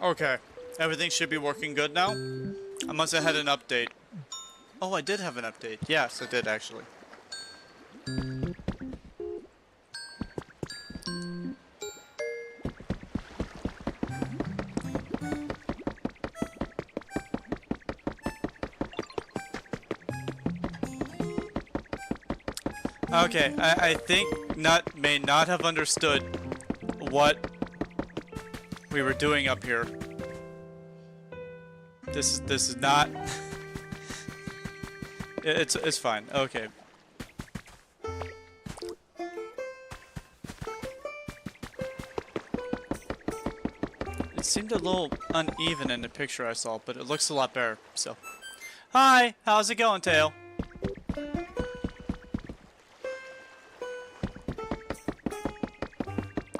Okay, everything should be working good now. I must have had an update. Oh, I did have an update. Yes, I did actually. Okay, I think Nut may not have understood what we were doing up here. This is not. It's fine. Okay. It seemed a little uneven in the picture I saw, but it looks a lot better. So, hi, how's it going, Tail?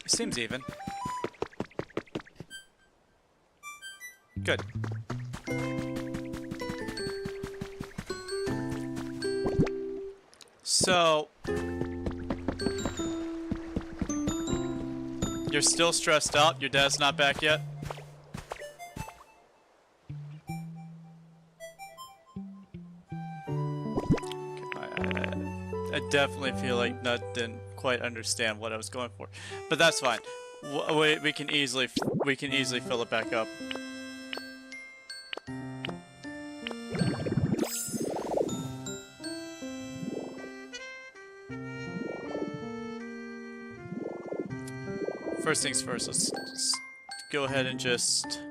It seems even. Good. So, you're still stressed out? Your dad's not back yet? I definitely feel like Nut didn't quite understand what I was going for, but that's fine. We can easily fill it back up. First things first, let's go ahead and just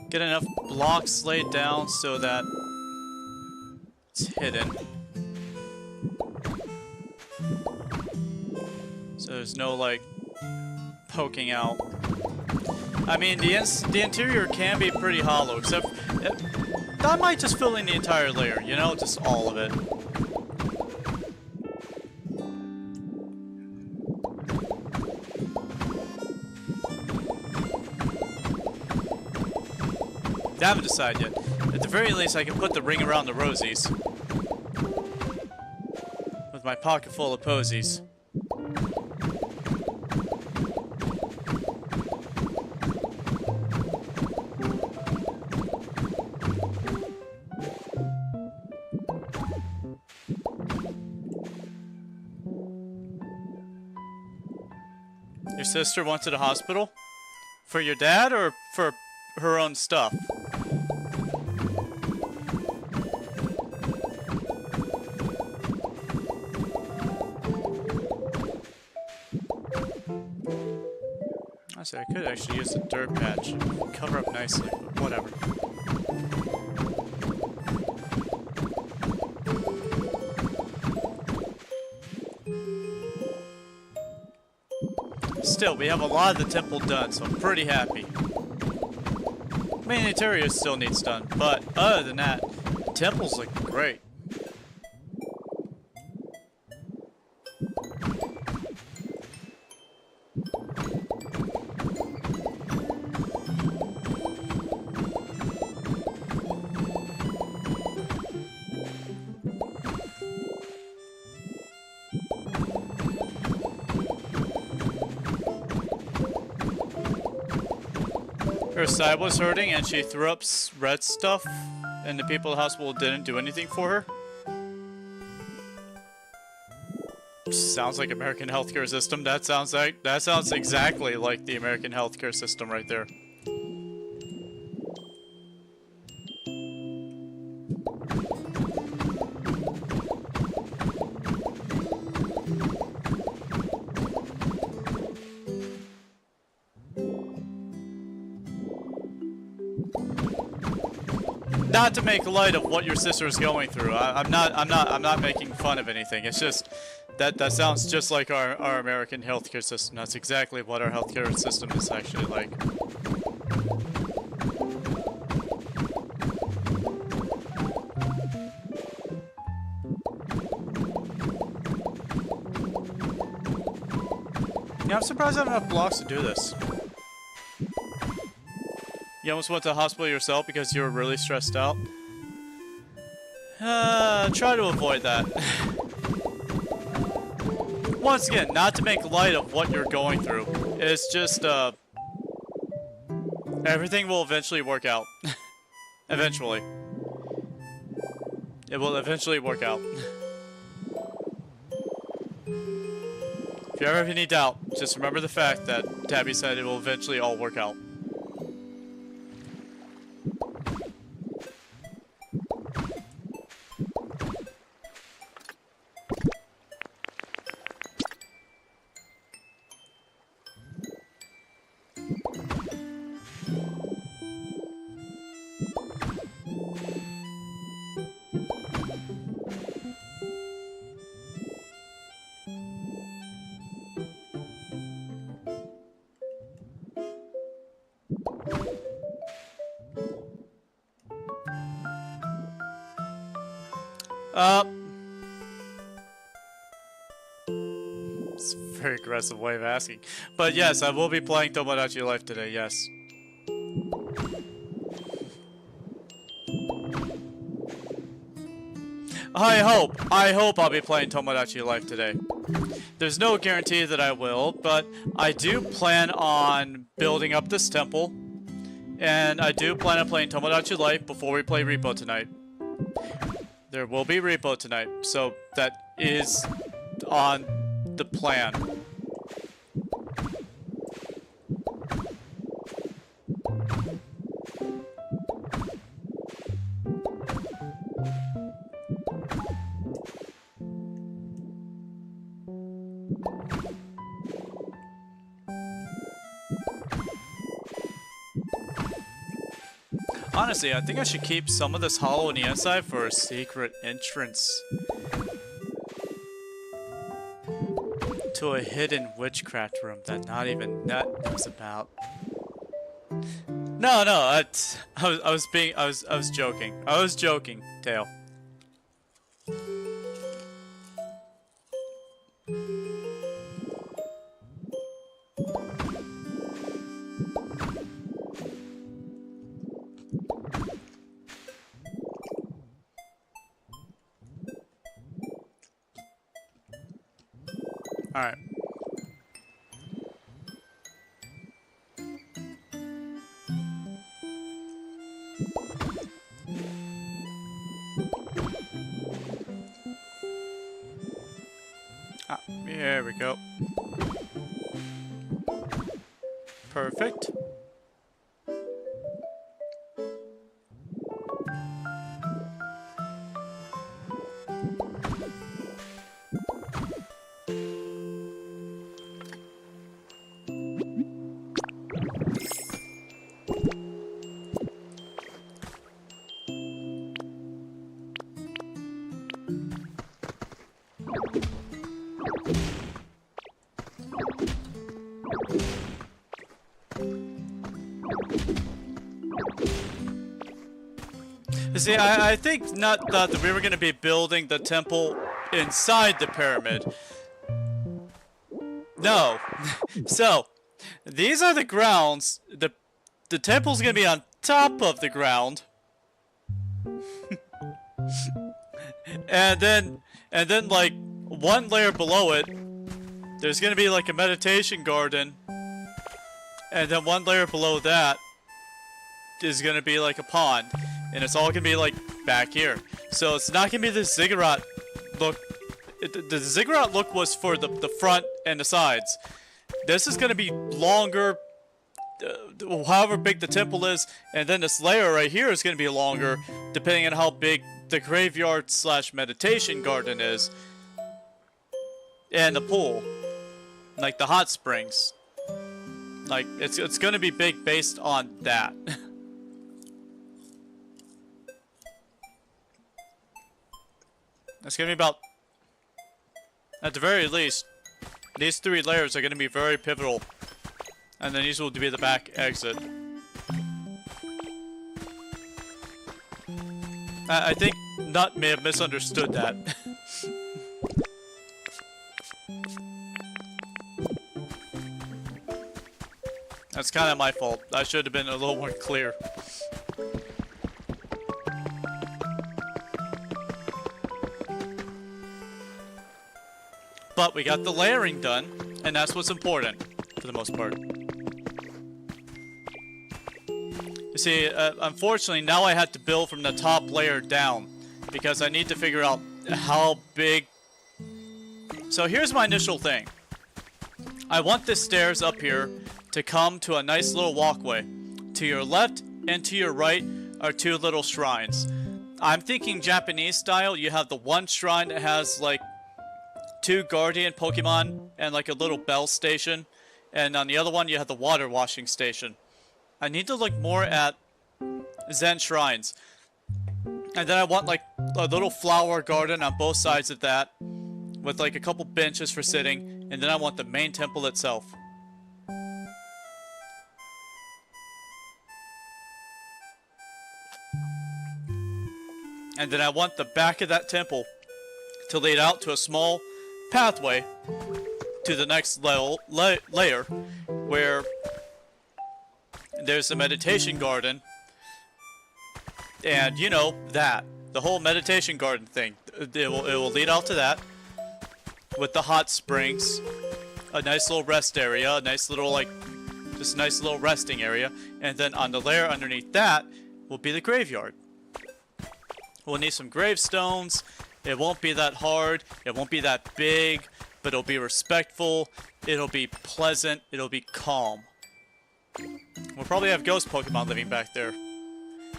get enough blocks laid down so that it's hidden. So there's no, like, poking out. I mean, the interior can be pretty hollow, except I might just fill in the entire layer, you know, just all of it. I haven't decided yet. At the very least, I can put the ring around the rosies. With my pocket full of posies. Your sister went to the hospital? For your dad or for her own stuff? I could actually use a dirt patch. Cover up nicely, but whatever. Still, we have a lot of the temple done, so I'm pretty happy. I mean, the interior still needs done, but other than that, the temples look great. Her side was hurting and she threw up red stuff and the people at the hospital didn't do anything for her? Sounds like American healthcare system. That sounds exactly like the American healthcare system right there. Not to make light of what your sister is going through. I'm not making fun of anything. It's just that sounds just like our American healthcare system. That's exactly what our healthcare system is actually like. Yeah, I'm surprised I have enough blocks to do this. You almost went to the hospital yourself because you were really stressed out? Try to avoid that. Once again, not to make light of what you're going through. It's just, everything will eventually work out. Eventually. It will eventually work out. If you ever have any doubt, just remember the fact that Tabby said it will eventually all work out. It's a very aggressive way of asking. But yes, I will be playing Tomodachi Life today, yes. I hope I'll be playing Tomodachi Life today. There's no guarantee that I will, but I do plan on building up this temple. And I do plan on playing Tomodachi Life before we play Repo tonight. There will be Repo tonight, so that is on the plan. Honestly, I think I should keep some of this hollow on the inside for a secret entrance to a hidden witchcraft room that not even Nut knows about. No, I was joking. I was joking, Tail. Alright. Ah, here we go. Perfect. See, I think Nut thought that we were going to be building the temple inside the pyramid. No. So, these are the grounds. The temple's going to be on top of the ground. and then like one layer below it, there's going to be like a meditation garden. And then one layer below that is going to be like a pond. And it's all going to be, like, back here. So it's not going to be the ziggurat look. The ziggurat look was for the front and the sides. This is going to be longer, however big the temple is. And then this layer right here is going to be longer, depending on how big the graveyard / meditation garden is. And the pool. Like the hot springs. Like, it's going to be big based on that. It's going to be about, at the very least, these 3 layers are going to be very pivotal. And then these will be the back exit. I think Nut may have misunderstood that. That's kind of my fault. I should have been a little more clear. But we got the layering done, and that's what's important, for the most part. You see, unfortunately, now I have to build from the top layer down, because I need to figure out how big... So here's my initial thing. I want the stairs up here to come to a nice little walkway. To your left and to your right are two little shrines. I'm thinking Japanese style. You have the one shrine that has like two guardian Pokemon and like a little bell station. And on the other one you have the water washing station. I need to look more at Zen shrines. And then I want like a little flower garden on both sides of that. With like a couple benches for sitting. And then I want the main temple itself. And then I want the back of that temple to lead out to a small pathway to the next layer where there's a meditation garden. And you know, the whole meditation garden thing. It will lead out to that with the hot springs, a nice little rest area, a nice little just a nice little resting area. And then on the layer underneath that will be the graveyard. We'll need some gravestones. It won't be that hard. It won't be that big, but it'll be respectful. It'll be pleasant. It'll be calm. We'll probably have ghost Pokemon living back there,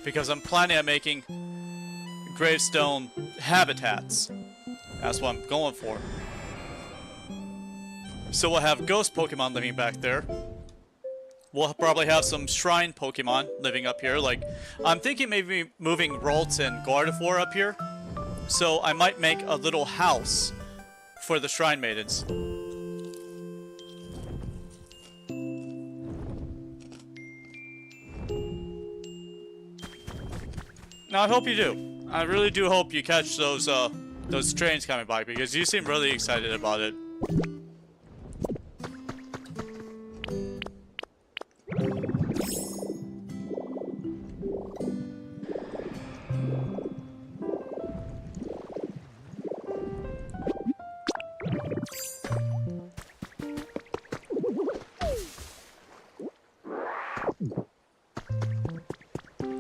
because I'm planning on making gravestone habitats. That's what I'm going for. So we'll have ghost Pokemon living back there. We'll probably have some shrine Pokemon living up here. Like, I'm thinking maybe moving Ralts and Gardevoir up here. So I might make a little house for the shrine maidens. Now I hope you do. I really do hope you catch those trains coming by, because you seem really excited about it.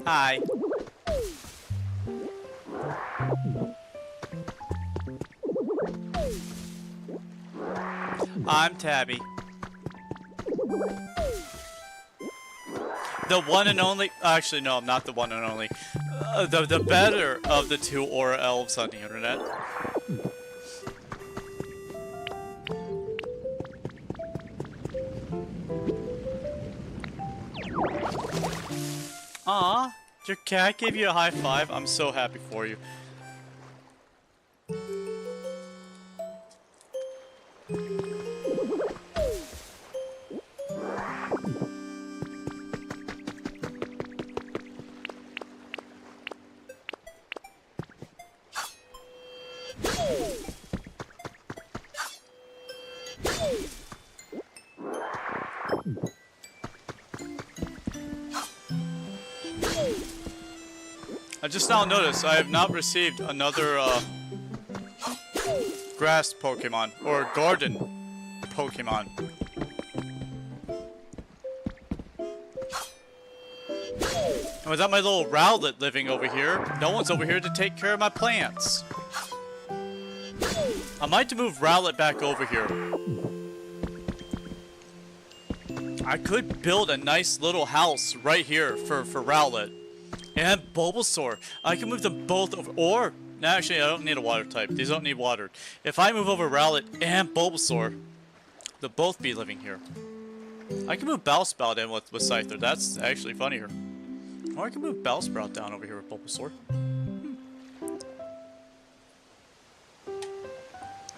Hi. I'm Tabby. The one and only... Actually, no, I'm not the one and only. The better of the two Aura Elves on the internet. Aw, your cat gave you a high five? I'm so happy for you. I just now noticed I have not received another grass Pokemon or garden Pokemon. And without my little Rowlet living over here, no one's over here to take care of my plants. I might move Rowlet back over here. I could build a nice little house right here for Rowlet. And Bulbasaur. I can move them both over. Or, no, actually, I don't need a water type. These don't need water. If I move over Rowlet and Bulbasaur, they'll both be living here. I can move Bellsprout in with Scyther. That's actually funnier. Or I can move Bellsprout down over here with Bulbasaur.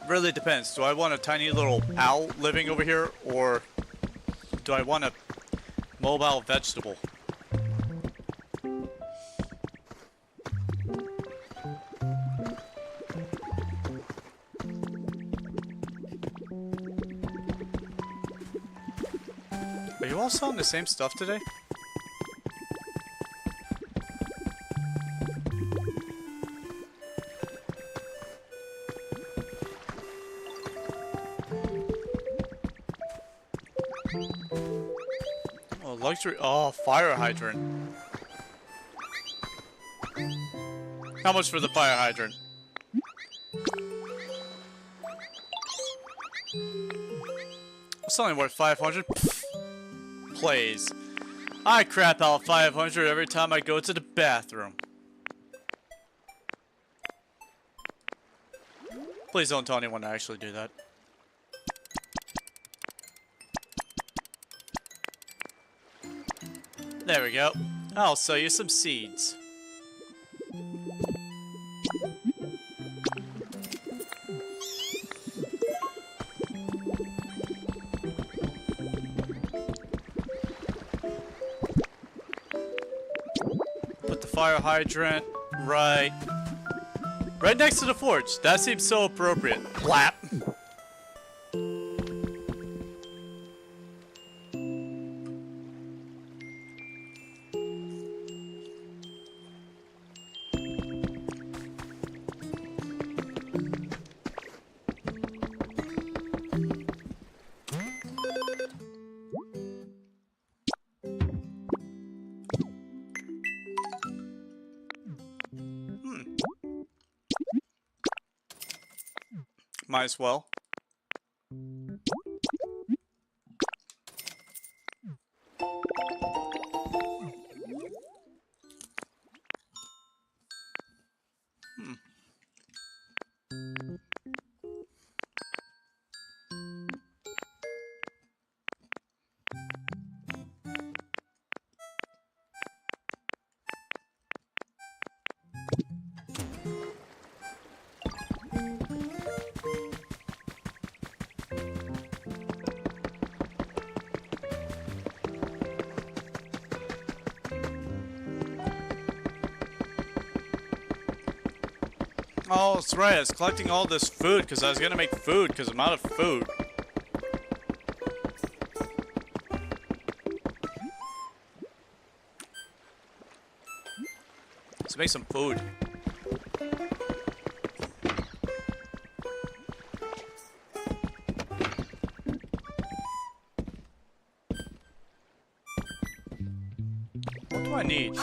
Really depends. Do I want a tiny little owl living over here, or do I want a mobile vegetable? Are you all selling the same stuff today? Oh, luxury. Oh, fire hydrant. How much for the fire hydrant? It's only worth 500. Please. I crap out 500 every time I go to the bathroom. Please don't tell anyone to actually do that. There we go. I'll sell you some seeds. Put the fire hydrant right next to the forge. That seems so appropriate. Blap. Might as well. Oh, that's right. I was collecting all this food because I was gonna make food because I'm out of food. Let's make some food. What do I need?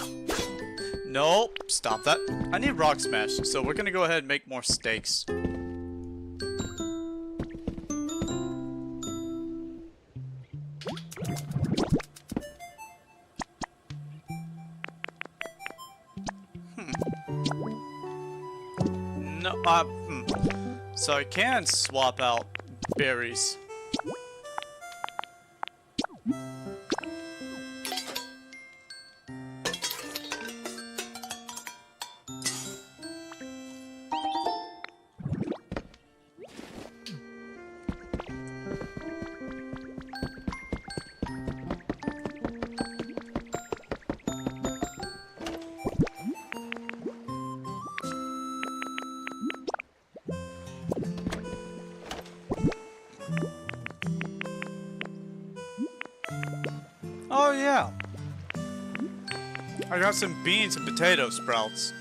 Nope, stop that. I need rock smash, so we're gonna go ahead and make more steaks. No, So I can swap out berries. Oh yeah, I got some beans and potato sprouts.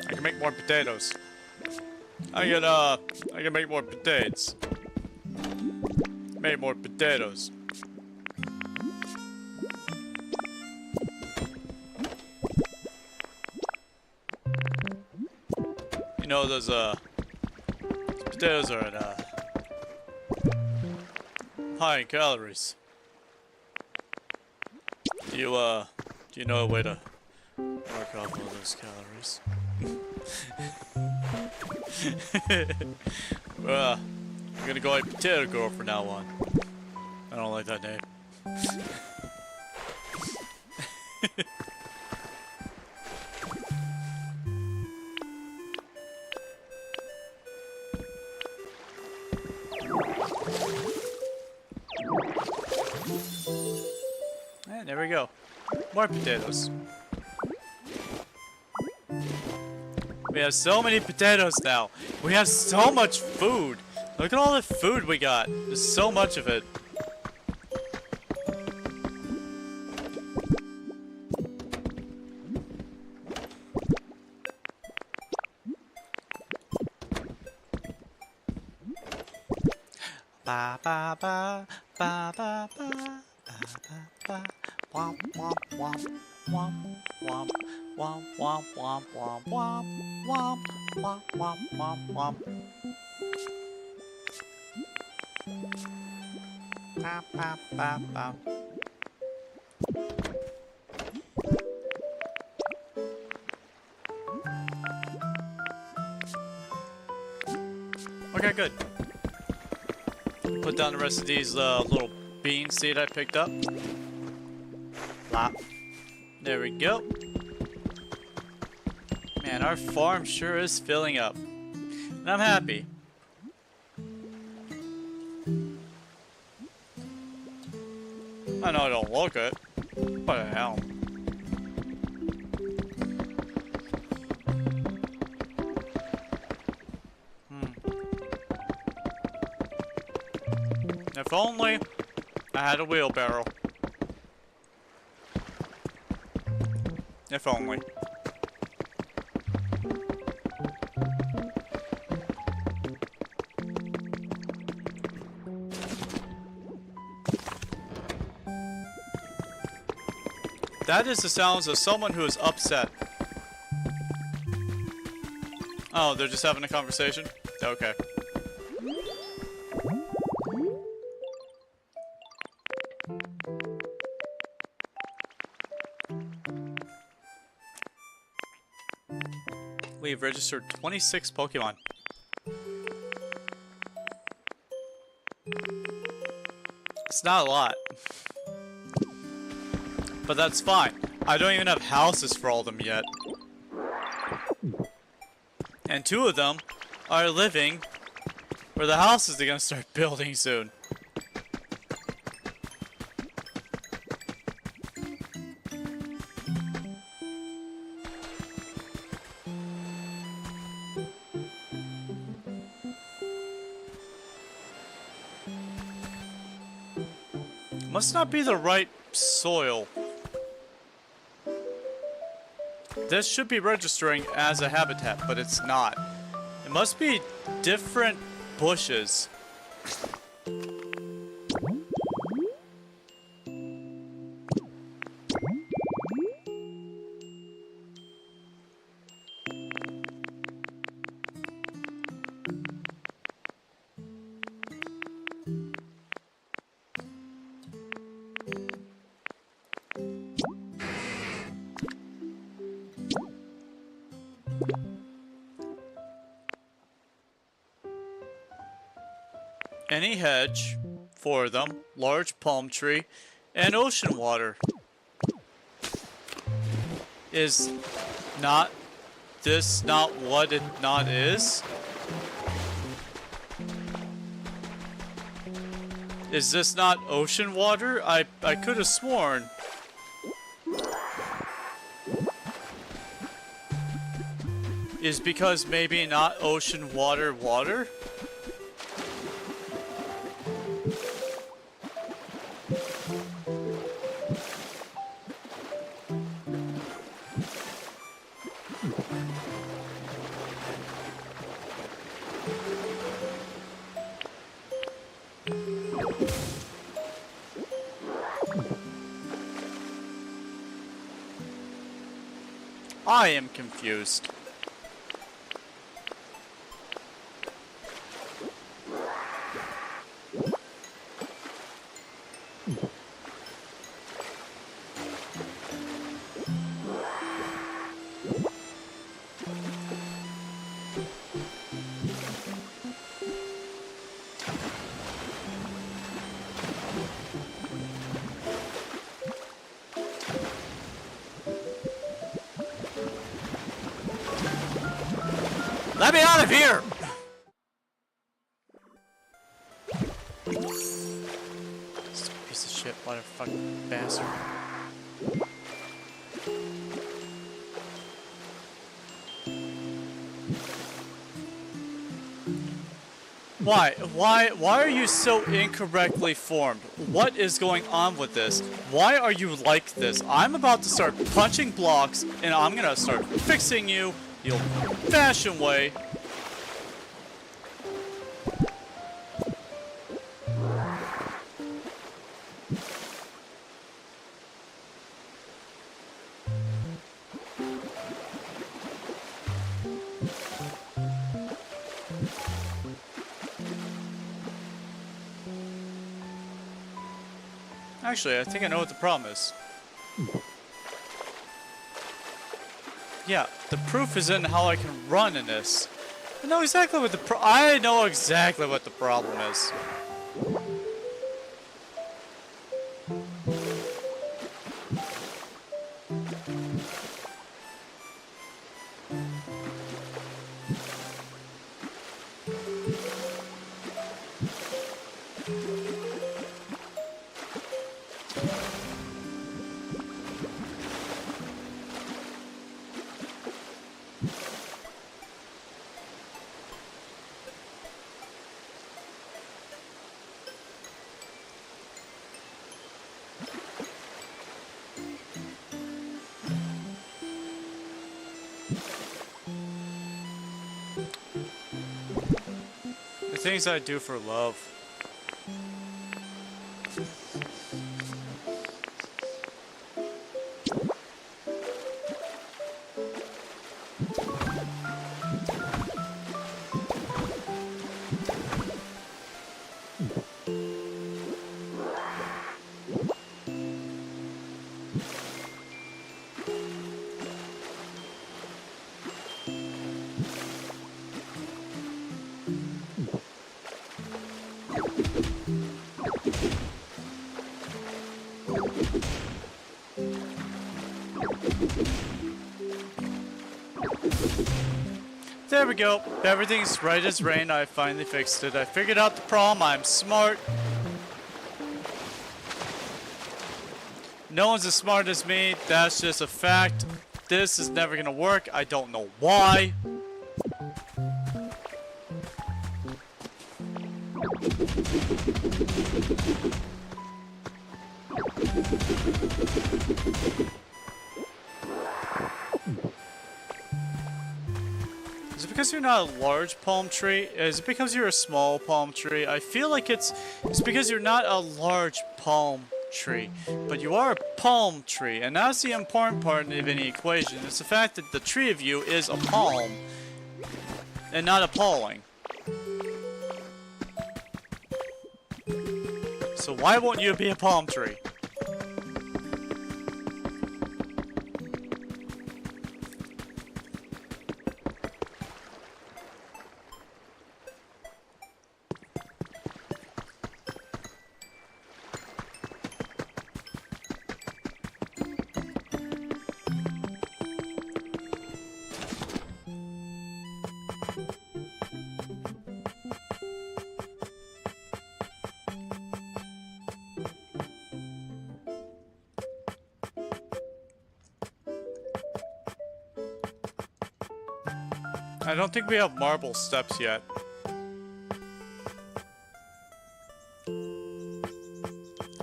I can make more potatoes. I can make more potatoes. Make more potatoes. You know those potatoes are at high in calories. Do you know a way to work off all those calories? I'm gonna go like Potato Girl from now on. I don't like that name. And there we go. More potatoes. We have so many potatoes now. We have so much food. Look at all the food we got. There's so much of it. Ba ba ba ba ba ba ba ba ba. Womp womp womp womp womp womp womp womp womp womp womp womp womp womp. Ba ba ba ba. Okay, good. Put down the rest of these little bean seed I picked up. Plop. There we go. Man, our farm sure is filling up. And I'm happy. I know I don't look it. What the hell? If only I had a wheelbarrow. If only. That is the sounds of someone who is upset. Oh, they're just having a conversation? Okay. We've registered 26 Pokemon. It's not a lot. But that's fine. I don't even have houses for all of them yet. And 2 of them are living where the houses they're gonna start building soon. Must not be the right soil. This should be registering as a habitat, but it's not. It must be different bushes. Any hedge for them, large palm tree, and ocean water. Is not this not what it not is? Is this not ocean water? I could have sworn. Is because maybe not ocean water water? I am confused. Let me out of here! This piece of shit, motherfucking bastard. Why are you so incorrectly formed? What is going on with this? Why are you like this? I'm about to start punching blocks, and I'm gonna start fixing you the old-fashioned way. Actually, I think I know what the problem is. Yeah, the proof is in how I can run in this. I know exactly what the problem is. The things I do for love. There we go. Everything's right as rain. I finally fixed it. I figured out the problem. I'm smart. No one's as smart as me. That's just a fact. This is never gonna work. I don't know why. Is it because you're not a large palm tree? Is it because you're a small palm tree? I feel like it's because you're not a large palm tree, but you are a palm tree, and that's the important part of any equation. It's the fact that the tree of you is a palm and not appalling. So why won't you be a palm tree? I don't think we have marble steps yet.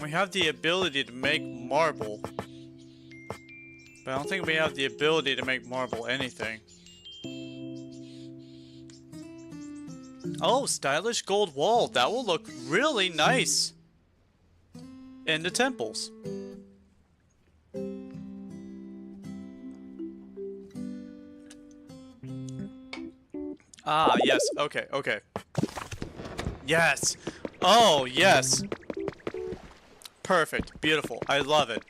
We have the ability to make marble, but I don't think we have the ability to make marble anything. Oh, stylish gold wall. That will look really nice in the temples. Ah, yes. Okay, okay. Yes. Oh, yes. Perfect. Beautiful. I love it.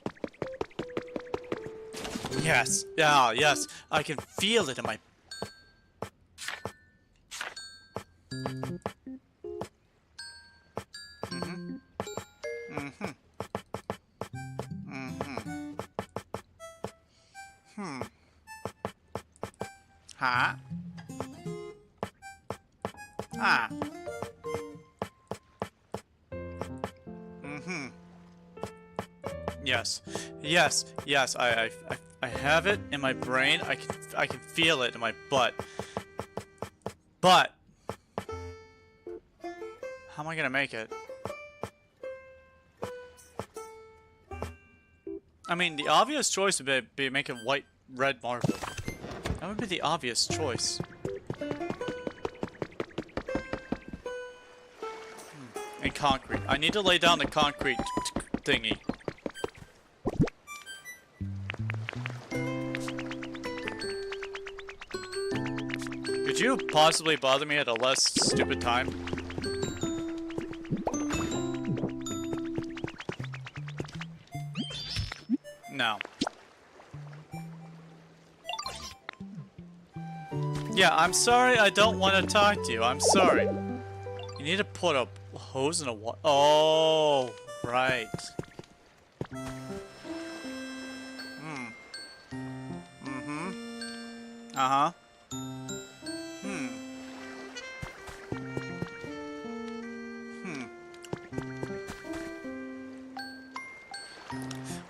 Yes. Yeah, yes. I can feel it in my... Mm-hmm. Mm-hmm. Mm-hmm. Hmm. Huh? Ah. Mm-hmm. Yes. Yes. Yes. I have it in my brain. I can feel it in my butt. But how am I gonna make it? I mean, the obvious choice would be making red marble. That would be the obvious choice. And concrete. I need to lay down the concrete thingy. Could you possibly bother me at a less stupid time? No. Yeah, I'm sorry I don't want to talk to you. I'm sorry. You need to put a hose in a water. Oh, right. Hmm. Mm-hmm. Uh-huh. Hmm. Hmm.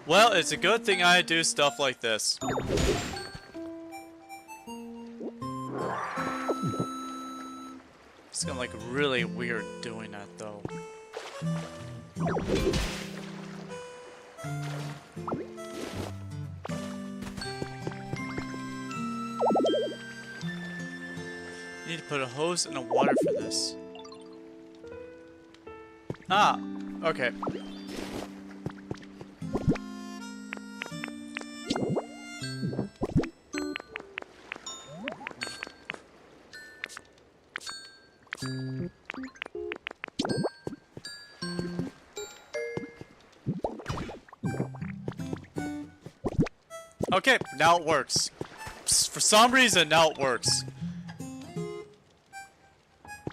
Well, it's a good thing I do stuff like this. It's gonna like really weird doing that though. You need to put a hose in the water for this. Ah, okay. Okay, now it works. For some reason, now it works.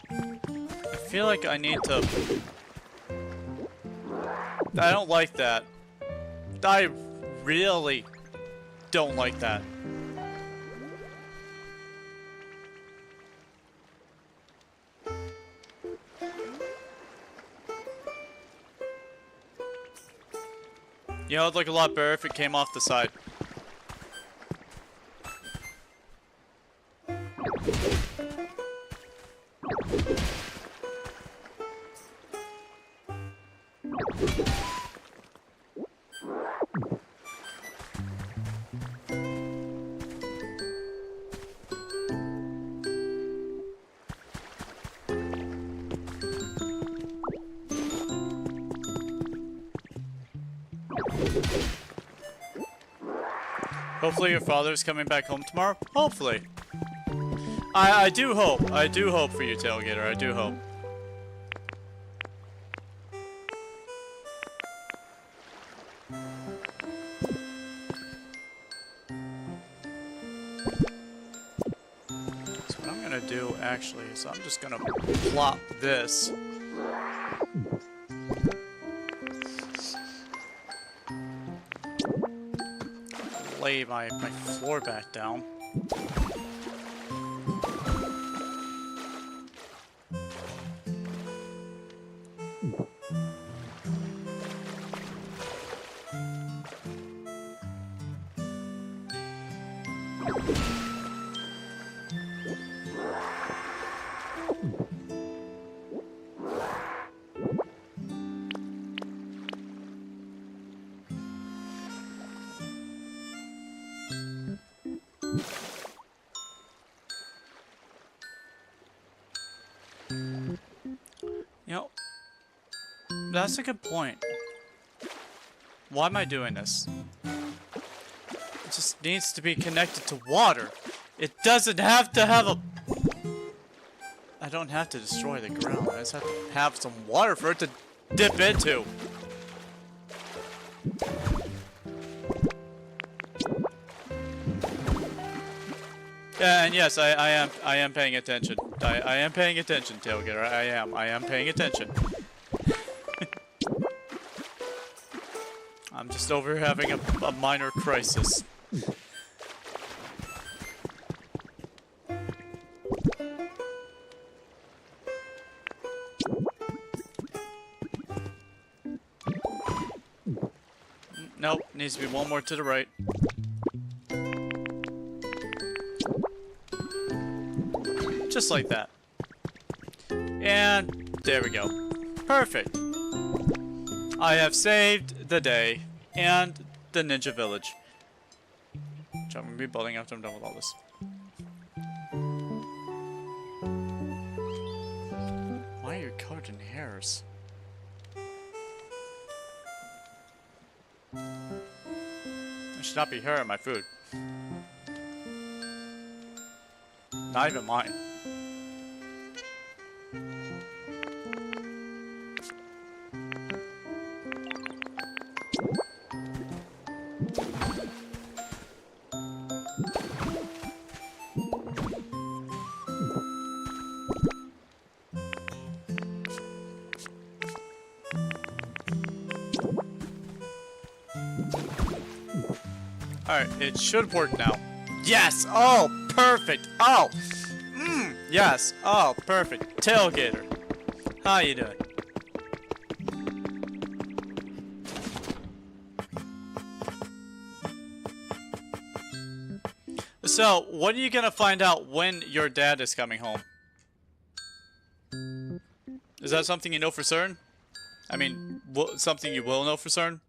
I feel like I need to... I don't like that. I really don't like that. You know, it'd look a lot better if it came off the side. Hopefully your father's coming back home tomorrow. Hopefully. I do hope. I do hope for you, Tailgater. I do hope. So what I'm gonna do actually is I'm just gonna plop this. Lay my floor back down. You know, that's a good point. Why am I doing this? It just needs to be connected to water. It doesn't have to have a... I don't have to destroy the ground. I just have to have some water for it to dip into. Yeah, and yes, I am paying attention. I am paying attention, Tailgater. I am paying attention. I'm just over here having a minor crisis. Nope, needs to be one more to the right. Just like that. And there we go. Perfect. I have saved the day and the ninja village. Which I'm going to be building after I'm done with all this. Why are you covered in hairs? There should not be hair in my food. Not even mine. Alright, it should work now. Yes! Oh, perfect! Oh! Yes! Oh, perfect. Tailgater. How you doing? So, when are you gonna find out when your dad is coming home? Is that something you know for certain? I mean, something you will know for certain?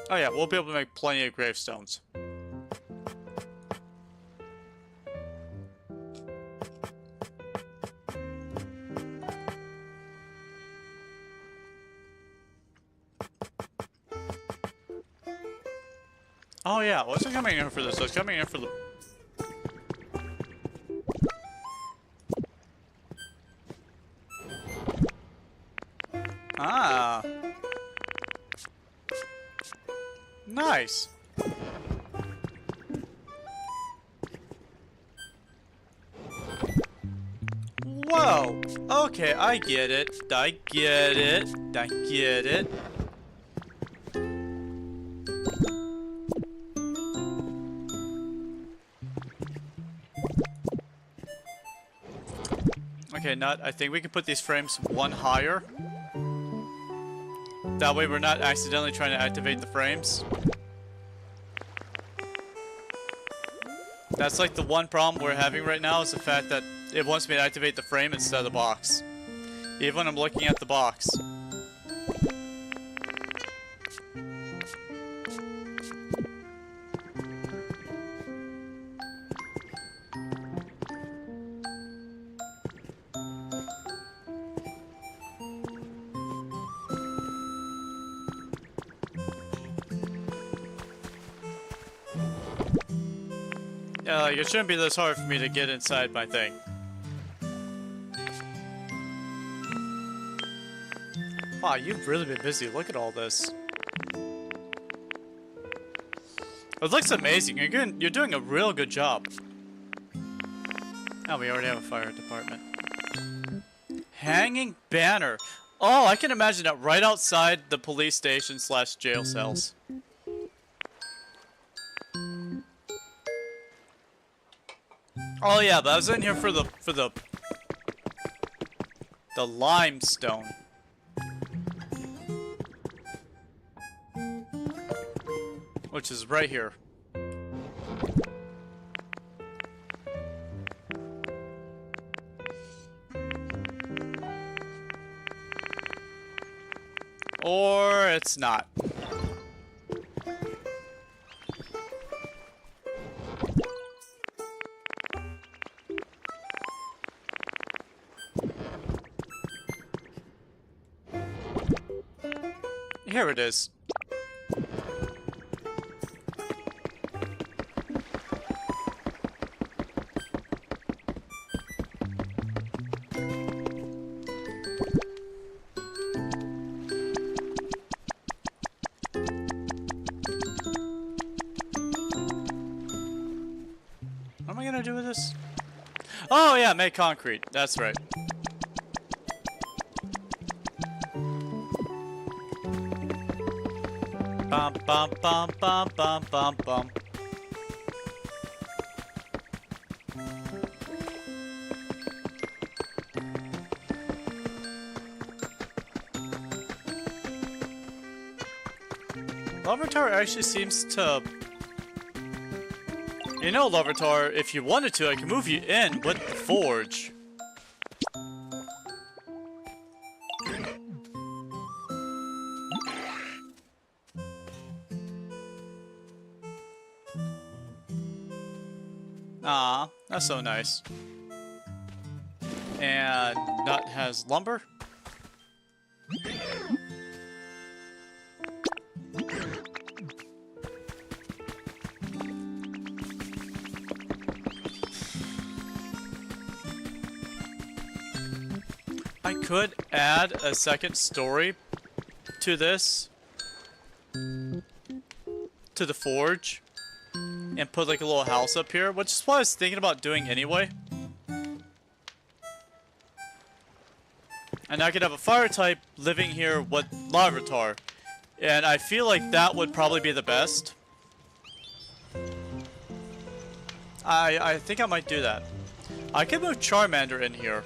Oh yeah, we'll be able to make plenty of gravestones. Oh yeah, I wasn't coming in for this, I was coming in for the... Ah. Nice. Whoa. Okay, I get it. I get it. I get it. Okay, Nut, I think we can put these frames one higher. That way we're not accidentally trying to activate the frames. That's like the one problem we're having right now is the fact that it wants me to activate the frame instead of the box. Even when I'm looking at the box. Yeah, like, it shouldn't be this hard for me to get inside my thing. Wow, you've really been busy. Look at all this. It looks amazing. You're doing a real good job. Oh, we already have a fire department. Hanging banner. Oh, I can imagine that right outside the police station / jail cells. Oh yeah, but I was in here for the limestone. Which is right here. Or it's not. Here it is. What am I gonna do with this? Oh yeah, make concrete. That's right. Bum bum bum bum bum bum bum. Lovertar actually seems to... You know, Lovertar, if you wanted to, I can move you in with the forge. Ah, that's so nice. And Nut has lumber. I could add a second story to this, to the forge, and put like a little house up here, which is what I was thinking about doing anyway. And I could have a fire type living here with Larvitar. And I feel like that would probably be the best. I think I might do that. I could move Charmander in here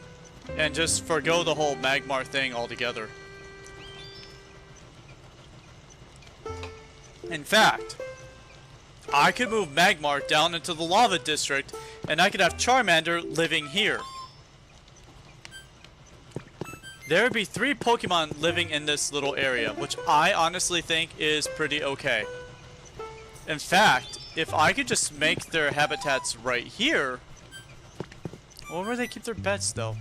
and just forgo the whole Magmar thing altogether. In fact, I could move Magmar down into the Lava District and I could have Charmander living here. There would be 3 Pokemon living in this little area, which I honestly think is pretty okay. In fact, if I could just make their habitats right here... Well, where do they keep their beds, though?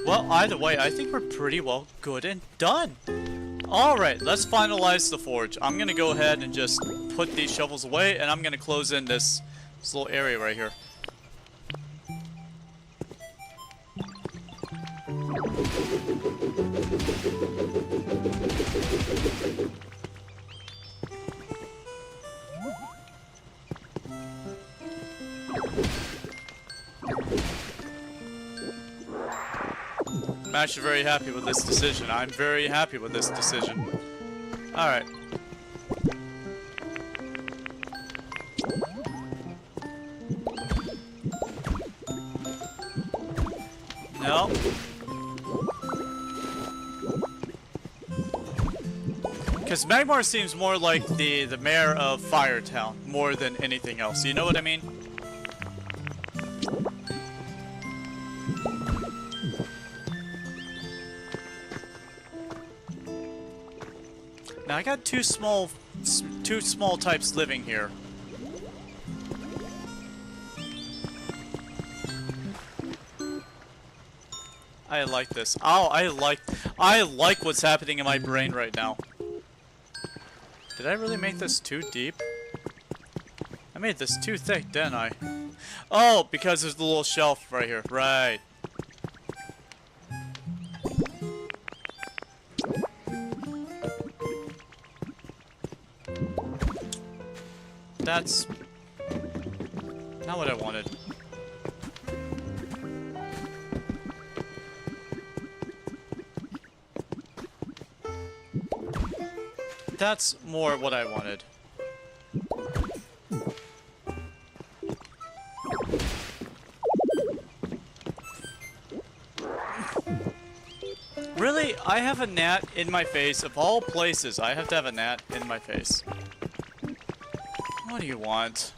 Well, either way, I think we're pretty well good and done. Alright, let's finalize the forge. I'm gonna go ahead and just put these shovels away, and I'm gonna close in this little area right here. I'm actually very happy with this decision. I'm very happy with this decision. Alright. No. Because Magmar seems more like the mayor of Firetown more than anything else. You know what I mean? Now I got two small types living here. I like this. Oh, I like what's happening in my brain right now. Did I really make this too deep? I made this too thick, didn't I? Oh, because there's the little shelf right here. Right. That's not what I wanted. That's more what I wanted. Really? I have a gnat in my face. Of all places, I have to have a gnat in my face. What do you want?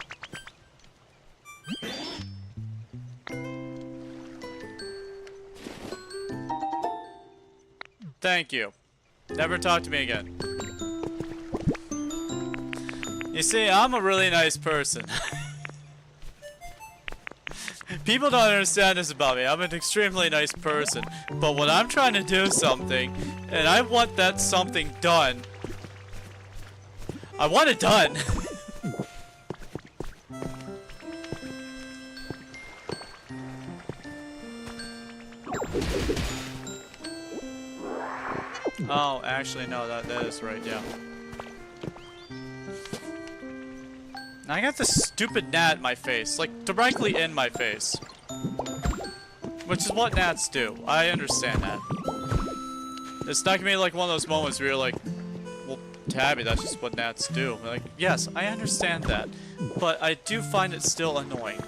Thank you. Never talk to me again. You see, I'm a really nice person. People don't understand this about me. I'm an extremely nice person. But when I'm trying to do something, and I want that something done, I want it done. Oh, actually, no, that is right, yeah. I got this stupid gnat in my face, like, directly in my face. Which is what gnats do. I understand that. It's not gonna be like one of those moments where you're like, well, Tabby, that's just what gnats do. Like, yes, I understand that. But I do find it still annoying.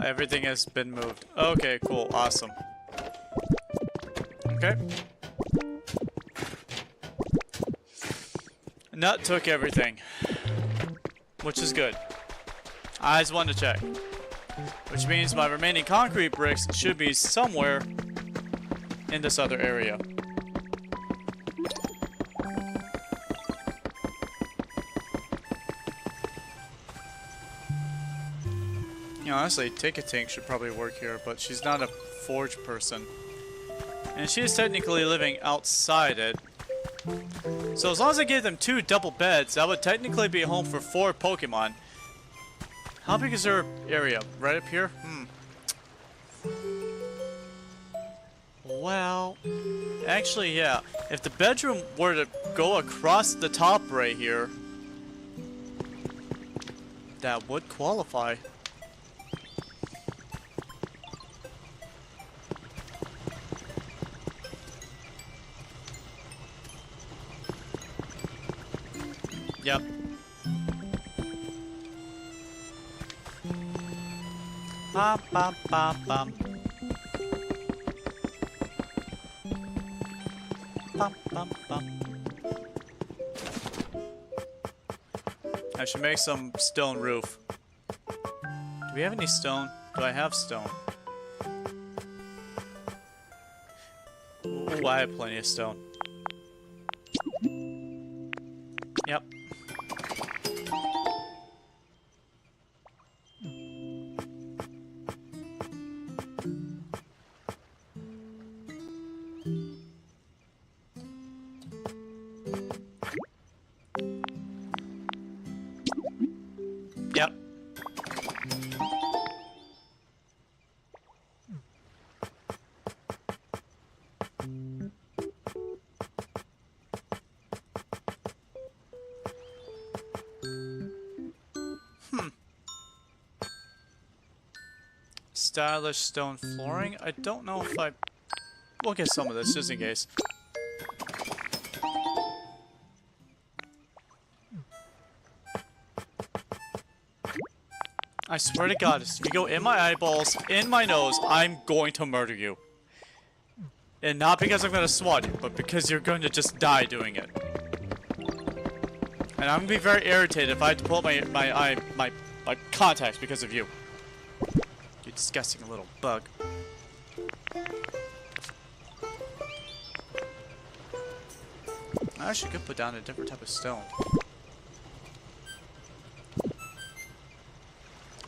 Everything has been moved. Okay, cool, awesome. Okay. Nut took everything, which is good. I just wanted to check. Which means my remaining concrete bricks should be somewhere in this other area. You know, honestly, Tick-a-Tink should probably work here, but she's not a forge person. And she is technically living outside it. So as long as I gave them 2 double beds, that would technically be a home for 4 Pokemon. How big is their area? Right up here? Well, actually, yeah. If the bedroom were to go across the top right here, that would qualify. Yep. Bum, bum, bum, bum. Bum, bum, bum. I should make some stone roof. Do we have any stone? Do I have stone? Ooh, I have plenty of stone. Yep. Yep. Stylish stone flooring. I don't know if I... We'll get some of this, just in case. I swear to God, if you go in my eyeballs, in my nose, I'm going to murder you. And not because I'm going to swat you, but because you're going to just die doing it. And I'm going to be very irritated if I have to pull up my contacts because of you. You disgusting little bug. I actually could put down a different type of stone.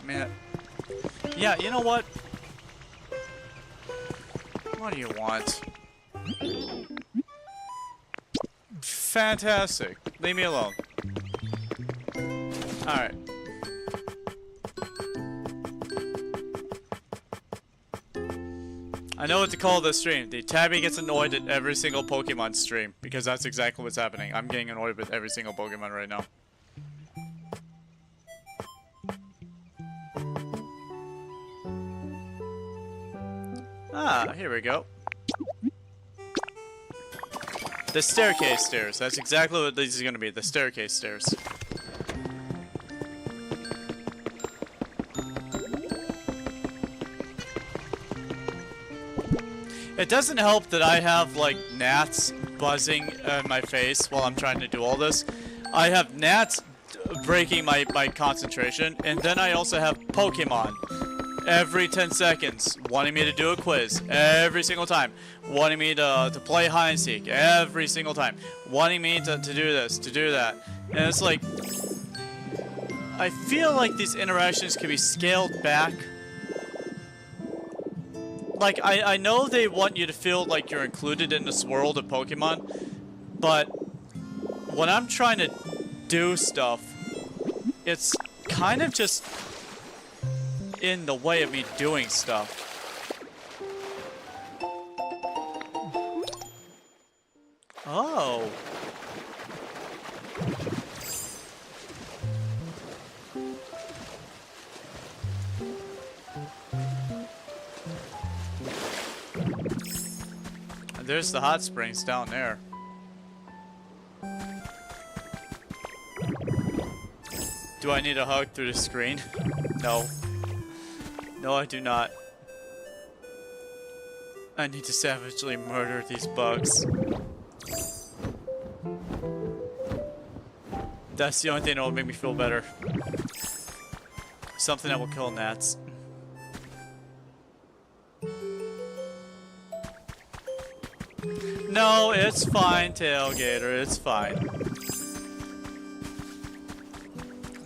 I mean, yeah, you know what? What do you want? Fantastic. Leave me alone. Alright. I know what to call this stream. The Tabby gets annoyed at every single Pokemon stream, because that's exactly what's happening. I'm getting annoyed with every single Pokemon right now. Ah, here we go. The staircase stairs. That's exactly what these are going to be. The staircase stairs. It doesn't help that I have, like, gnats buzzing in my face while I'm trying to do all this. I have gnats breaking my concentration, and then I also have Pokemon every 10 seconds wanting me to do a quiz every single time, wanting me to play hide and seek every single time, wanting me to do this, to do that. And it's like, I feel like these interactions can be scaled back. Like, I know they want you to feel like you're included in this world of Pokemon, but when I'm trying to do stuff, it's kind of just in the way of me doing stuff. Oh. There's the hot springs down there. Do I need a hug through the screen? No. No, I do not. I need to savagely murder these bugs. That's the only thing that will make me feel better. Something that will kill gnats. No, it's fine, Tailgater, it's fine.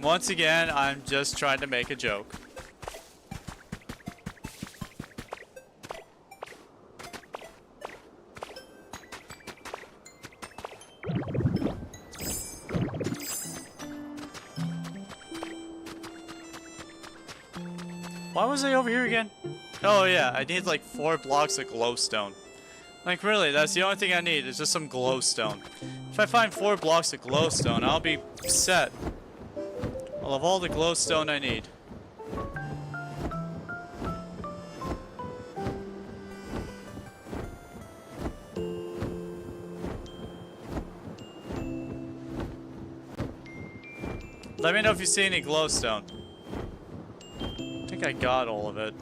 Once again, I'm just trying to make a joke. Why was I over here again? Oh yeah, I need like 4 blocks of glowstone. Like really, that's the only thing I need, is just some glowstone. If I find 4 blocks of glowstone, I'll be set. I'll have all the glowstone I need. Let me know if you see any glowstone. I think I got all of it.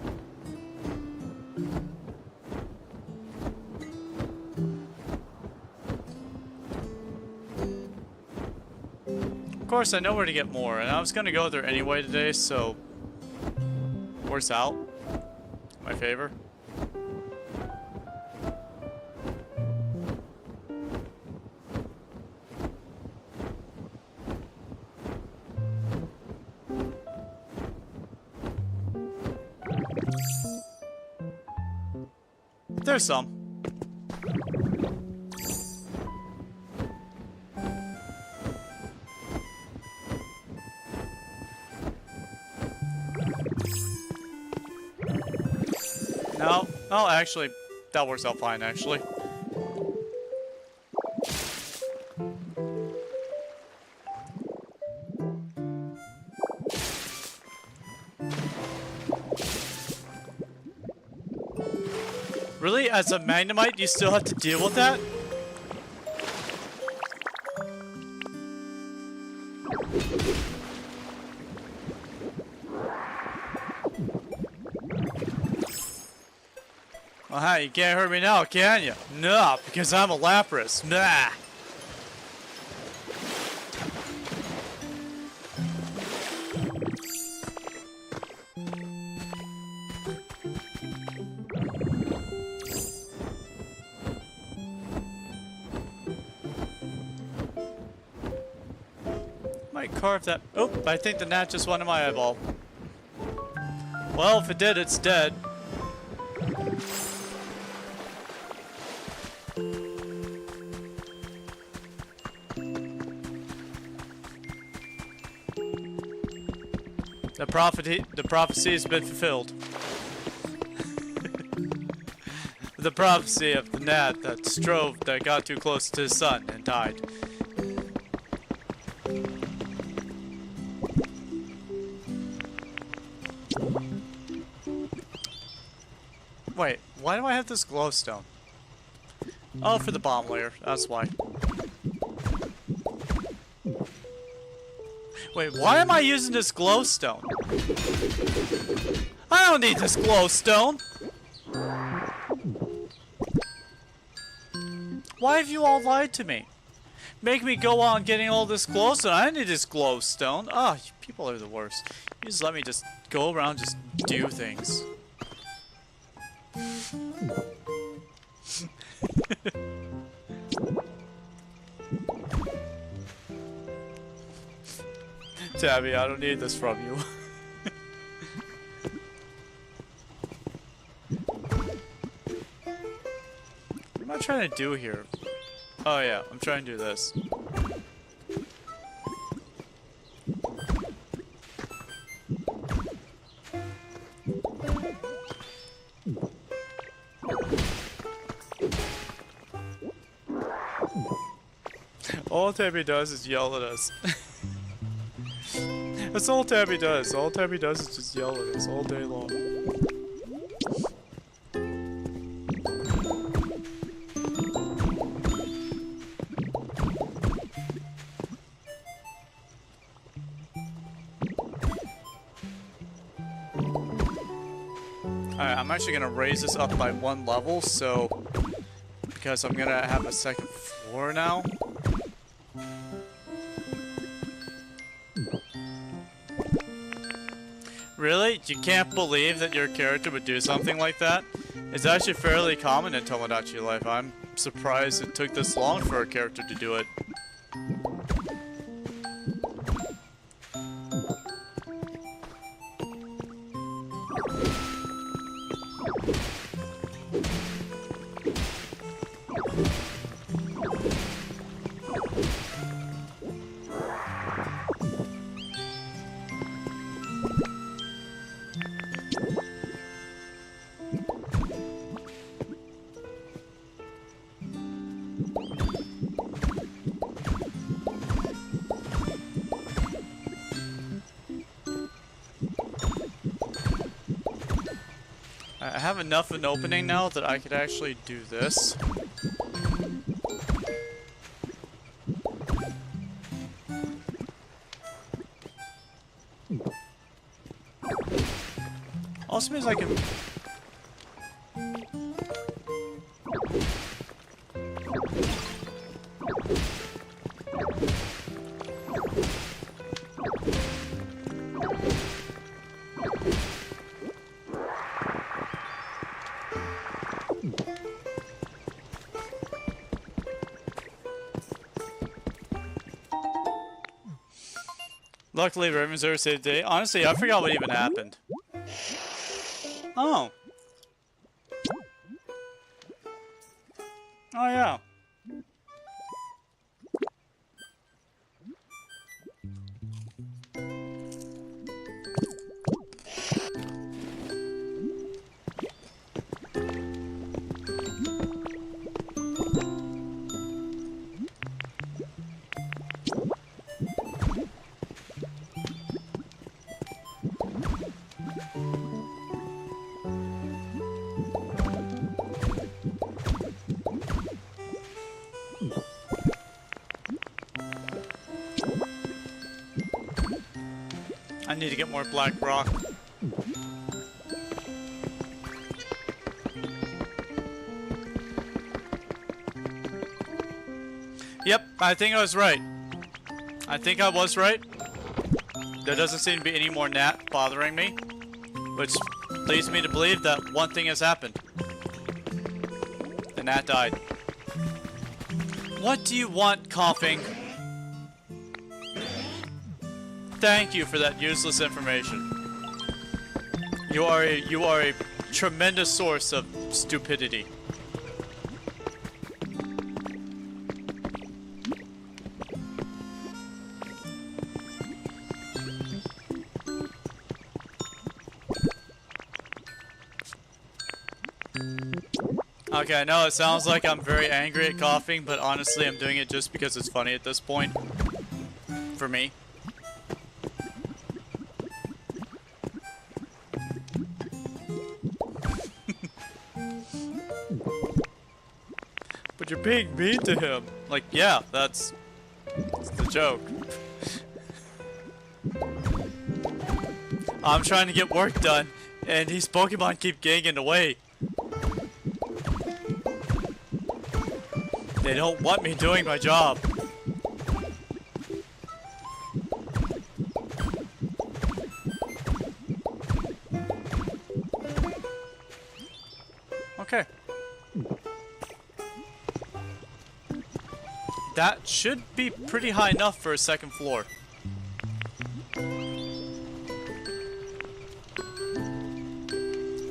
Of course, I know where to get more, and I was gonna go there anyway today, so works out in my favor. There's some. No. Oh, actually, that works out fine, actually. Really? As a Magnemite, you still have to deal with that? Well, hi, you can't hurt me now, can you? No, because I'm a Lapras. Nah. Might carve that. Oh, I think the gnat just went in my eyeball. Well, if it did, it's dead. The prophecy has been fulfilled. The prophecy of the gnat that got too close to the sun and died. Wait, why do I have this glowstone? Oh, for the bomb layer, that's why. Wait, why am I using this glowstone? I don't need this glowstone! Why have you all lied to me? Make me go on getting all this glowstone. I need this glowstone. Ah, you people are the worst. You just let me just go around just do things. Tabby, I don't need this from you. What am I trying to do here? Oh yeah, I'm trying to do this. All Tabby does is yell at us. That's all Tabby does. All Tabby does is just yell at us all day long. Alright, I'm actually gonna raise this up by 1 level, so because I'm gonna have a second floor now. Really? You can't believe that your character would do something like that? It's actually fairly common in Tomodachi Life. I'm surprised it took this long for a character to do it. I have enough of an opening now that I could actually do this. Also means I can... Luckily, Raven's ever saved the day. Honestly, I forgot what even happened. Oh. Oh, yeah. I need to get more black rock. Yep, I think I was right. I think I was right. There doesn't seem to be any more gnat bothering me, which leads me to believe that one thing has happened. The gnat died. What do you want, coughing? Thank you for that useless information. You are a tremendous source of stupidity. Okay, I know it sounds like I'm very angry at coughing, but honestly I'm doing it just because it's funny at this point. For me. But you're being mean to him. Like, yeah, that's the joke. I'm trying to get work done, and these Pokemon keep getting in the way. They don't want me doing my job. Okay. That should be pretty high enough for a second floor. I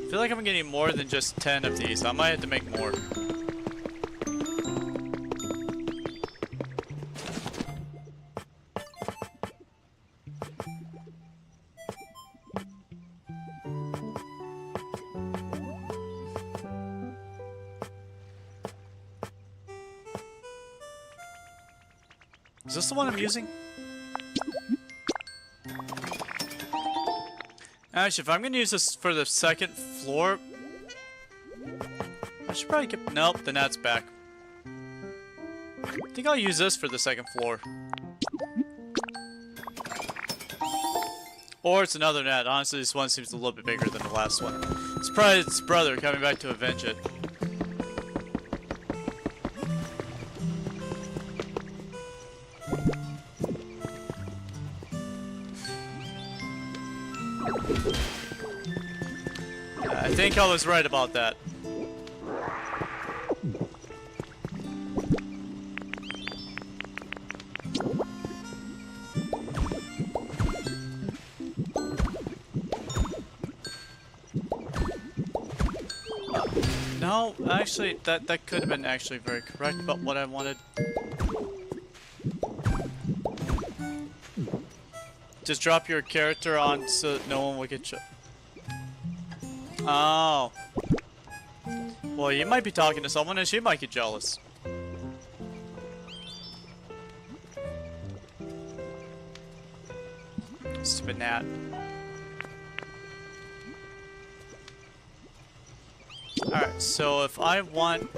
feel like I'm getting more than just 10 of these. I might have to make more. Is this the one I'm using? Actually, if I'm gonna use this for the second floor, I should probably get... Nope, the gnat's back. I think I'll use this for the second floor. Or it's another gnat. Honestly, this one seems a little bit bigger than the last one. It's probably its brother coming back to avenge it. I think I was right about that. No, actually, that could have been actually very correct about what I wanted. Just drop your character on so that no one will get you. Oh. Well, you might be talking to someone and she might get jealous. Stupid gnat. Alright, so if I want...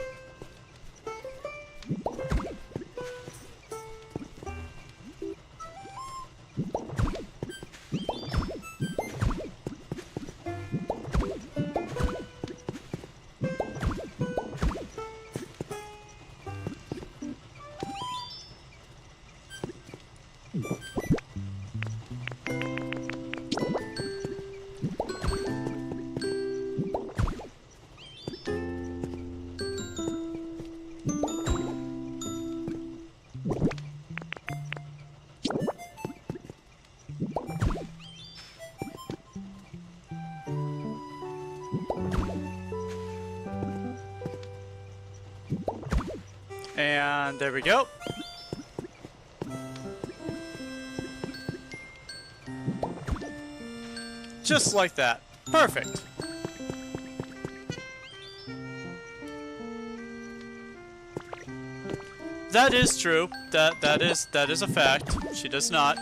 And there we go. Just like that. Perfect. That is true. That is a fact. She does not.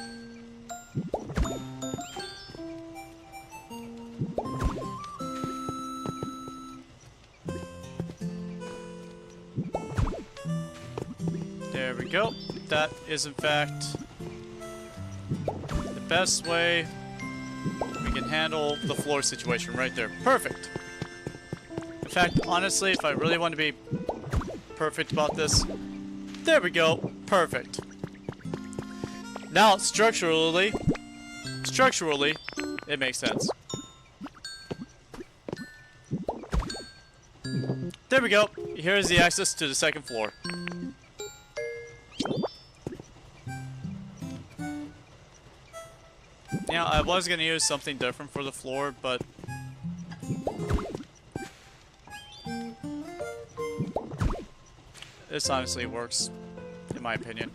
There we go. That is in fact the best way we can handle the floor situation right there. Perfect. In fact, honestly, if I really want to be perfect about this, there we go. Perfect. Now, structurally, it makes sense. There we go. Here's the access to the second floor. Now, I was going to use something different for the floor, but... this honestly works, in my opinion.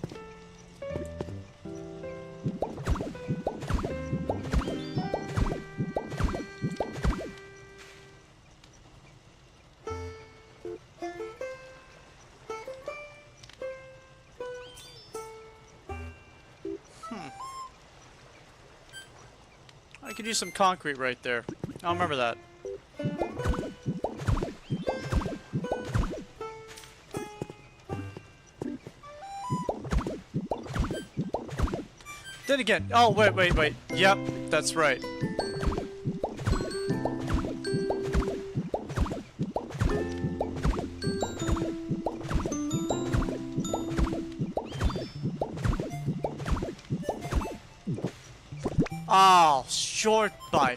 I could use some concrete right there. I'll remember that. Then again, oh wait. Yep, that's right. Oh, short by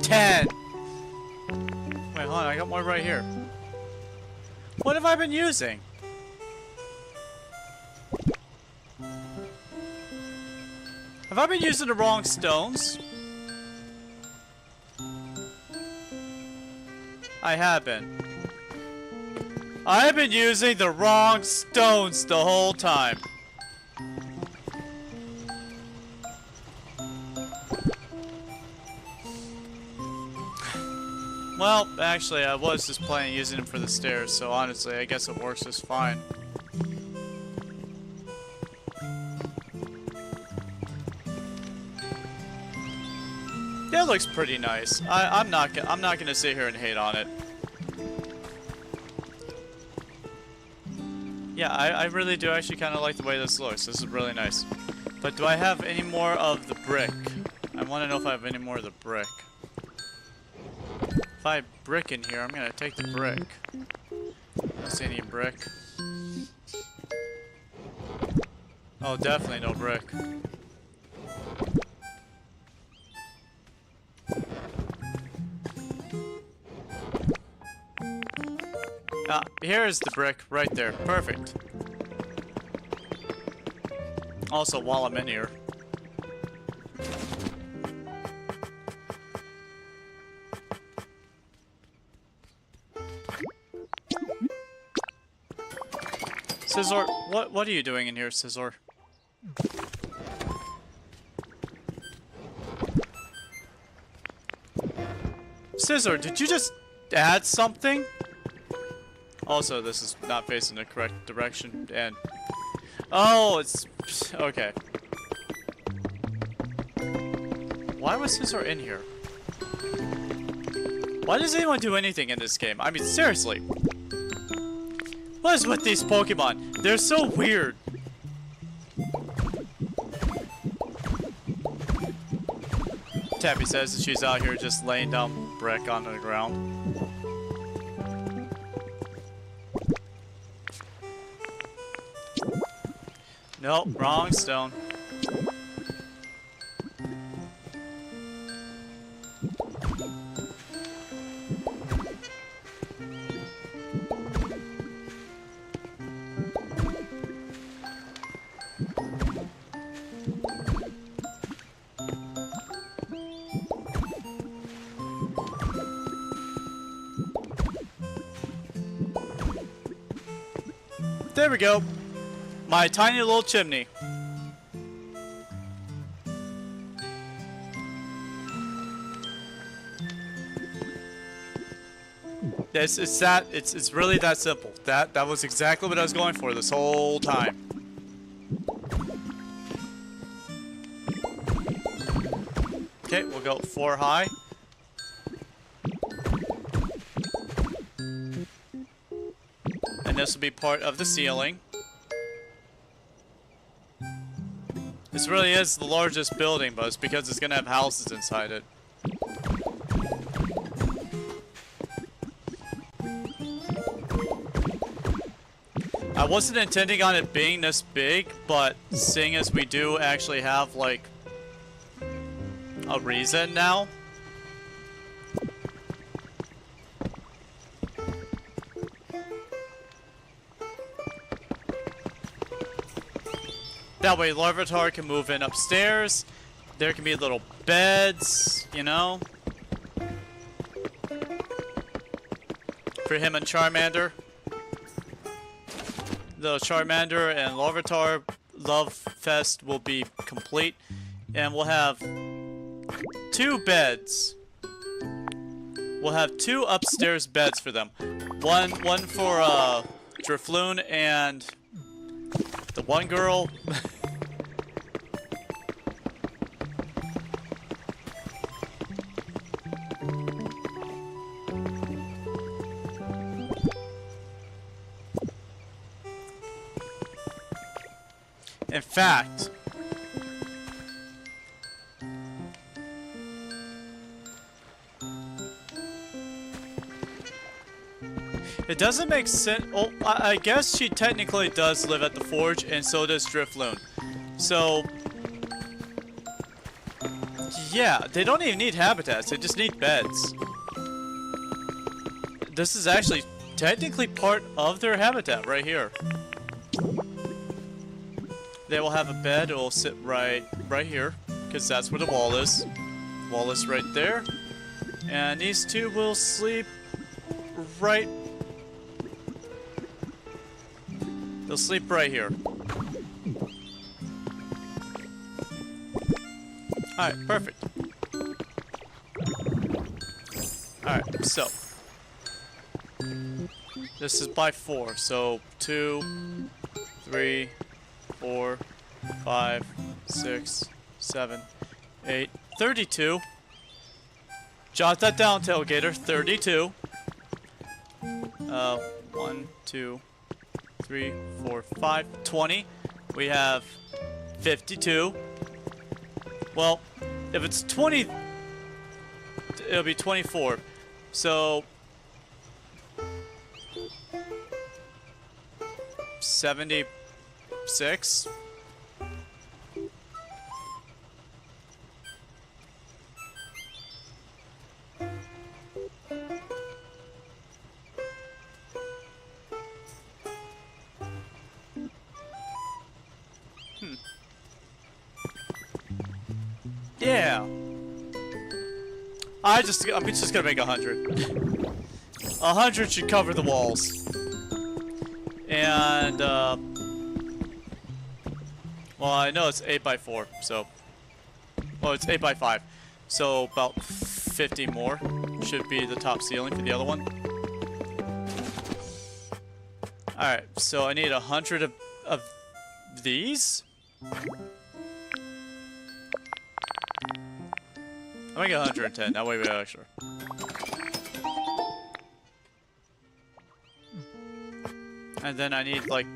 10. Wait, hold on, I got more right here. What have I been using? Have I been using the wrong stones? I have been. I have been using the wrong stones the whole time. Well, actually, I was just planning using them for the stairs, so honestly, I guess it works just fine. That looks pretty nice. I'm not gonna sit here and hate on it. Yeah, I really do actually kind of like the way this looks. This is really nice. But do I have any more of the brick? I want to know if I have any more of the brick. If I have brick in here, I'm gonna take the brick. Don't see any brick. Oh, definitely no brick. Here's the brick right there. Perfect. Also, while I'm in here. Scissor, what are you doing in here, Scissor? Scissor, did you just add something? Also, this is not facing the correct direction, and... oh, it's... okay. Why was Scissor in here? Why does anyone do anything in this game? I mean, seriously. What is with these Pokemon? They're so weird. Tappy says that she's out here just laying down brick on the ground. Nope, wrong stone. There we go. My tiny little chimney. It's really that simple. That was exactly what I was going for this whole time. Okay, we'll go 4 high. And this will be part of the ceiling. This really is the largest building, but it's because it's gonna have houses inside it. I wasn't intending on it being this big, but seeing as we do actually have, like, a reason now. That way Larvitar can move in upstairs. There can be little beds, you know, for him and Charmander. The Charmander and Larvitar Love Fest will be complete. And we'll have 2 beds. We'll have 2 upstairs beds for them. One for Drifloon and the one girl. In fact, it doesn't make sense. Oh, I guess she technically does live at the forge, and so does Drifloon. So, yeah, they don't even need habitats, they just need beds. This is actually technically part of their habitat right here. They will have a bed, it will sit right here, because that's where the wall is. Wall is right there. And these 2 will sleep right... They'll sleep right here. Alright, perfect. Alright, so. This is by 4, so 2, 3, 4, 5, 6, 7, 8, 32. Jot that down, Tailgater. 32. 1, 2, 3, 4, 5, 20. We have 52. Well, if it's 20, it'll be 24. So 76. Yeah. I'm just gonna make 100. 100 should cover the walls. And well, I know it's 8x4, so well, it's 8x5, so about 50 more should be the top ceiling for the other one. All right, so I need 100 of these. I'm gonna get 110. That way we have extra. And then I need like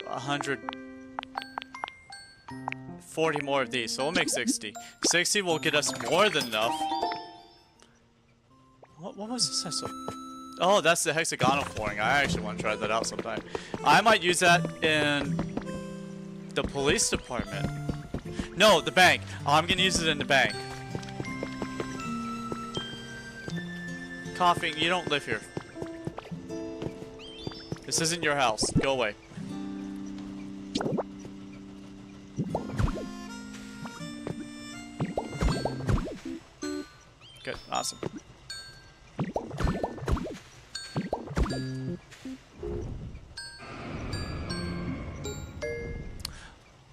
140 more of these, so we'll make 60. 60 will get us more than enough. What was this? Oh, that's the hexagonal flooring. I actually want to try that out sometime. I might use that in the police department. No, the bank. I'm gonna use it in the bank. Coughing, you don't live here. This isn't your house. Go away. Good. Awesome.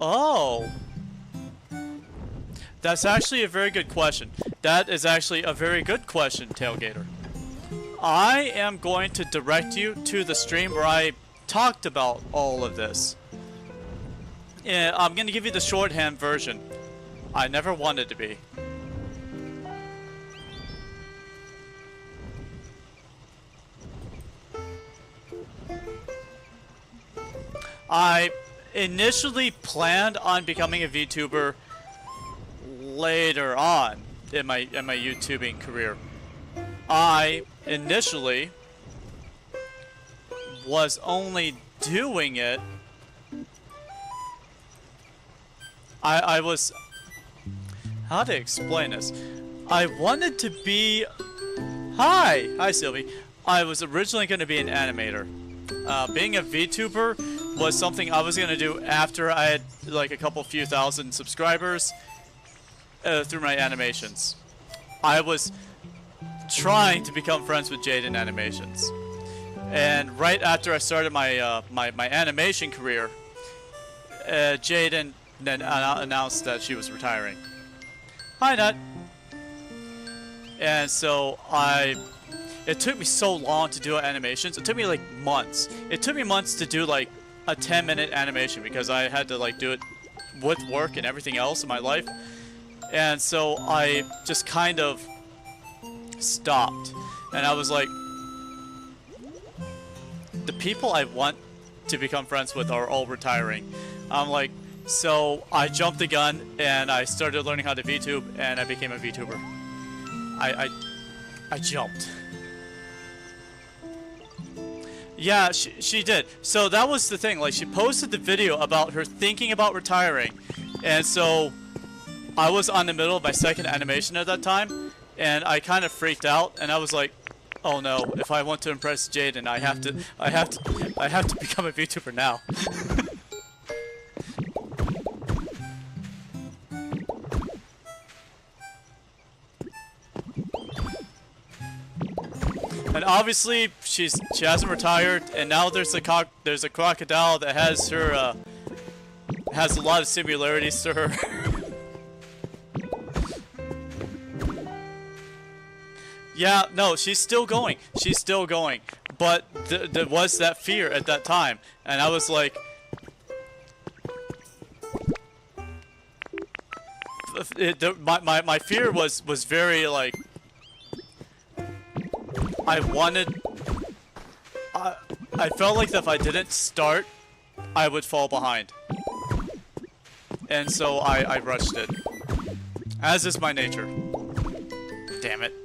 Oh. That's actually a very good question. That is actually a very good question, Tailgater. I am going to direct you to the stream where I talked about all of this. Yeah, I'm going to give you the shorthand version. I never wanted to be. I initially planned on becoming a VTuber later on in my YouTubing career. I initially was only doing it. I was, how to explain this? I wanted to be, hi Sylvie. I was originally going to be an animator. Being a VTuber was something I was going to do after I had like a couple few thousand subscribers through my animations. I was trying to become friends with Jaden Animations. And right after I started my my animation career, Jaden then announced that she was retiring. Hi, Nut. And so it took me so long to do animations. It took me like months. It took me months to do like a 10-minute animation because I had to like do it with work and everything else in my life. And so I just kind of stopped. And I was like, the people I want to become friends with are all retiring. I'm like, so I jumped the gun and I started learning how to VTube and I became a VTuber. I jumped. Yeah, she did. So that was the thing. Like, she posted the video about her thinking about retiring. And so I was on the middle of my second animation at that time. And I kind of freaked out. And I was like, oh no, if I want to impress Jaden, I have to become a VTuber now. And obviously, she hasn't retired, and now there's a crocodile that has her has a lot of similarities to her. Yeah, no, she's still going. She's still going, but there was that fear at that time, and I was like, my fear was very like. I felt like that if I didn't start, I would fall behind. And so I rushed it. As is my nature. Damn it.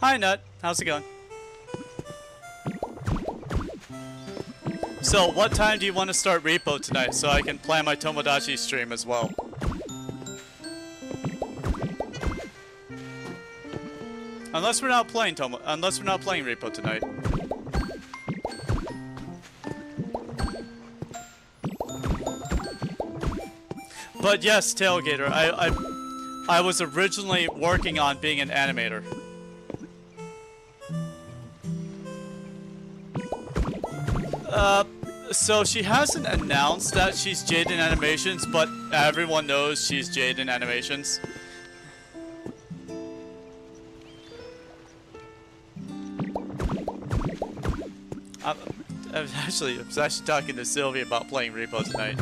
Hi, Nut. How's it going? So, what time do you want to start Repo tonight so I can plan my Tomodachi stream as well? Unless we're not playing Repo tonight. But yes, Tailgater, I was originally working on being an animator. So she hasn't announced that she's Jaden Animations, but everyone knows she's Jaden Animations. I was actually talking to Sylvie about playing Repo tonight.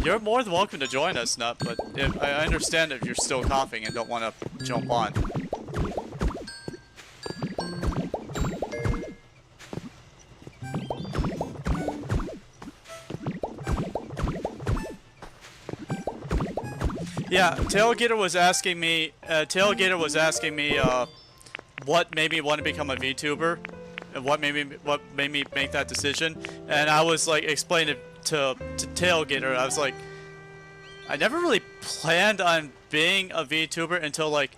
You're more than welcome to join us, Nut, but I understand if you're still coughing and don't want to jump on. Yeah, Tailgater was asking me. What made me want to become a VTuber, and what made me make that decision. And I was like explaining it to Tailgater. I was like, I never really planned on being a VTuber until like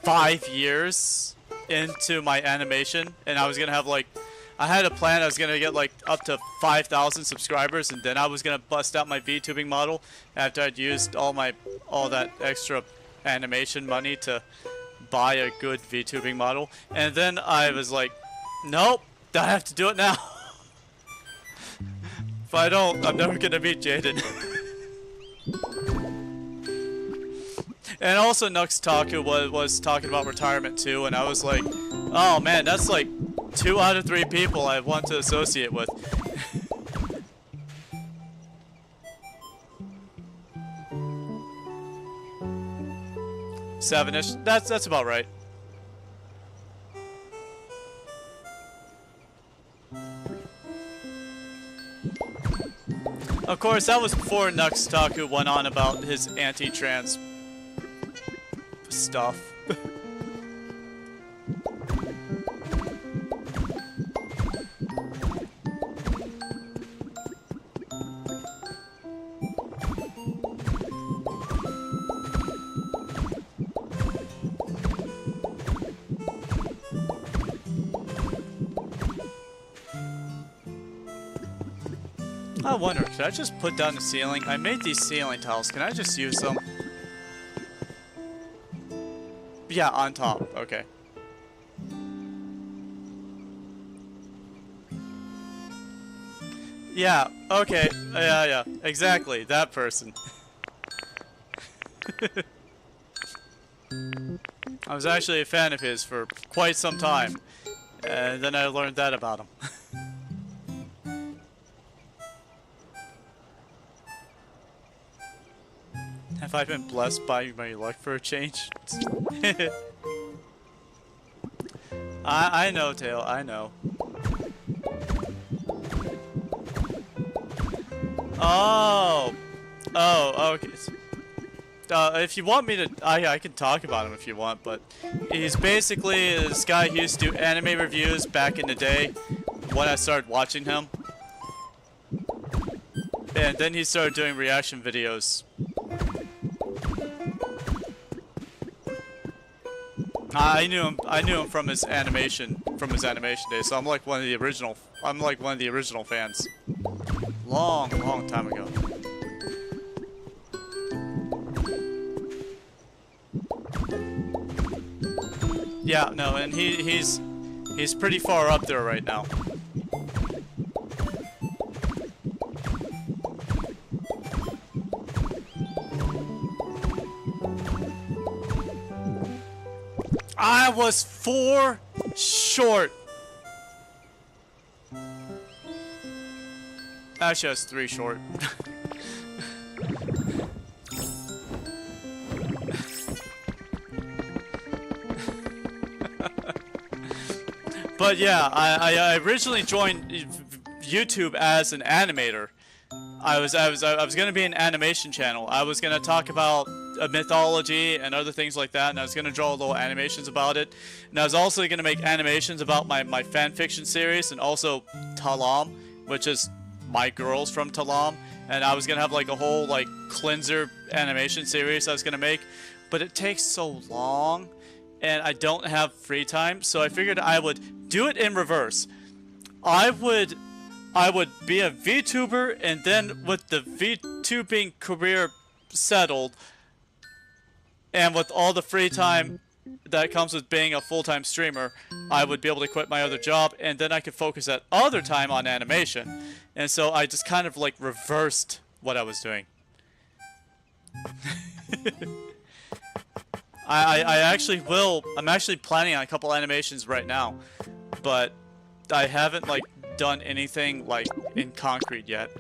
5 years into my animation, and I was gonna have like. I had a plan. I was gonna get like up to 5,000 subscribers, and then I was gonna bust out my VTubing model after I'd used all that extra animation money to buy a good VTubing model. And then I was like, nope, I have to do it now. If I don't, I'm never gonna beat Jaden. And also Nux Taku was talking about retirement too, and I was like, oh man, that's like 2 out of 3 people I want to associate with. Seven-ish. That's about right. Of course, that was before Nux Taku went on about his anti-trans stuff. I wonder, could I just put down the ceiling? I made these ceiling tiles. Can I just use them? Yeah, on top. Okay. Yeah, okay. Yeah, exactly. That person. I was actually a fan of his for quite some time. And then I learned that about him. Have I been blessed by my luck for a change? I know, Tail, I know. Oh, okay. If you want me to, I can talk about him if you want, but he's basically this guy who used to do anime reviews back in the day when I started watching him. And then he started doing reaction videos. I knew him from his animation days, so I'm like one of the original fans. Long time ago. Yeah, no, and he's pretty far up there right now. I was 4 short. Actually, I was 3 short. But yeah, I originally joined YouTube as an animator. I was gonna be an animation channel. I was gonna talk about mythology and other things like that, and I was gonna draw little animations about it. And I was also gonna make animations about my fan fiction series, and also Talam, which is my girls from Talam. And I was gonna have like a whole like cleanser animation series I was gonna make, but it takes so long, and I don't have free time, so I figured I would do it in reverse. I would be a VTuber, and then with the VTubing career settled, and with all the free time that comes with being a full-time streamer, I would be able to quit my other job, and then I could focus that other time on animation. And so I just kind of like reversed what I was doing. I actually will. I'm actually planning on a couple animations right now, but I haven't like done anything like in concrete yet.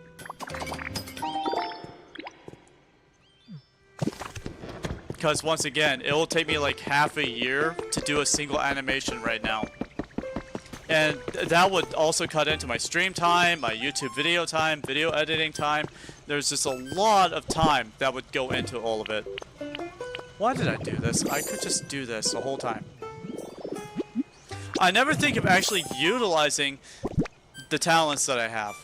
Because once again, it will take me like half a year to do a single animation right now. And that would also cut into my stream time, my YouTube video time, video editing time. There's just a lot of time that would go into all of it. Why did I do this? I could just do this the whole time. I never think of actually utilizing the talents that I have.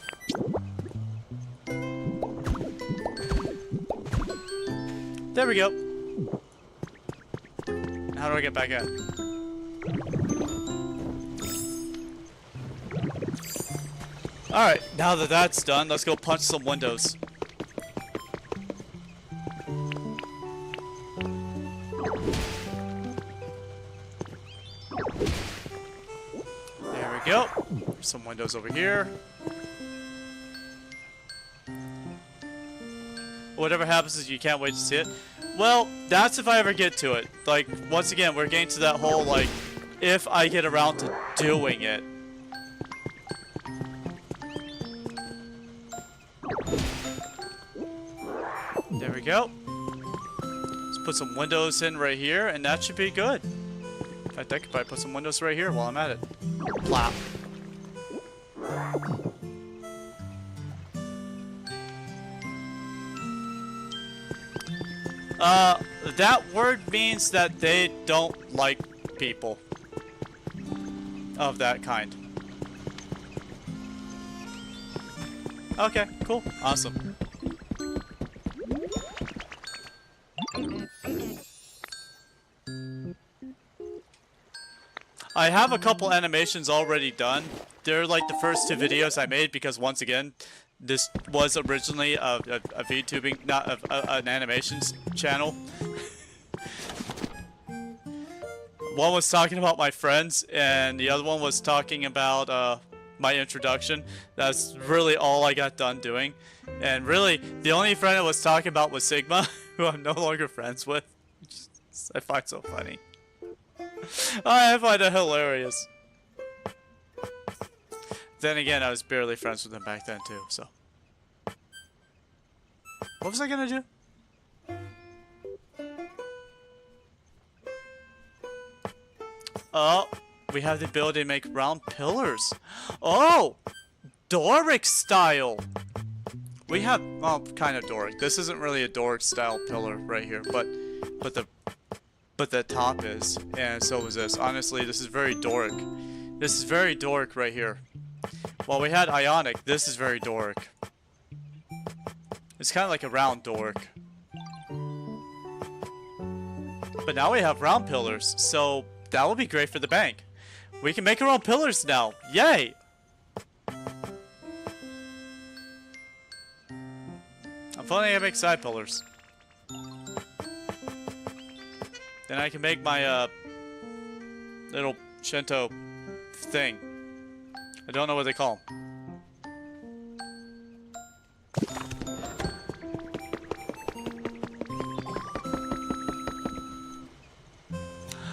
There we go. How do I get back in? Alright, now that that's done, let's go punch some windows. There we go. Some windows over here. Whatever happens is you can't wait to see it. Well, that's if I ever get to it. Like, once again, we're getting to that whole, like, if I get around to doing it. There we go. Let's put some windows in right here, and that should be good. In fact, I could probably put some windows right here while I'm at it. Plop. That word means that they don't like people of that kind. Okay, cool. Awesome. I have a couple animations already done. They're like the first two videos I made because once again, this was originally a VTubing, not an animations channel. One was talking about my friends, and the other one was talking about my introduction. That's really all I got done doing. And really, the only friend I was talking about was Sigma, who I'm no longer friends with. I find so funny. I find it hilarious. Then again, I was barely friends with him back then too, so. What was I gonna do? Oh, we have the ability to make round pillars. Oh! Doric style! We have, well, kind of Doric. This isn't really a Doric style pillar right here, but the top is, and so is this. Honestly, this is very Doric. This is very Doric right here. While we had Ionic, this is very Doric. It's kind of like a round Doric. But now we have round pillars, so that will be great for the bank. We can make our own pillars now. Yay! I'm finally gonna make side pillars. Then I can make my little Shinto thing. I don't know what they call them.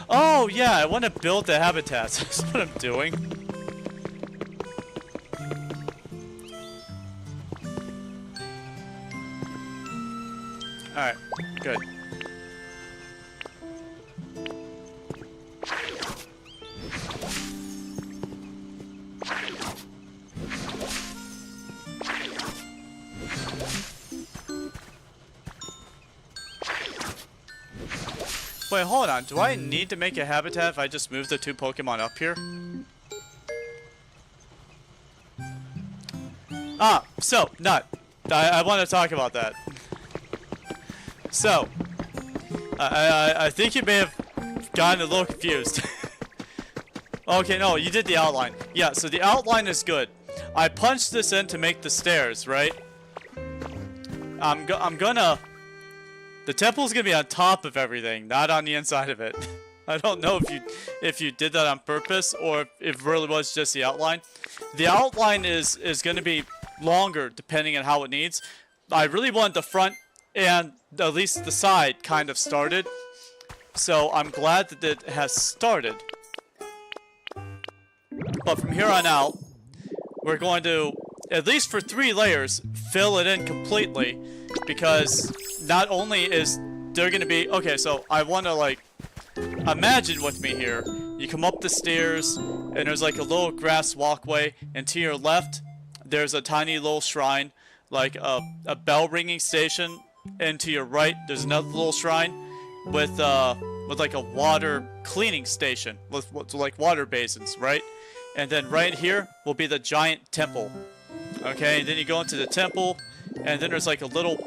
Oh yeah, I want to build the habitats. That's what I'm doing. Alright, good. Wait, hold on. Do I need to make a habitat if I just move the two Pokemon up here? Ah, so, Nut. I want to talk about that. So, I think you may have gotten a little confused. Okay, no, you did the outline. Yeah, so the outline is good. I punched this in to make the stairs, right? I'm gonna... The temple's gonna be on top of everything, not on the inside of it. I don't know if you did that on purpose or if it really was just the outline. The outline is going to be longer depending on how it needs. I really want the front and at least the side kind of started. So I'm glad that it has started. But from here on out, we're going to, at least for 3 layers, fill it in completely. Because not only is there going to be... Okay, so I want to, like, imagine with me here. You come up the stairs, and there's, like, a little grass walkway. And to your left, there's a tiny little shrine, like a bell ringing station. And to your right, there's another little shrine with like, a water cleaning station. With like, water basins, right? And then right here will be the giant temple. Okay, and then you go into the temple, and then there's like a little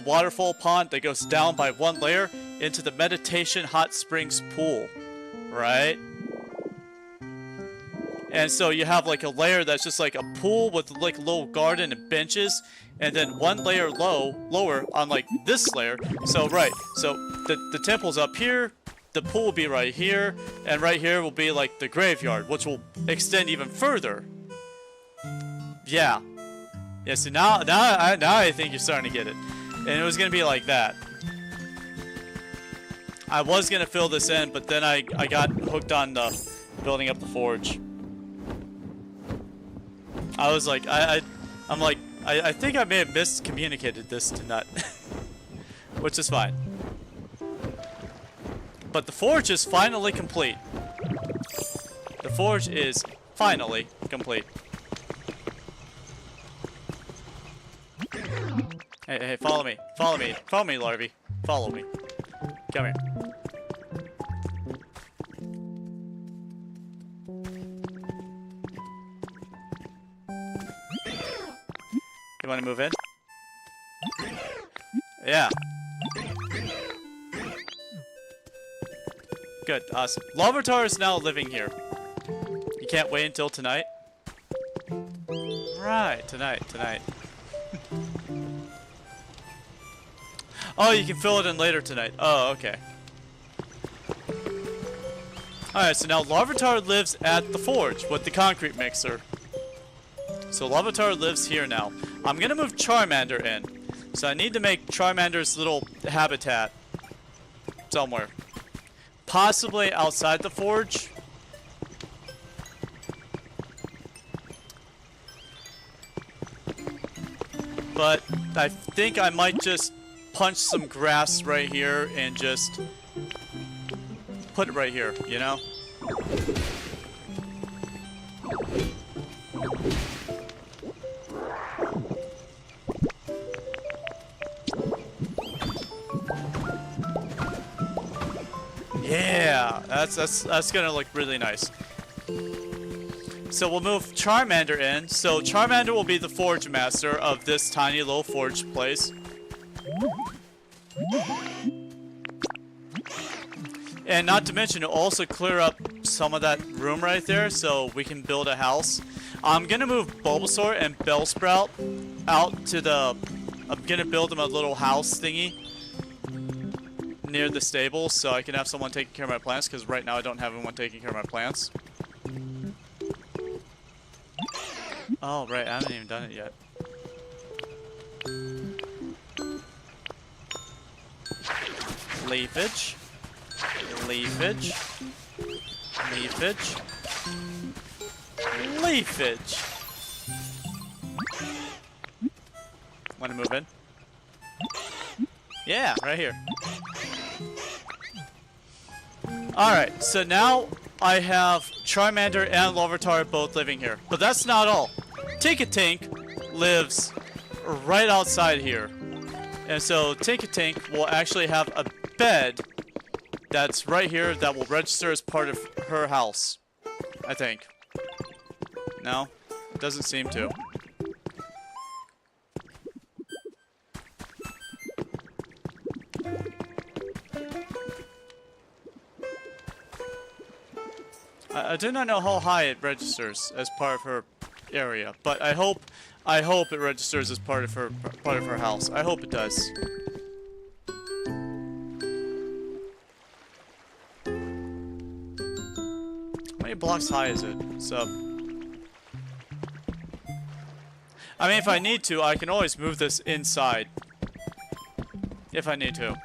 waterfall pond that goes down by 1 layer into the meditation hot springs pool, right? And so you have like a layer that's just like a pool with like a little garden and benches, and then 1 layer lower on like this layer. So right, so the temple's up here. The pool will be right here, and right here will be like the graveyard, which will extend even further. Yeah. Yeah, so now I think you're starting to get it. And it was going to be like that. I was going to fill this in, but then I got hooked on the building up the forge. I was like, I'm like, I think I may have miscommunicated this to Nut. Which is fine. But the forge is finally complete. The forge is finally complete. Hey, follow me. Follow me. Follow me, Larvae. Follow me. Come here. You want to move in? Yeah. Good, awesome. Larvitar is now living here. You can't wait until tonight? Right, tonight. Oh, you can fill it in later tonight. Oh, okay. Alright, so now Larvitar lives at the forge with the concrete mixer. So Larvitar lives here now. I'm gonna move Charmander in. So I need to make Charmander's little habitat somewhere. Possibly outside the forge. But I think I might just punch some grass right here and just put it right here, you know? Yeah, that's gonna look really nice. So we'll move Charmander in. So Charmander will be the forge master of this tiny little forge place. And not to mention, it'll also clear up some of that room right there so we can build a house. I'm gonna move Bulbasaur and Bellsprout out to the... I'm gonna build them a little house thingy near the stable so I can have someone taking care of my plants, because right now I don't have anyone taking care of my plants. Oh, right, I haven't even done it yet. Leafage. Leafage. Leafage. Leafage. Want to move in? Yeah, right here. Alright, so now I have Charmander and Larvitar both living here. But that's not all. Tinkatink lives right outside here. And so Tinkatink will actually have a bed that's right here that will register as part of her house. I think. No? It doesn't seem to. I do not know how high it registers as part of her area, but I hope it registers as part of her house. I hope it does. blocks high is it? So, I mean, if I need to, I can always move this inside. If I need to.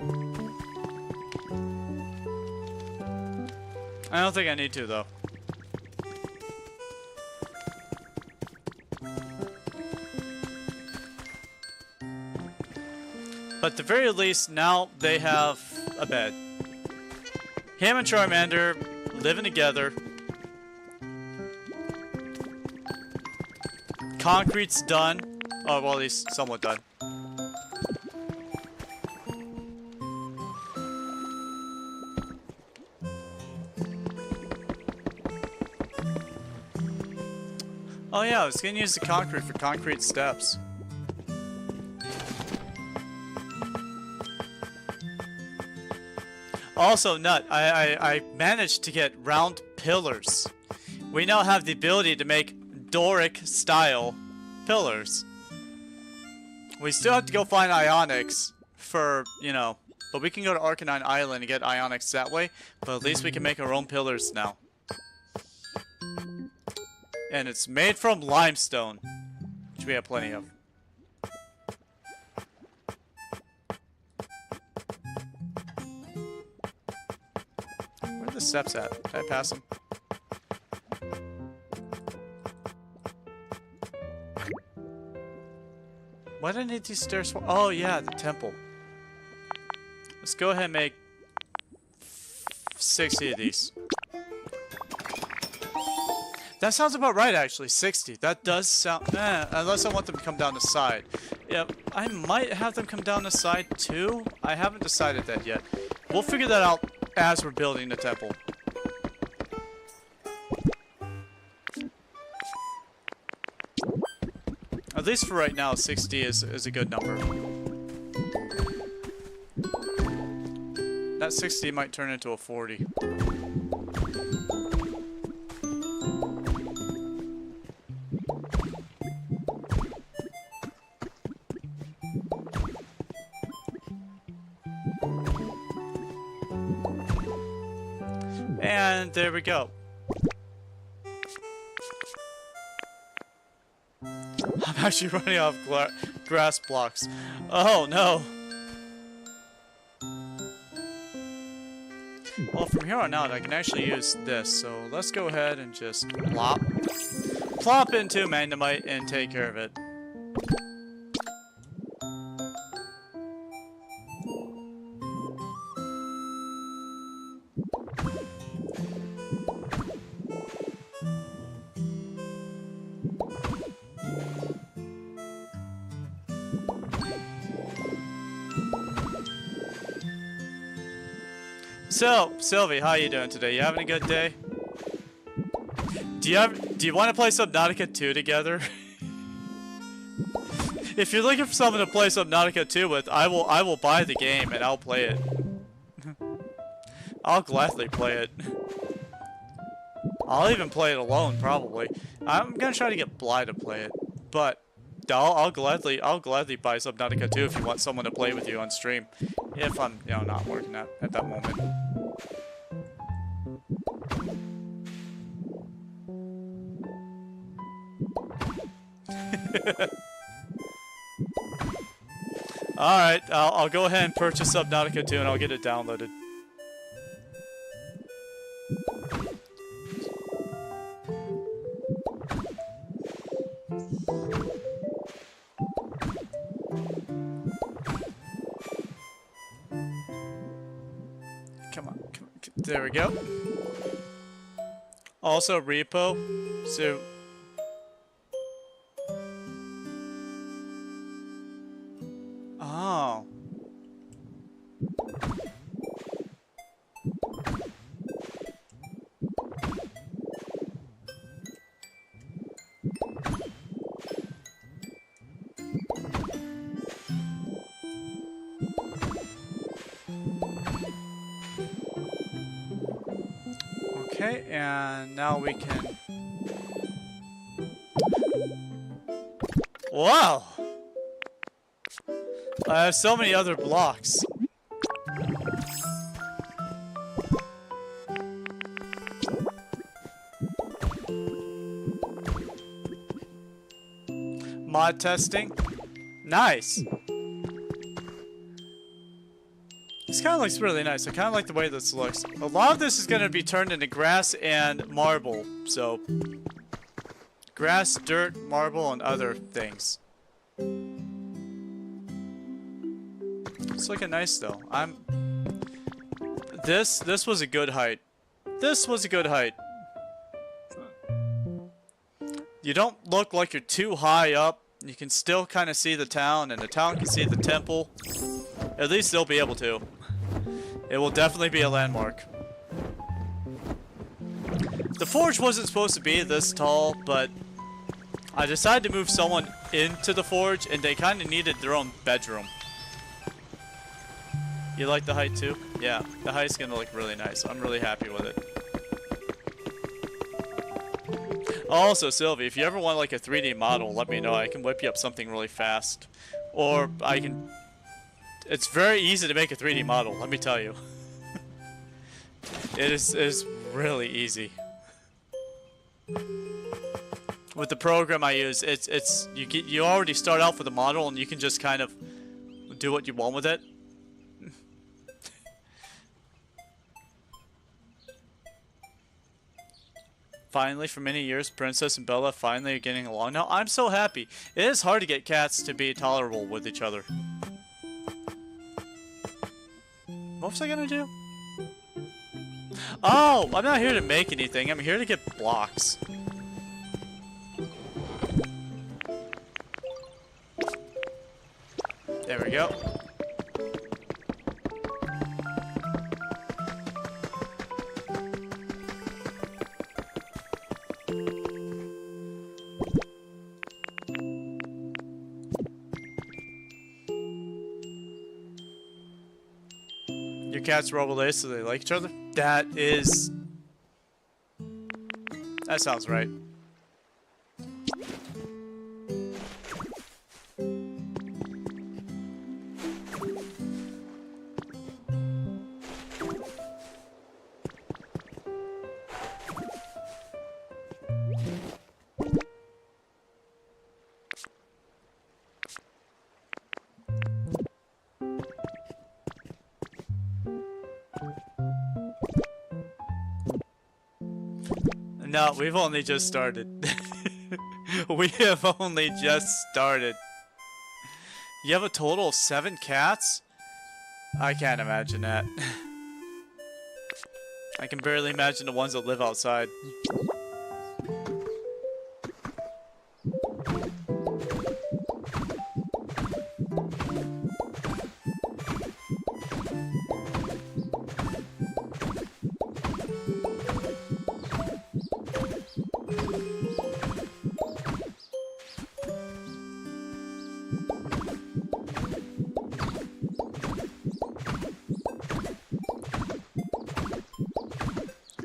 I don't think I need to, though. But at the very least, now they have a bed. Him and Charmander living together. Concrete's done. Oh, well, at least somewhat done. Oh yeah, I was gonna use the concrete for concrete steps. Also, Nut, I managed to get round pillars. We now have the ability to make Doric-style pillars. We still have to go find Ionics for, you know, but we can go to Arcanine Island and get Ionics that way, but at least we can make our own pillars now. And it's made from limestone, which we have plenty of. Where are the steps at? Did I pass them? Why do I need these stairs for? Oh yeah, the temple. Let's go ahead and make 60 of these. That sounds about right, actually. 60. That does sound... unless I want them to come down the side. Yeah, I might have them come down the side, too. I haven't decided that yet. We'll figure that out as we're building the temple. At least for right now, 60 is a good number. That 60 might turn into a 40. And there we go. I'm actually running out of grass blocks. Oh no. Well, from here on out, I can actually use this. So let's go ahead and just plop into Magnemite and take care of it. So, Sylvie, how you doing today? You having a good day? Do you want to play Subnautica 2 together? If you're looking for someone to play Subnautica 2 with, I will buy the game and I'll play it. I'll gladly play it. I'll even play it alone, probably. I'm gonna try to get Bly to play it, but I'll gladly buy Subnautica 2 if you want someone to play with you on stream. If I'm, you know, not working at that moment. Alright, I'll go ahead and purchase Subnautica 2 and I'll get it downloaded. Come on. There we go. Also, repo. So... Oh. Okay, and now we can... Wow! I have so many other blocks. mod testing. Nice. This kind of looks really nice. I kind of like the way this looks. A lot of this is going to be turned into grass and marble. So, grass, dirt, marble, and other things. It's looking nice though. This was a good height. This was a good height. You don't look like you're too high up. You can still kind of see the town, and the town can see the temple. At least they'll be able to. It will definitely be a landmark. The forge wasn't supposed to be this tall, but I decided to move someone into the forge, and they kind of needed their own bedroom. You like the height too? Yeah, the height's gonna look really nice. I'm really happy with it. Also, Sylvie, if you ever want like a 3D model, let me know. I can whip you up something really fast. Or I can... It's very easy to make a 3D model, let me tell you. It is really easy. With the program I use, you already start out with a model and you can just kind of do what you want with it. Finally, for many years, Princess and Bella finally are getting along now. I'm so happy. It is hard to get cats to be tolerable with each other. What was I gonna do? Oh, I'm not here to make anything. I'm here to get blocks. There we go. Your cats roll away so they like each other? That sounds right. No, we've only just started. We have only just started. You have a total of 7 cats? I can't imagine that. I can barely imagine the ones that live outside.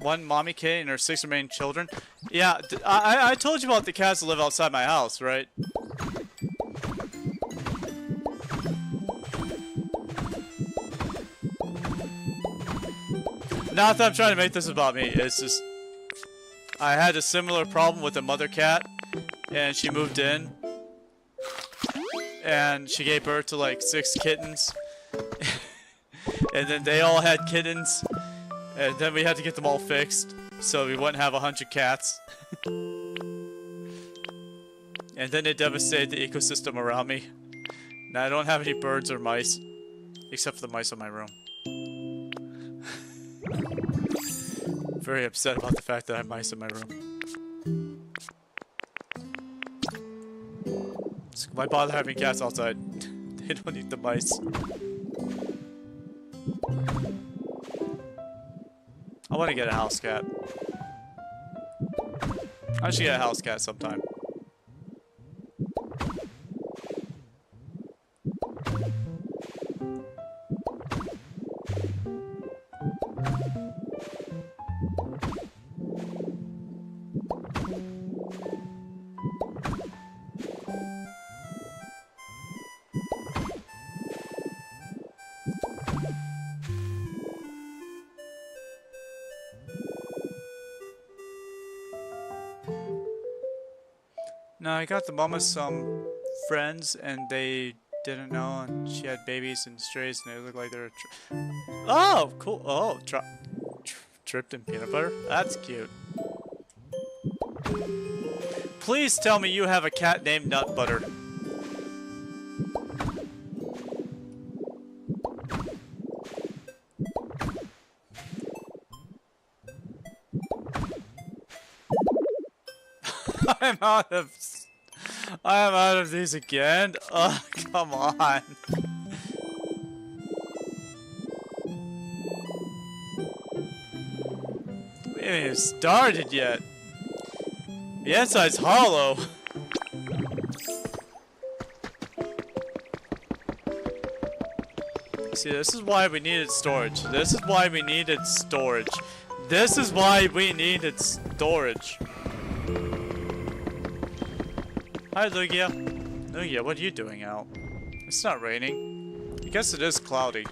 One mommy kid and her 6 remaining children. Yeah, I told you about the cats that live outside my house, right? Not that I'm trying to make this about me, it's just... I had a similar problem with a mother cat, and she moved in. And she gave birth to like 6 kittens. And then they all had kittens. And then we had to get them all fixed, so we wouldn't have 100 cats. And then it devastated the ecosystem around me. Now I don't have any birds or mice, except for the mice in my room. Very upset about the fact that I have mice in my room. So why bother having cats outside? They don't eat the mice. I want to get a house cat. I should get a house cat sometime. Now I got the mama some friends and they didn't know, and she had babies and strays, and they looked like they were. Oh, cool. Oh, dripped in peanut butter. That's cute. Please tell me you have a cat named Nut Butter. I'm out of these again. Oh, come on. We haven't even started yet. The inside's hollow. See, this is why we needed storage. This is why we needed storage. This is why we needed storage. Hi, Lugia. Lugia, what are you doing out? It's not raining. I guess it is cloudy.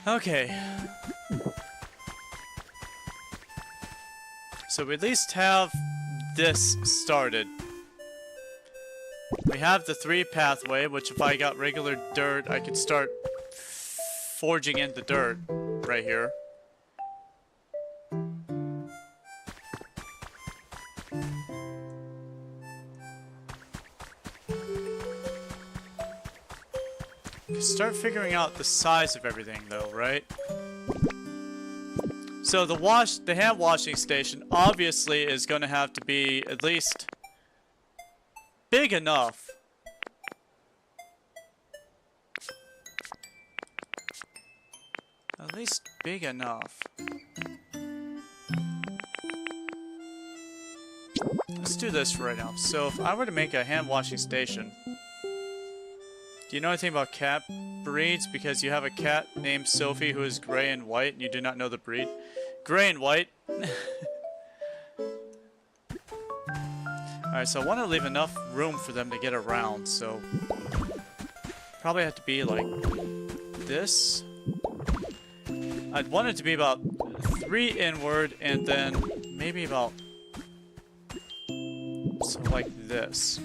Okay. So we at least have this started. We have the 3 pathway, which if I got regular dirt, I could start forging into dirt right here. Start figuring out the size of everything though, right? So the hand washing station obviously is going to have to be at least big enough. At least big enough. Let's do this right now. So if I were to make a hand washing station, do you know anything about cat breeds? Because you have a cat named Sophie who is gray and white, and you do not know the breed. Gray and white. Alright, so I want to leave enough room for them to get around, so probably have to be like this. I'd want it to be about 3 inward, and then maybe about so like this.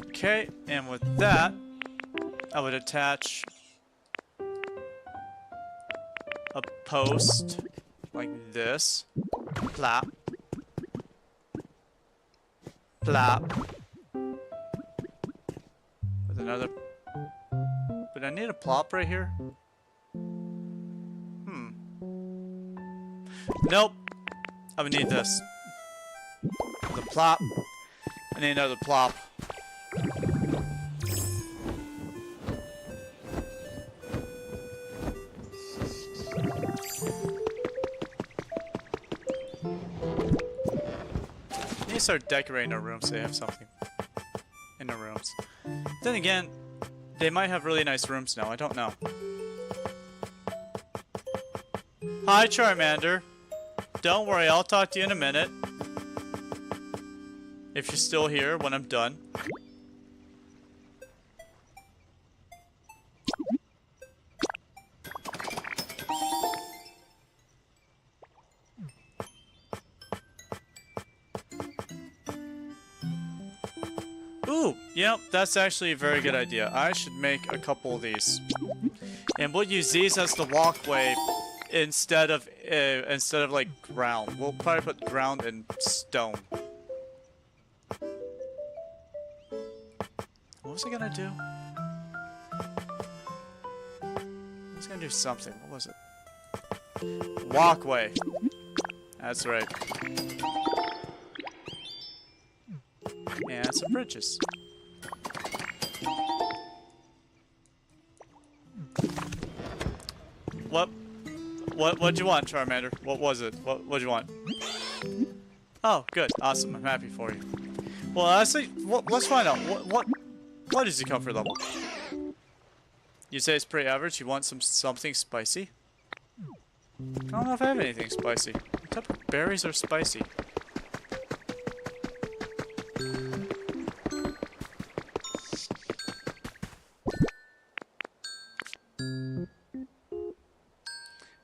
Okay, and with that, I would attach a post like this. Plop. Plop. With another. But I need a plop right here. Nope. I would need this. The plop. I need another plop. Need to start decorating our rooms so they have something in the rooms. Then again, they might have really nice rooms now. I don't know. Hi, Charmander. Don't worry, I'll talk to you in a minute. If you're still here when I'm done. Ooh, yep, that's actually a very good idea. I should make a couple of these. And we'll use these as the walkway instead of like ground. We'll probably put ground and stone. What was I gonna do? I was gonna do something. What was it? Walkway. That's right. And some bridges. What'd you want, Charmander? What was it? What'd you want? Oh, good. Awesome. I'm happy for you. Well, honestly, let's find out. What is your comfort level? You say it's pretty average. You want something spicy? I don't know if I have anything spicy. What type of berries are spicy?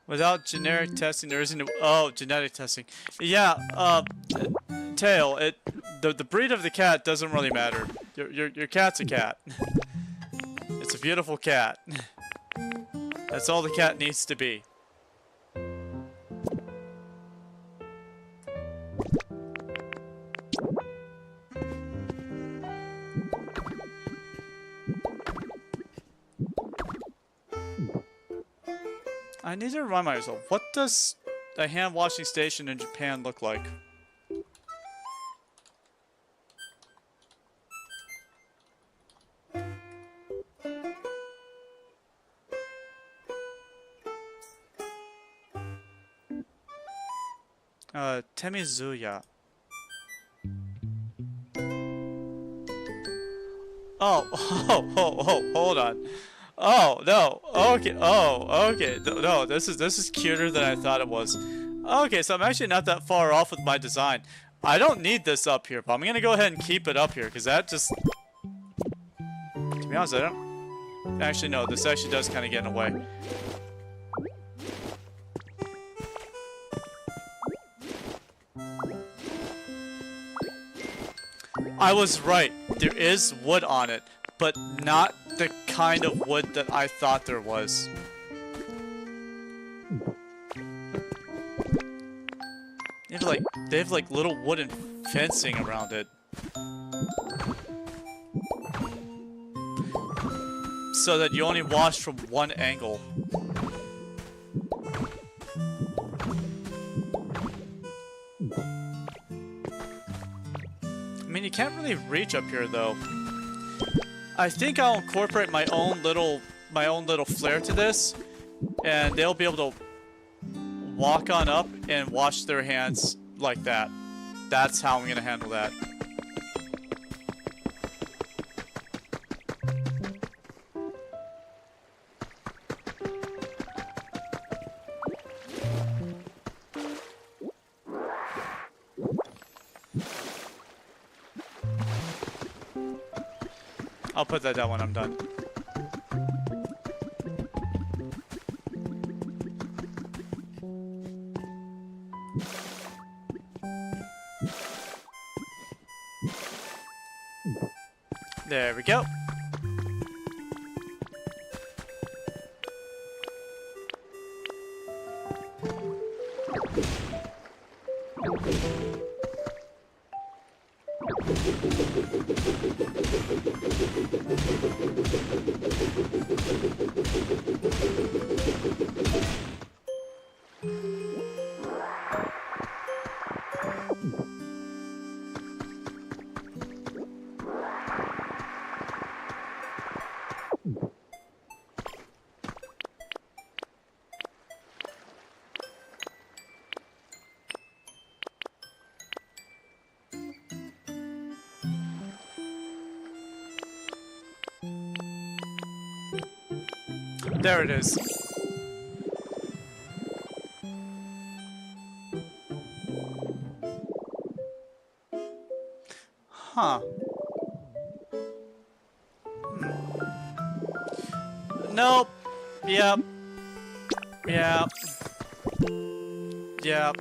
Without generic testing, there isn't. Oh, genetic testing. Yeah. Tail. The breed of the cat doesn't really matter. Your cat's a cat. It's a beautiful cat. That's all the cat needs to be. I need to remind myself, what does a hand washing station in Japan look like? Temizuya. Oh, hold on. Oh, no. Okay. Oh, okay. No, this is cuter than I thought it was. Okay, so I'm actually not that far off with my design. I don't need this up here, but I'm gonna go ahead and keep it up here, because that just... To be honest, I don't... Actually, no, this actually does kind of get in the way. I was right. There is wood on it, but not the kind of wood that I thought there was. They have like little wooden fencing around it. So that you only wash from one angle. I mean, you can't really reach up here though. I think I'll incorporate my own little flair to this, and they'll be able to walk on up and wash their hands like that. That's how I'm gonna handle that. I'll put that down when I'm done. There we go. There it is. Huh. Nope. Yep. Yep. Yep.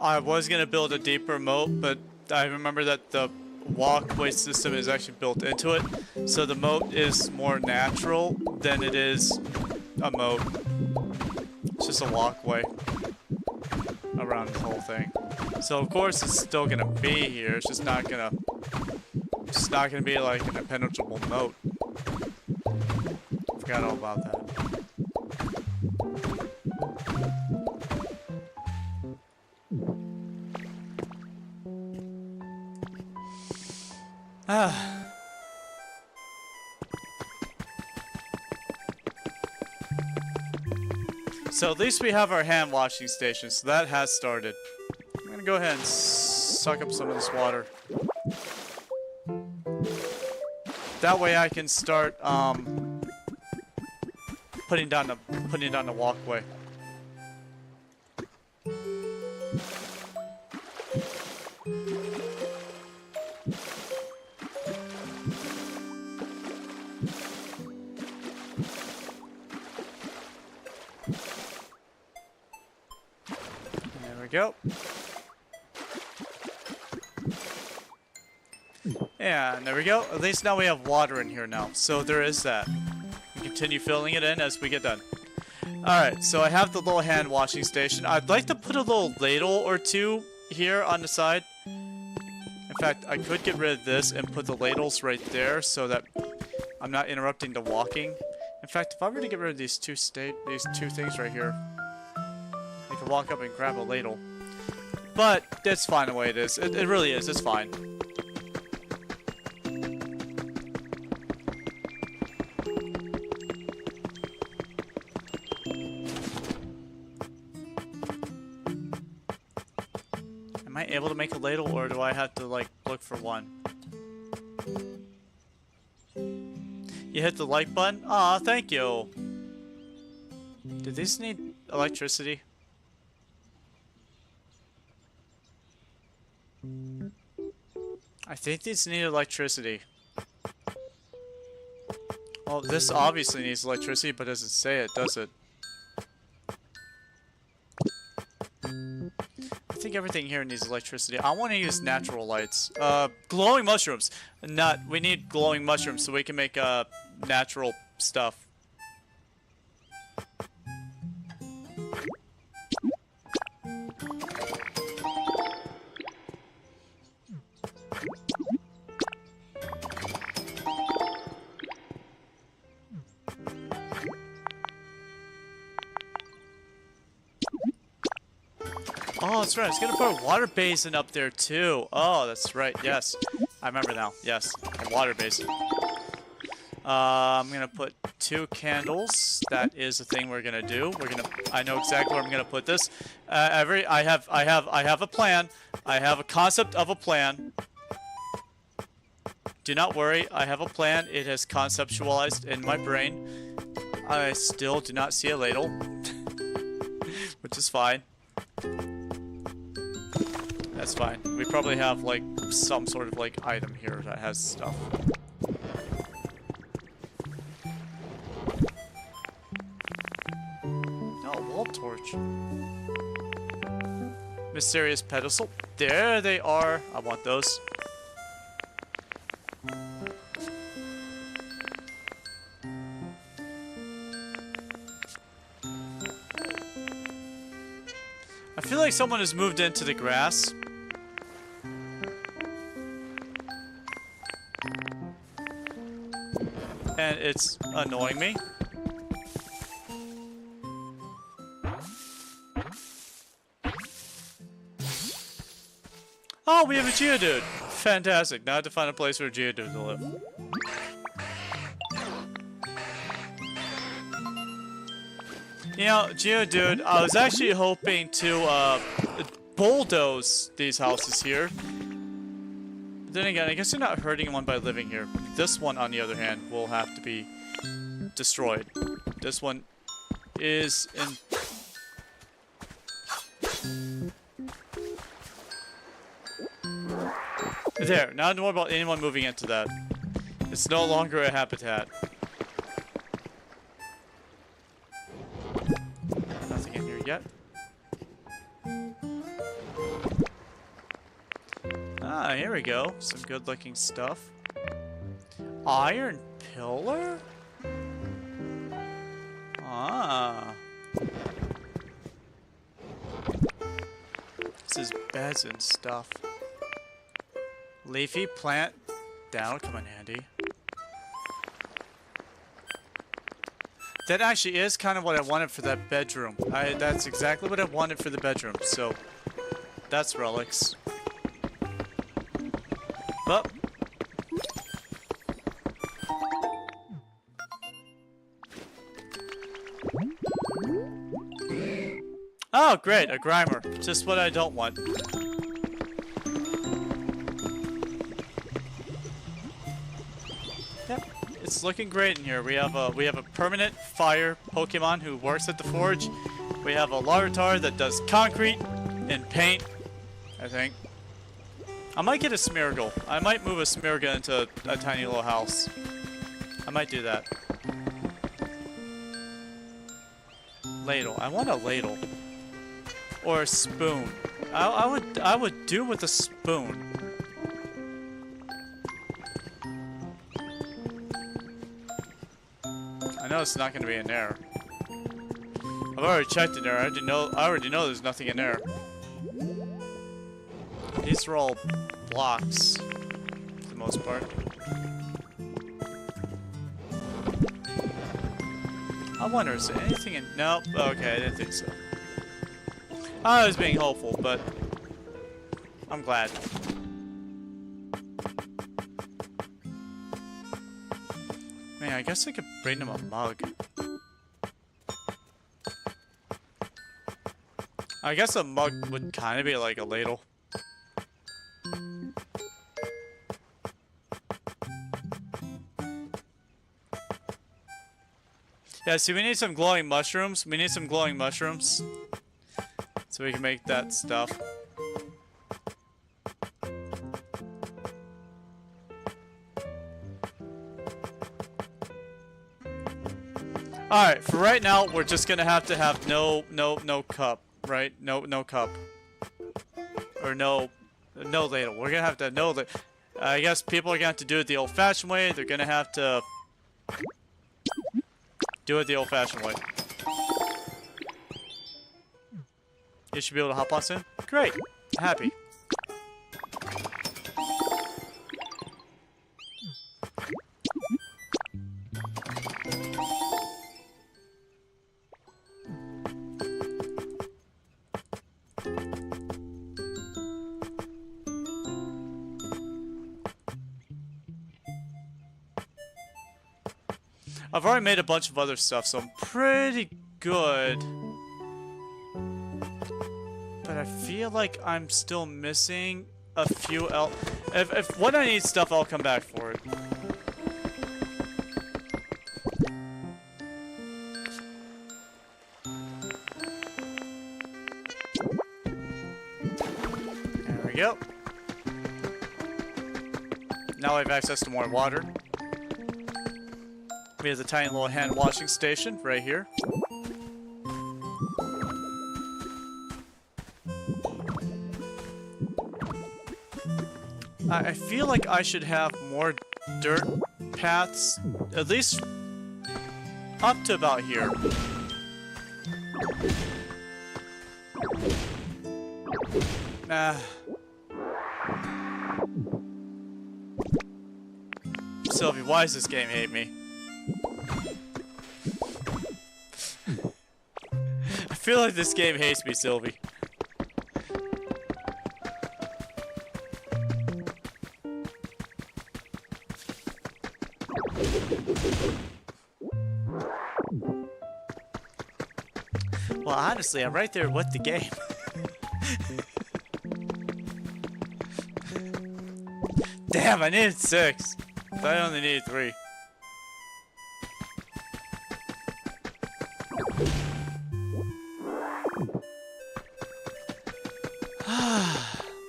I was gonna build a deeper moat, but I remember that the walkway system is actually built into it, so the moat is more natural than it is a moat. It's just a walkway. around the whole thing. So of course it's still gonna be here. It's just not gonna be like an impenetrable moat. Forgot all about that. So at least we have our hand washing station, so that has started. I'm gonna go ahead and suck up some of this water. That way I can start putting down the walkway. Go. Yeah, and there we go. At least now we have water in here now. So there is that. We continue filling it in as we get done. Alright, so I have the little hand washing station. I'd like to put a little ladle or two here on the side. In fact, I could get rid of this and put the ladles right there so that I'm not interrupting the walking. In fact, if I were to get rid of these two things right here, I can walk up and grab a ladle. But that's fine the way it is. It really is. It's fine. Am I able to make a ladle, or do I have to, like, look for one? You hit the like button? Aw, thank you. Do these need electricity? I think these need electricity. Well, this obviously needs electricity, but doesn't say it, does it? I think everything here needs electricity. I want to use natural lights. Glowing mushrooms. We need glowing mushrooms so we can make natural stuff. Oh, that's right. I was gonna put a water basin up there too. Oh, that's right. Yes, I remember now. Yes, a water basin. I'm gonna put 2 candles. That is the thing we're gonna do. I know exactly where I'm gonna put this. I have a plan. I have a concept of a plan. Do not worry. I have a plan. It has conceptualized in my brain. I still do not see a ladle, which is fine. That's fine. We probably have, like, some sort of, like, item here that has stuff. Oh, wall torch. Mysterious pedestal. There they are. I want those. I feel like someone has moved into the grass. And it's annoying me. Oh, we have a Geodude! Fantastic. Now I have to find a place for a Geodude to live. You know, Geodude, I was actually hoping to bulldoze these houses here. But then again, I guess they're not hurting anyone by living here. This one, on the other hand, will have to be destroyed. This one is in... There, now don't worry about anyone moving into that. It's no longer a habitat. Nothing in here yet. Ah, here we go. Some good looking stuff. Iron pillar? Ah. This is beds and stuff. Leafy plant. That'll come in handy. That actually is kind of what I wanted for that bedroom. That's exactly what I wanted for the bedroom, so that's relics. But oh, great, a grimer. Just what I don't want. Yep, it's looking great in here. We have a permanent fire Pokemon who works at the forge. We have a Larvitar that does concrete and paint, I think. I might get a Smeargle. I might move a Smeargle into a tiny little house. I might do that. Ladle. I want a ladle. Or a spoon. I would do with a spoon. I know it's not going to be in there. I've already checked in there. I already know there's nothing in there. These are all blocks, for the most part. I wonder, is there anything in... Nope. Okay, I didn't think so. I was being hopeful, but I'm glad. Man, I guess I could bring them a mug. I guess a mug would kind of be like a ladle. Yeah, see, we need some glowing mushrooms. We need some glowing mushrooms. So we can make that stuff. Alright, for right now, we're just gonna have to have no cup, right? No cup. Or no ladle. We're gonna have to no ladle. I guess people are gonna have to do it the old-fashioned way. They're gonna have to do it the old-fashioned way. You should be able to hop on soon? Great. Happy. I've already made a bunch of other stuff, so I'm pretty good. But I feel like I'm still missing a few if when I need stuff, I'll come back for it. There we go. Now I have access to more water. We have a tiny little hand washing station right here. I feel like I should have more dirt paths, at least up to about here. Nah. Sylvie, why does this game hate me? I feel like this game hates me, Sylvie. Well, honestly, I'm right there with the game. Damn, I needed 6. I only needed 3.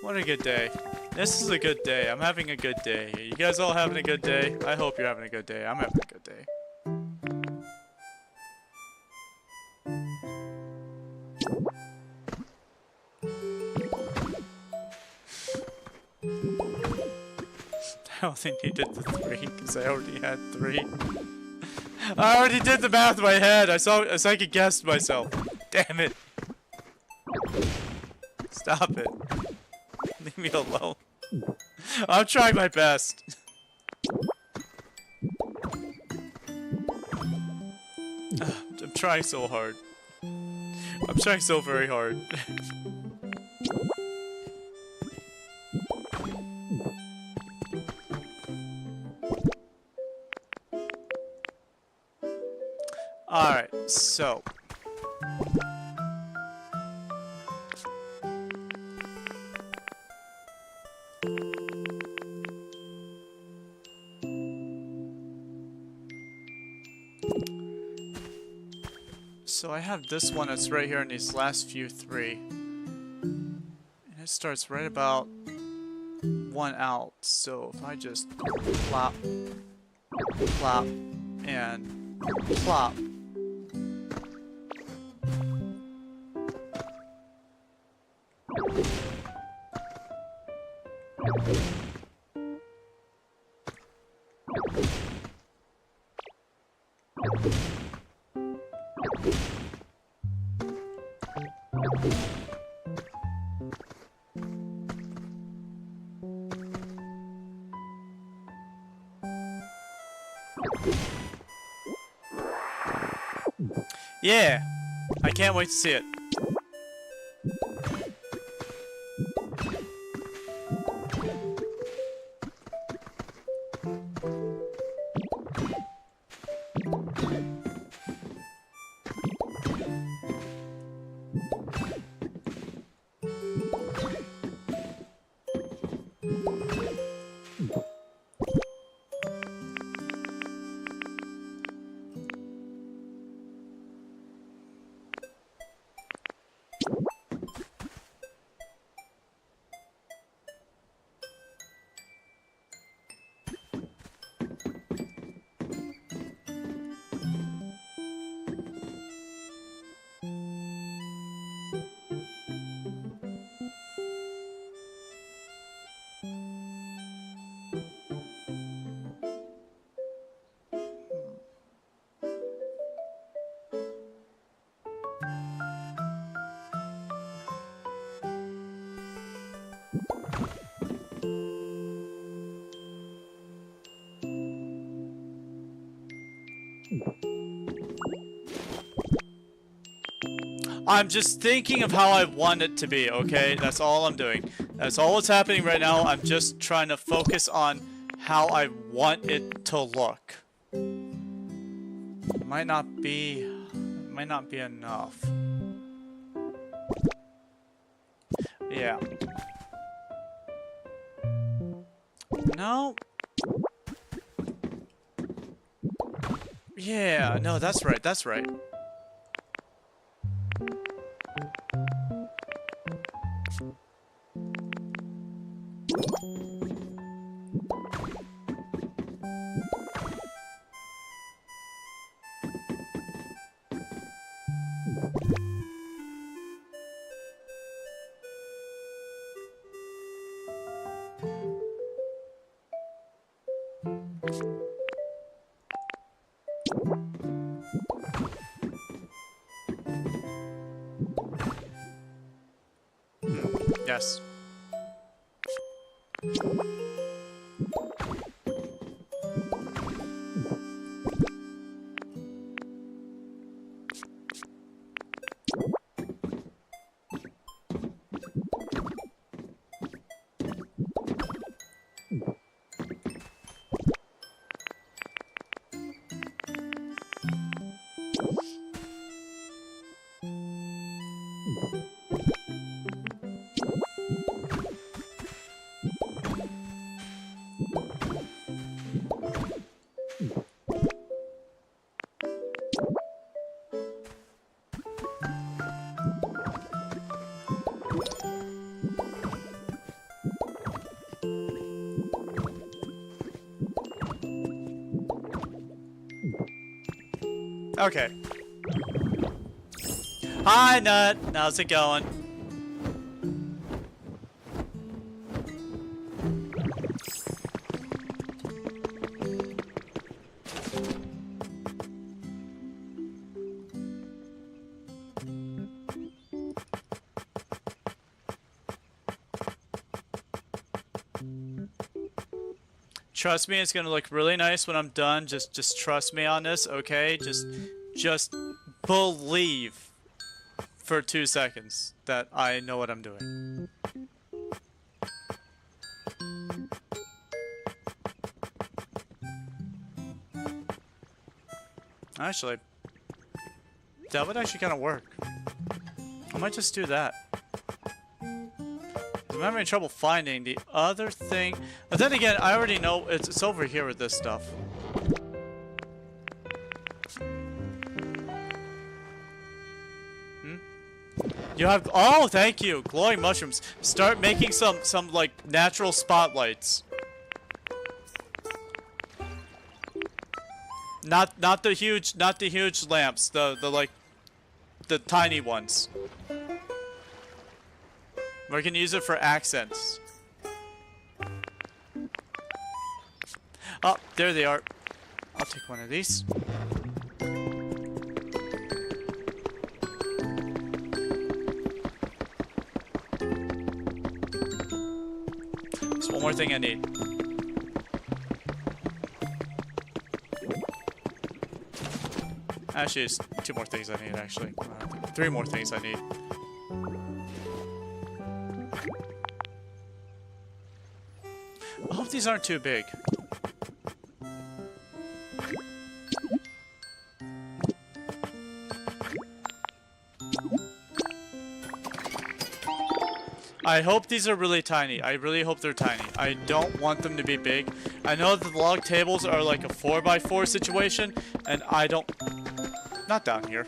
What a good day. This is a good day. I'm having a good day. You guys all having a good day? I hope you're having a good day. I'm having a good day. I only needed the 3 because I already had 3. I already did the math in my head. I second guessed myself. Damn it. Stop Stop it. Leave me alone. I'm trying my best. I'm trying so hard. I'm trying so very hard. Alright, so. So I have this one that's right here in these last few three. And it starts right about one out. So if I just plop, plop, and plop. Yeah, I can't wait to see it. I'm just thinking of how I want it to be, okay? That's all I'm doing. That's all that's happening right now. I'm just trying to focus on how I want it to look. Might not be enough. Yeah. No. Yeah, no, that's right, that's right. Yes. Okay. Hi, Nut. How's it going? trust me, it's gonna look really nice when I'm done. Just trust me on this, okay? Just believe for 2 seconds that I know what I'm doing. Actually, that would actually kind of work. I might just do that. I'm having trouble finding the other thing. But then again, I already know it's over here with this stuff. You have, oh, thank you, glowing mushrooms. Start making some like natural spotlights. Not the huge lamps. The like the tiny ones. We can use it for accents. Oh, there they are. I'll take one of these. There's one more thing I need. Actually, it's 2 more things I need, actually. 3 more things I need. I hope these aren't too big. I hope these are really tiny. I really hope they're tiny. I don't want them to be big. I know that the log tables are like a 4x4 situation, and I don't... Not down here.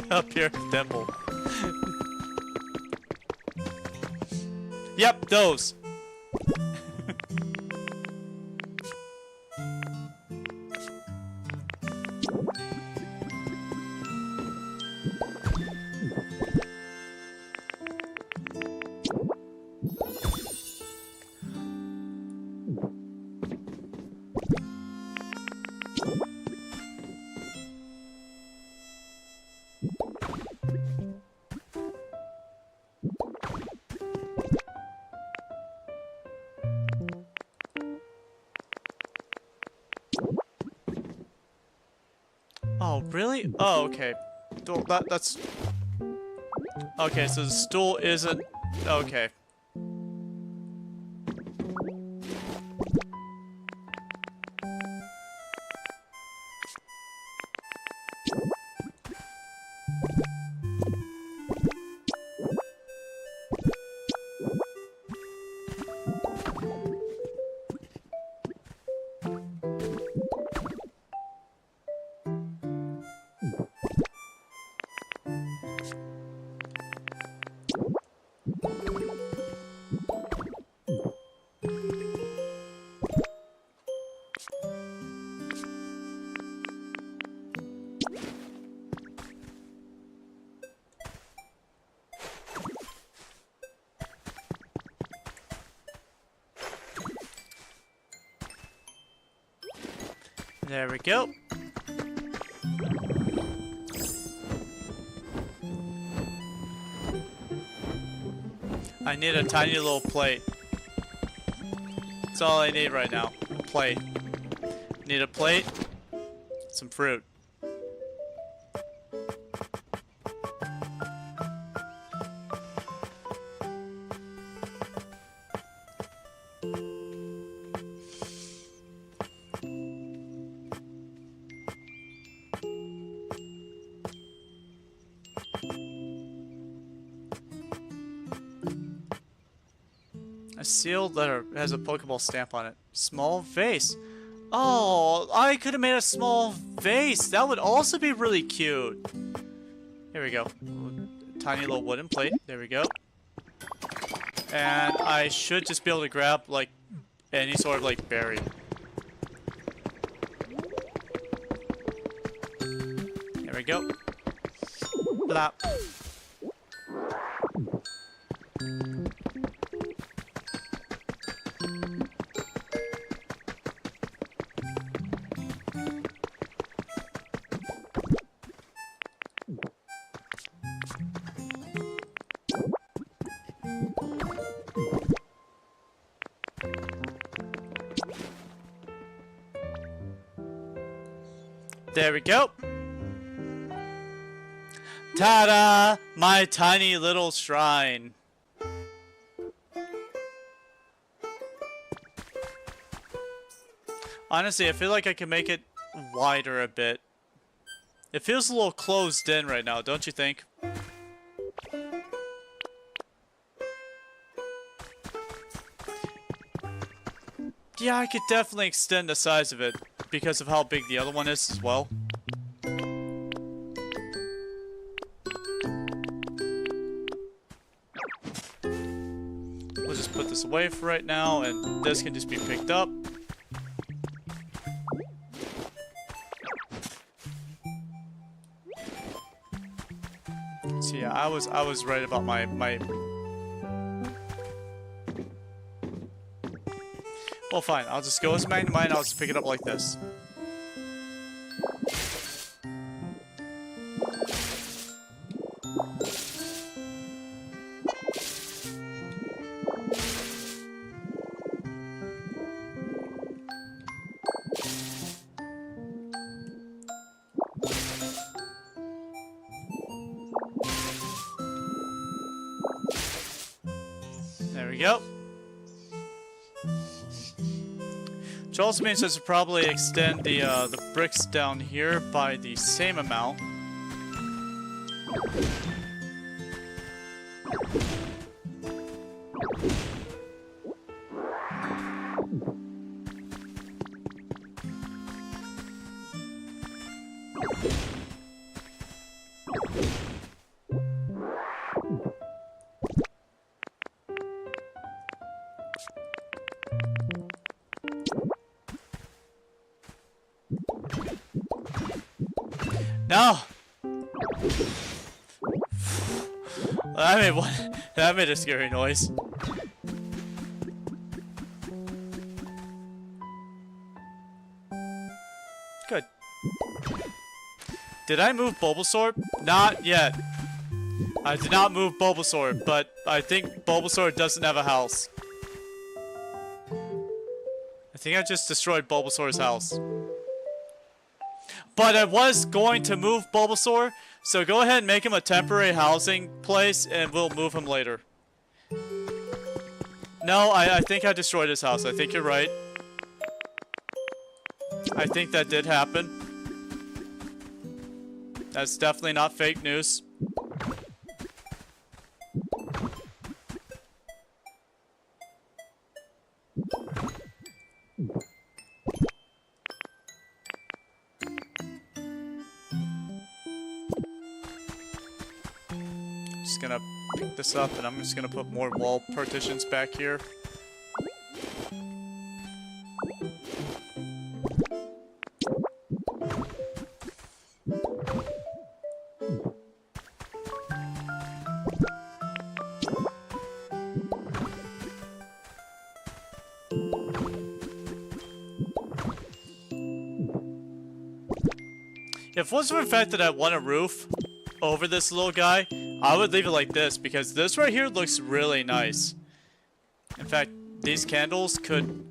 Up here, temple. Yep, those. Oh, really? Oh, okay. That's... Okay, so the stool isn't... Okay. There we go. I need a tiny little plate. That's all I need right now. A plate. Need a plate, some fruit. A sealed letter has a Pokeball stamp on it. Small vase. Oh, I could have made a small vase. That would also be really cute. Here we go. Tiny little wooden plate. There we go. And I should just be able to grab, like, any sort of, like, berry. There we go. Blop. There we go. Ta-da! My tiny little shrine. Honestly, I feel like I can make it wider a bit. It feels a little closed in right now, don't you think? Yeah, I could definitely extend the size of it because of how big the other one is as well. We'll just put this away for right now, and this can just be picked up. So yeah, I was right about my Well, fine. I'll just go as mine. I'll just pick it up like this. There we go. Which also means I should probably extend the bricks down here by the same amount. No! That made a scary noise. Good. Did I move Bulbasaur? Not yet. I did not move Bulbasaur, but I think Bulbasaur doesn't have a house. I think I just destroyed Bulbasaur's house. But I was going to move Bulbasaur, so go ahead and make him a temporary housing place, and we'll move him later. No, I think I destroyed his house. I think you're right. I think that did happen. That's definitely not fake news. Just gonna pick this up, and I'm just gonna put more wall partitions back here. If it wasn't for the fact that I want a roof over this little guy, I would leave it like this, because this right here looks really nice. In fact, these candles could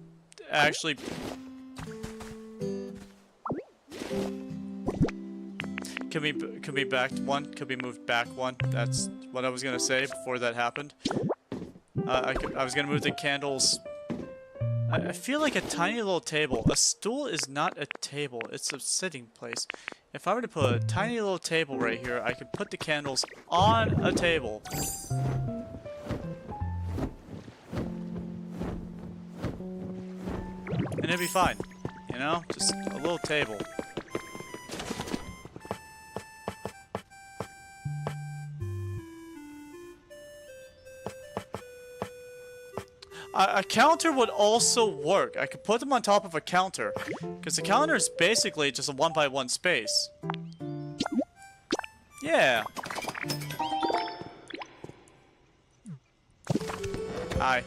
actually... Could be backed one, could be moved back one. That's what I was gonna say before that happened. I was gonna move the candles... I feel like a tiny little table. A stool is not a table, it's a sitting place. If I were to put a tiny little table right here, I could put the candles on a table. And it'd be fine. You know? Just a little table. A counter would also work. I could put them on top of a counter, because the counter is basically just a 1x1 space. Yeah. Hi.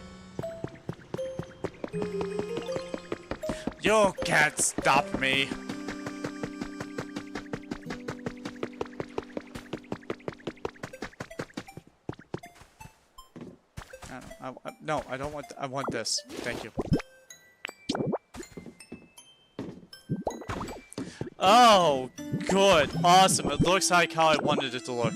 You can't stop me. No, I don't want. I want this. Thank you. Oh, good. Awesome. It looks like how I wanted it to look.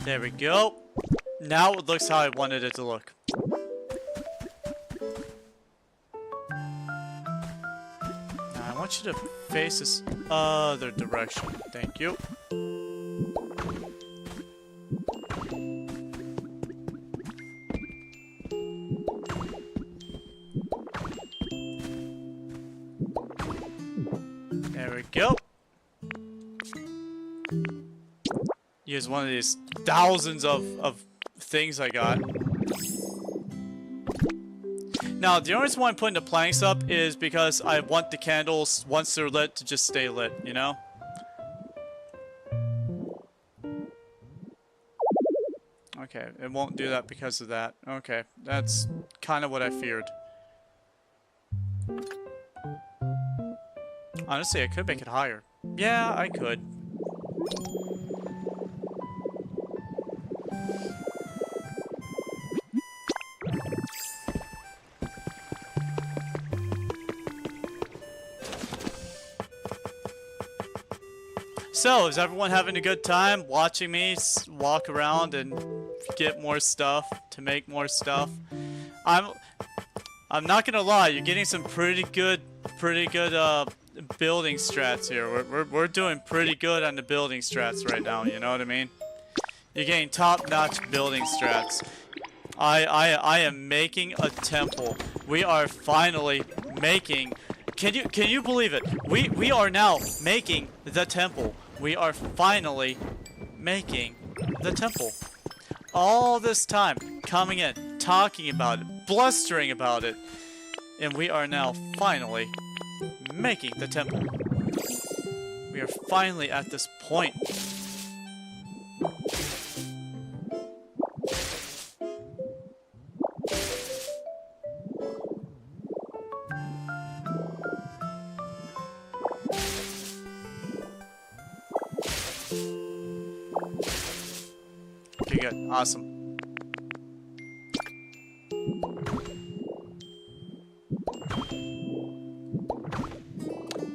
There we go. Now it looks how I wanted it to look. Now I want you to face this other direction. Thank you. There we go. Use one of these thousands of things I got. Now, the only reason why I'm putting the planks up is because I want the candles, once they're lit, to just stay lit, you know? Okay, it won't do that because of that. Okay, that's kind of what I feared. Honestly, I could make it higher. Yeah, I could. So, is everyone having a good time watching me walk around and get more stuff, to make more stuff? I'm not gonna lie, you're getting some pretty good building strats here. We're doing pretty good on the building strats right now, you know what I mean? You're getting top-notch building strats. I am making a temple. We are finally making. Can you believe it? We are now making the temple. We are finally making the temple. All this time coming in, talking about it, blustering about it, and we are now finally making the temple. We are finally at this point. Okay, good. Awesome.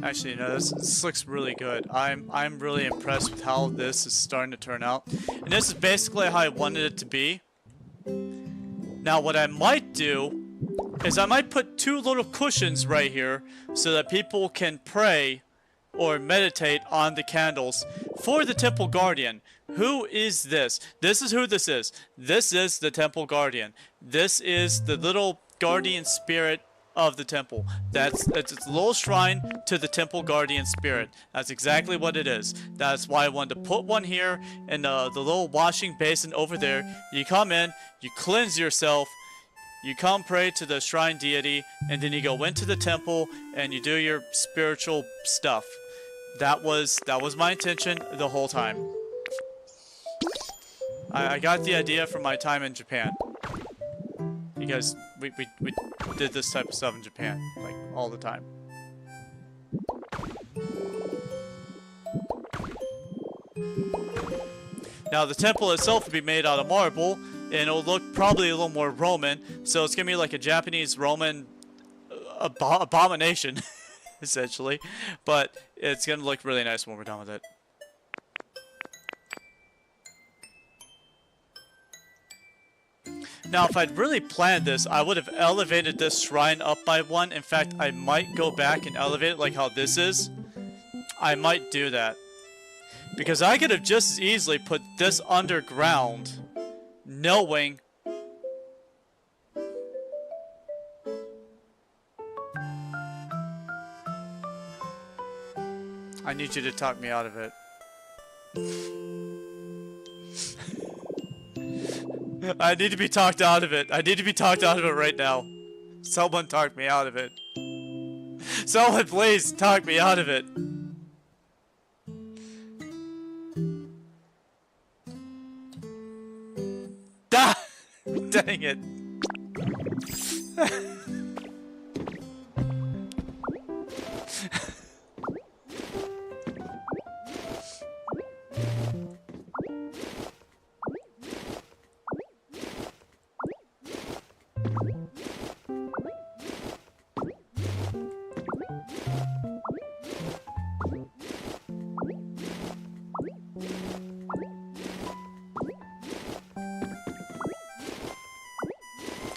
Actually, no, this looks really good. I'm really impressed with how this is starting to turn out. And this is basically how I wanted it to be. Now, what I might do is I might put two little cushions right here so that people can pray or meditate on the candles for the temple guardian. Who is this? This is who this is. This is the temple guardian. This is the little guardian spirit of the temple. It's a little shrine to the temple guardian spirit. That's exactly what it is. That's why I wanted to put one here and the little washing basin over there. You come in, you cleanse yourself, you come pray to the shrine deity, and then you go into the temple and you do your spiritual stuff. That was my intention the whole time. I got the idea from my time in Japan. Because we did this type of stuff in Japan, like, all the time. Now, the temple itself will be made out of marble, and it'll look probably a little more Roman, so it's gonna be like a Japanese Roman abomination, essentially. But it's gonna look really nice when we're done with it. Now, if I'd really planned this, I would have elevated this shrine up by one. In fact, I might go back and elevate it like how this is. I might do that. Because I could have just as easily put this underground, knowing... I need you to talk me out of it. I need to be talked out of it. I need to be talked out of it right now. Someone talk me out of it. Someone please talk me out of it. Ah! Dang it.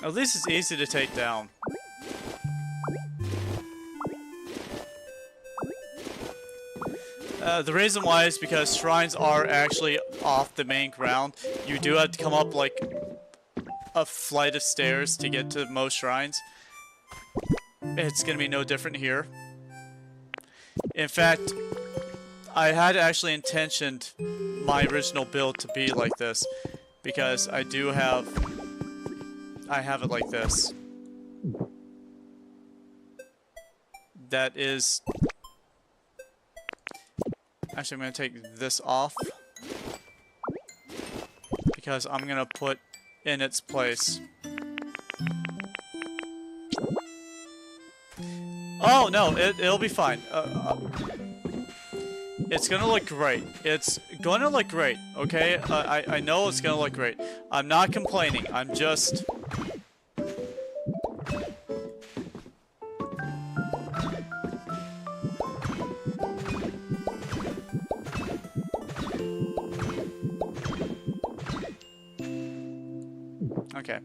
At least it's easy to take down. The reason why is because shrines are actually off the main ground. You do have to come up like a flight of stairs to get to most shrines. It's gonna be no different here. In fact, I had actually intentioned my original build to be like this because I have it like this. That is... Actually, I'm going to take this off because I'm going to put in its place. Oh, no, it'll be fine. It's going to look great. It's going to look great, okay? I know it's going to look great. I'm not complaining. I'm just... Okay.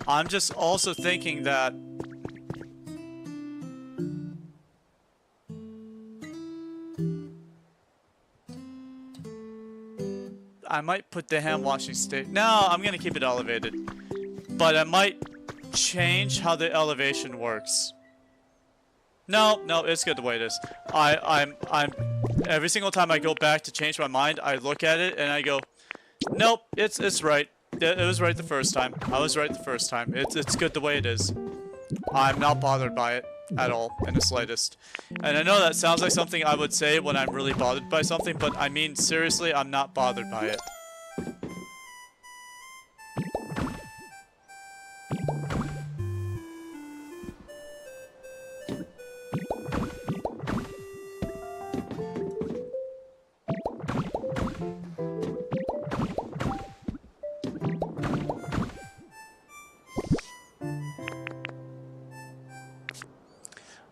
I'm just also thinking that I might put the hand washing station. No, I'm gonna keep it elevated. But I might change how the elevation works. No, it's good the way it is. I'm every single time I go back to change my mind, I look at it and I go, nope, it's right. It was right the first time. I was right the first time. It's good the way it is. I'm not bothered by it at all, in the slightest. And I know that sounds like something I would say when I'm really bothered by something, but I mean, seriously, I'm not bothered by it.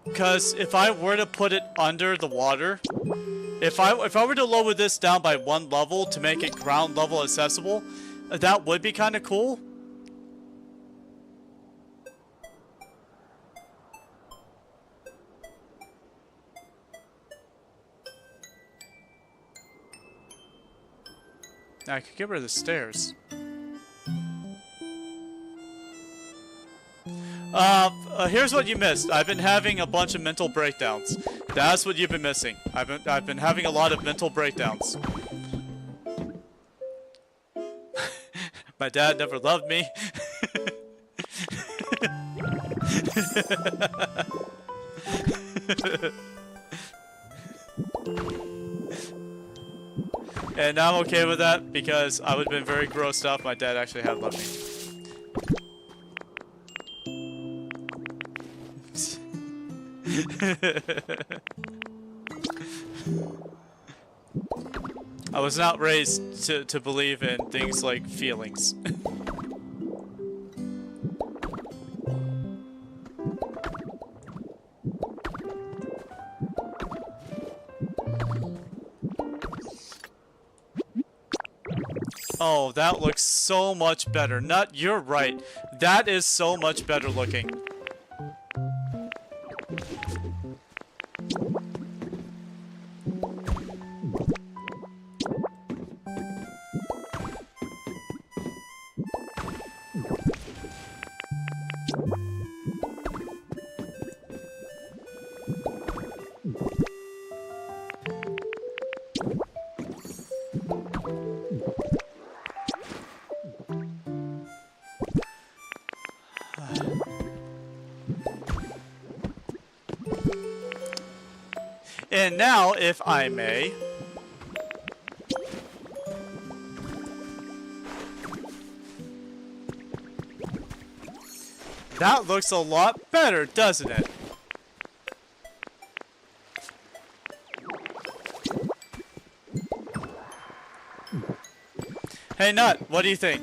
Because if I were to put it under the water, if I were to lower this down by one level to make it ground level accessible, that would be kind of cool. I could get rid of the stairs. Here's what you missed. I've been having a bunch of mental breakdowns. That's what you've been missing. I've been having a lot of mental breakdowns. My dad never loved me. And I'm okay with that because I would have been very grossed out if my dad actually had loved me. I was not raised to believe in things like feelings. Oh, that looks so much better. You're right. That is so much better looking. And now, if I may, that looks a lot better, doesn't it? Hey, Nut, what do you think?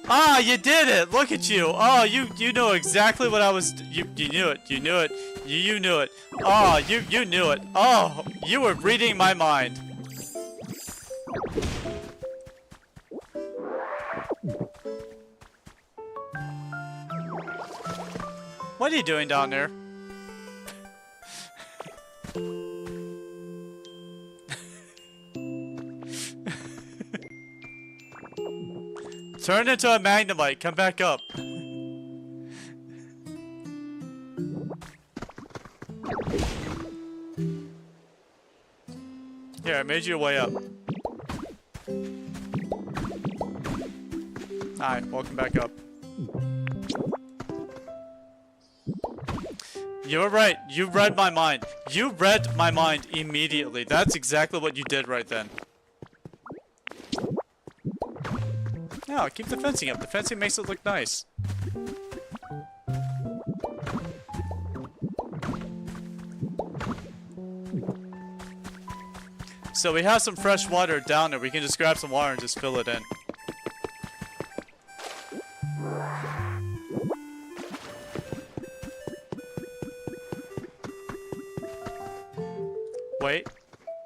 Ah, you did it! Look at you! Oh, you know exactly what I was... You knew it. You knew it. You knew it. Oh, you knew it. Oh, you were reading my mind. What are you doing down there? Turn into a magnemite. Come back up. Here, I made you a way up. Hi, welcome back up. You were right. You read my mind. You read my mind immediately. That's exactly what you did right then. No, keep the fencing up. The fencing makes it look nice. So we have some fresh water down there. We can just grab some water and just fill it in.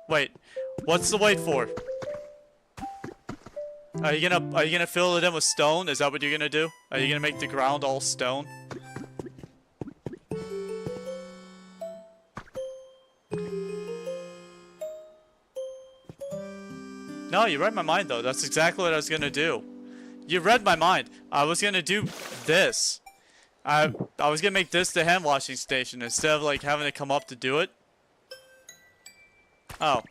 Wait. What's the wait for? Are you gonna fill it in with stone? Is that what you're gonna do? Are you gonna make the ground all stone? No, you read my mind though. That's exactly what I was gonna do. You read my mind. I was gonna do this. I was gonna make this the hand washing station instead of like having to come up to do it. Oh.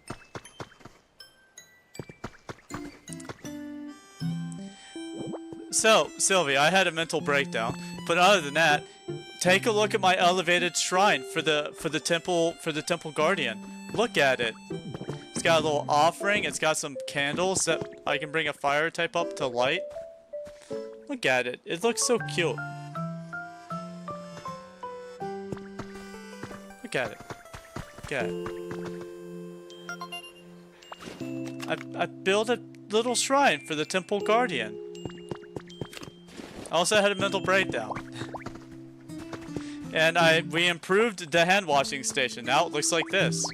So, Sylvie, I had a mental breakdown. But other than that, take a look at my elevated shrine for the temple guardian. Look at it. It's got a little offering. It's got some candles that I can bring a fire type up to light. Look at it. It looks so cute. Look at it. Look at it. I built a little shrine for the temple guardian. I also had a mental breakdown. And we improved the hand washing station. Now it looks like this.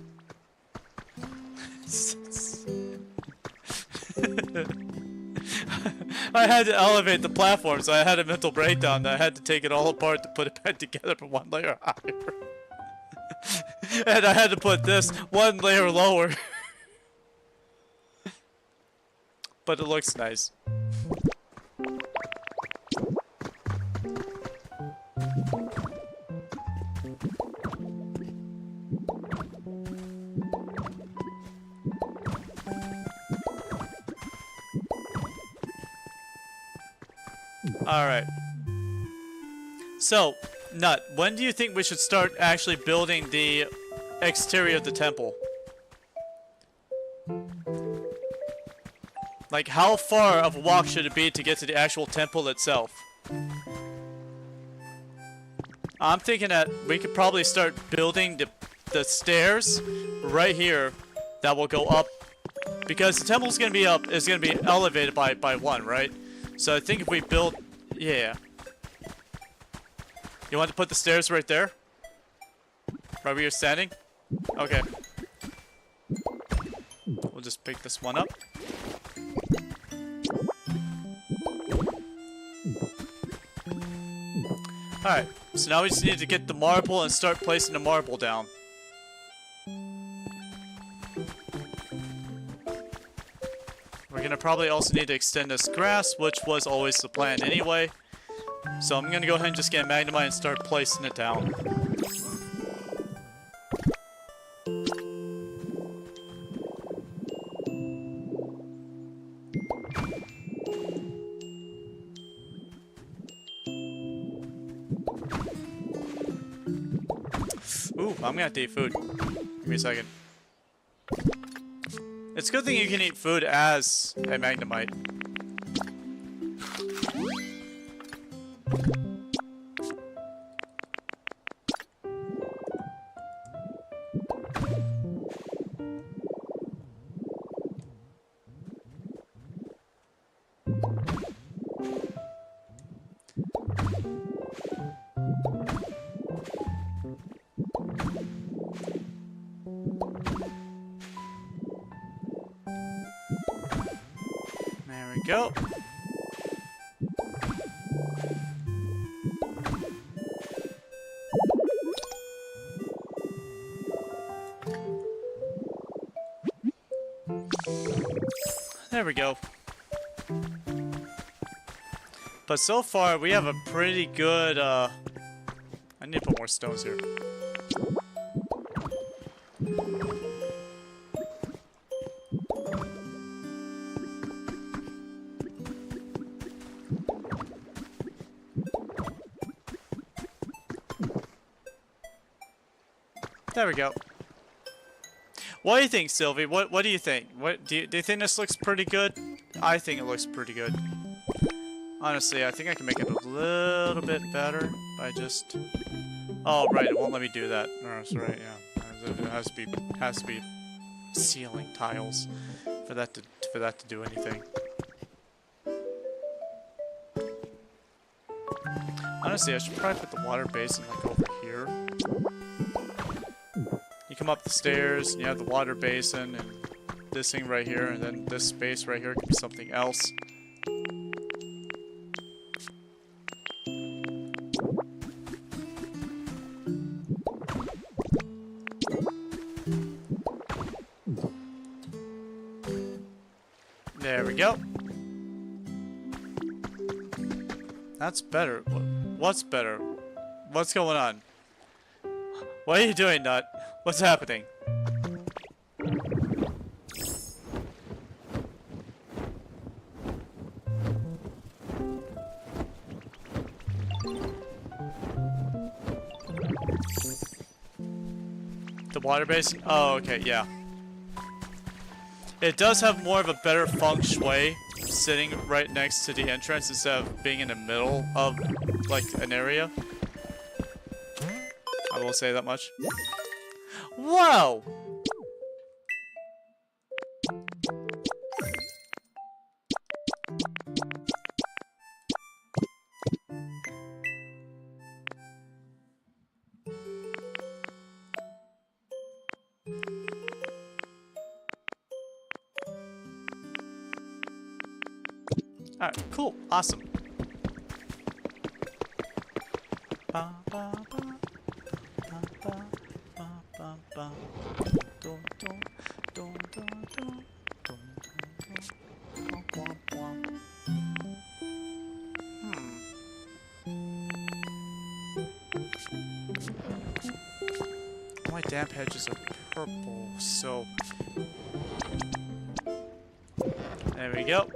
I had to elevate the platform, so I had a mental breakdown that I had to take it all apart to put it back together for one layer higher. And I had to put this one layer lower. But it looks nice. Alright. So, Nut, when do you think we should start actually building the exterior of the temple? Like, how far of a walk should it be to get to the actual temple itself? I'm thinking that we could probably start building the stairs right here that will go up. Because the temple's gonna be up, is gonna be elevated by one, right? So I think if we build... Yeah. You want to put the stairs right there? Right where you're standing? Okay. We'll just pick this one up. Alright, so now we just need to get the marble and start placing the marble down. We're gonna probably also need to extend this grass, which was always the plan anyway. So I'm gonna go ahead and just get Magnemite and start placing it down. Ooh, I'm gonna have to eat food. Give me a second. It's a good thing you can eat food as a Magnemite. we go. There we go. But so far, we have a pretty good, I need to put more stones here. There we go. What do you think, Sylvie? What do you think? What do you think this looks pretty good? I think it looks pretty good. Honestly, I think I can make it a little bit better by just... Oh, right, it won't let me do that. No, that's right, yeah. It has to be ceiling tiles for that to do anything. Honestly, I should probably put the water basin like over here. You come up the stairs, and you have the water basin, and this thing right here, and then this space right here could be something else. There we go. That's better. What's better? What's going on? What are you doing, Nut? What's happening? The water basin? Oh, okay, yeah. It does have more of a better feng shui sitting right next to the entrance instead of being in the middle of, like, an area. I will say that much. Whoa! Alright, cool, awesome. Ba, ba, ba. My damp hedges are purple, so there we go.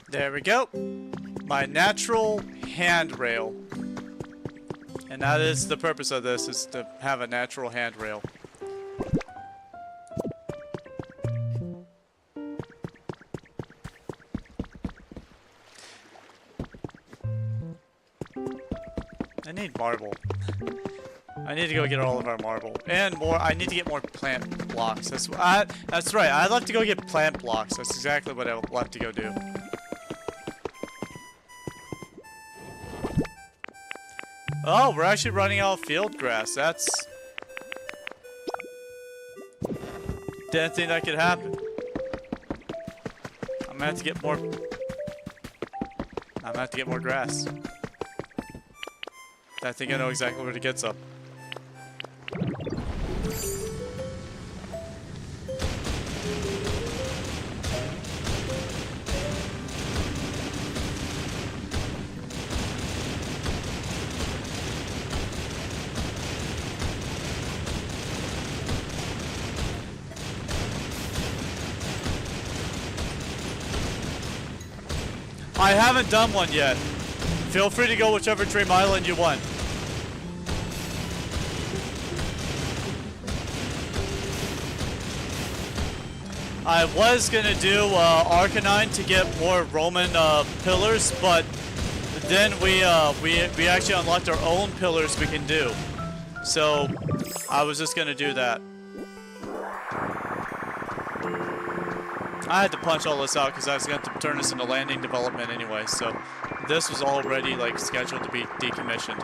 There we go. My natural handrail. And that is the purpose of this, is to have a natural handrail. I need marble. I need to go get all of our marble. And more, I need to get more plant blocks. That's right, I'd like to go get plant blocks. That's exactly what I would like to go do. Oh, we're actually running out of field grass. That's... Didn't think that could happen. I'm gonna have to get more... I'm gonna have to get more grass. I think I know exactly where to get some. I haven't done one yet. Feel free to go whichever dream island you want. I was gonna do Arcanine to get more Roman pillars, but then we actually unlocked our own pillars we can do. So I was just gonna do that. I had to punch all this out because I was going to turn this into landing development anyway, so this was already like scheduled to be decommissioned.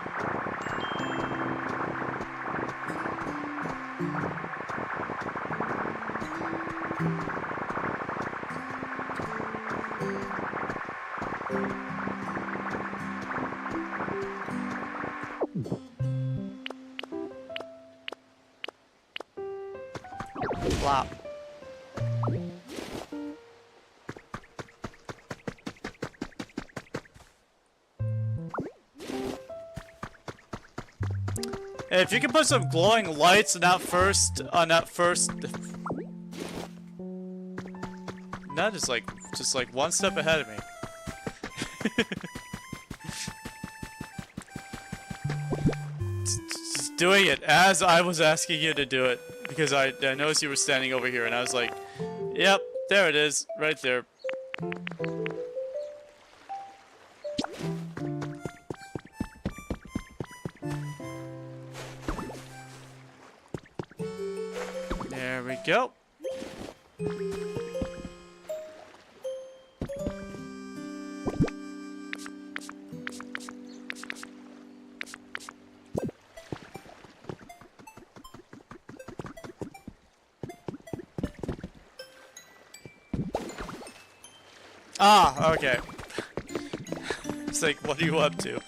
Flop. If you can put some glowing lights on that first, that is like, just like one step ahead of me. Just doing it as I was asking you to do it, because I noticed you were standing over here, and I was like, yep, there it is, right there. There we go. Ah, okay. It's like, what are you up to?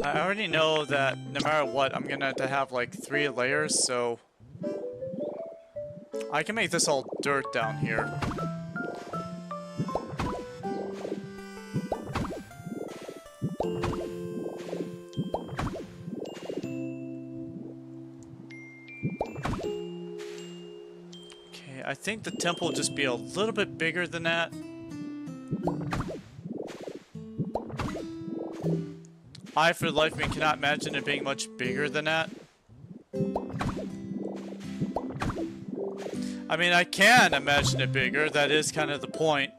I already know that no matter what, I'm gonna have to have like 3 layers, so I can make this all dirt down here. Okay, I think the temple will just be a little bit bigger than that. I, for the life of me, cannot imagine it being much bigger than that. I mean, I can imagine it bigger. That is kind of the point.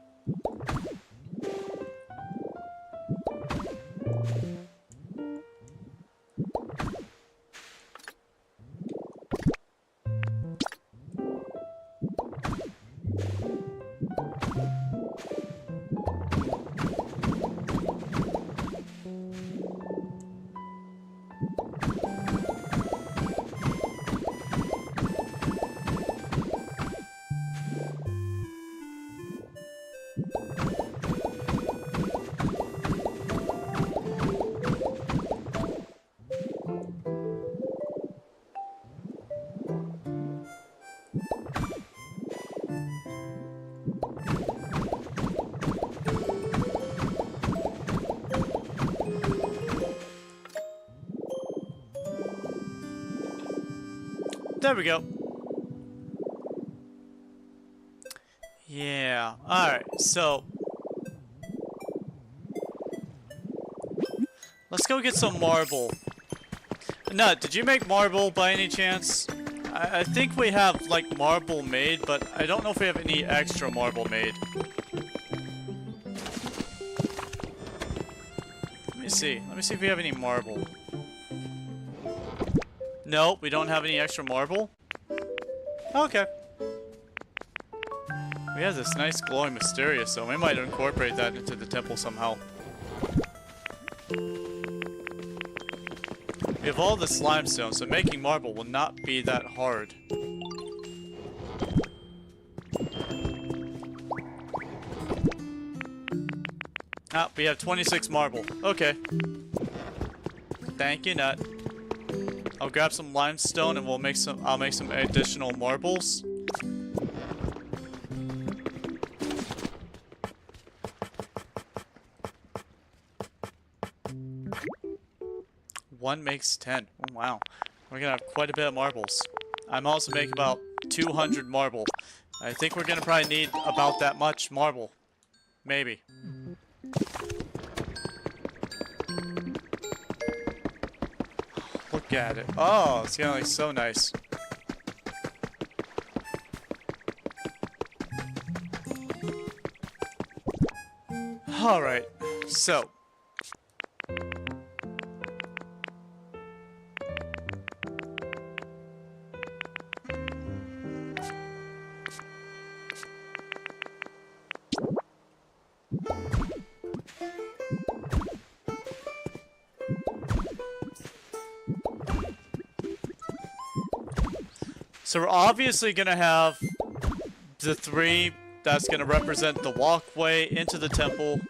There we go. Yeah, alright, so let's go get some marble. Nut, did you make marble by any chance? I think we have, like, marble made, but I don't know if we have any extra marble made. Let me see if we have any marble. No, we don't have any extra marble? Okay. We have this nice glowing mysterious, so we might incorporate that into the temple somehow. We have all this limestone, so making marble will not be that hard. Ah, we have 26 marble. Okay. Thank you, Nut. I'll grab some limestone and I'll make some additional marbles. One makes 10. Oh, wow. We're gonna have quite a bit of marbles. I'm also making about 200 marble. I think we're gonna probably need about that much marble. Maybe. Look at it. Oh, it's gonna look so nice. Alright, so. So we're obviously gonna have the three that's gonna represent the walkway into the temple.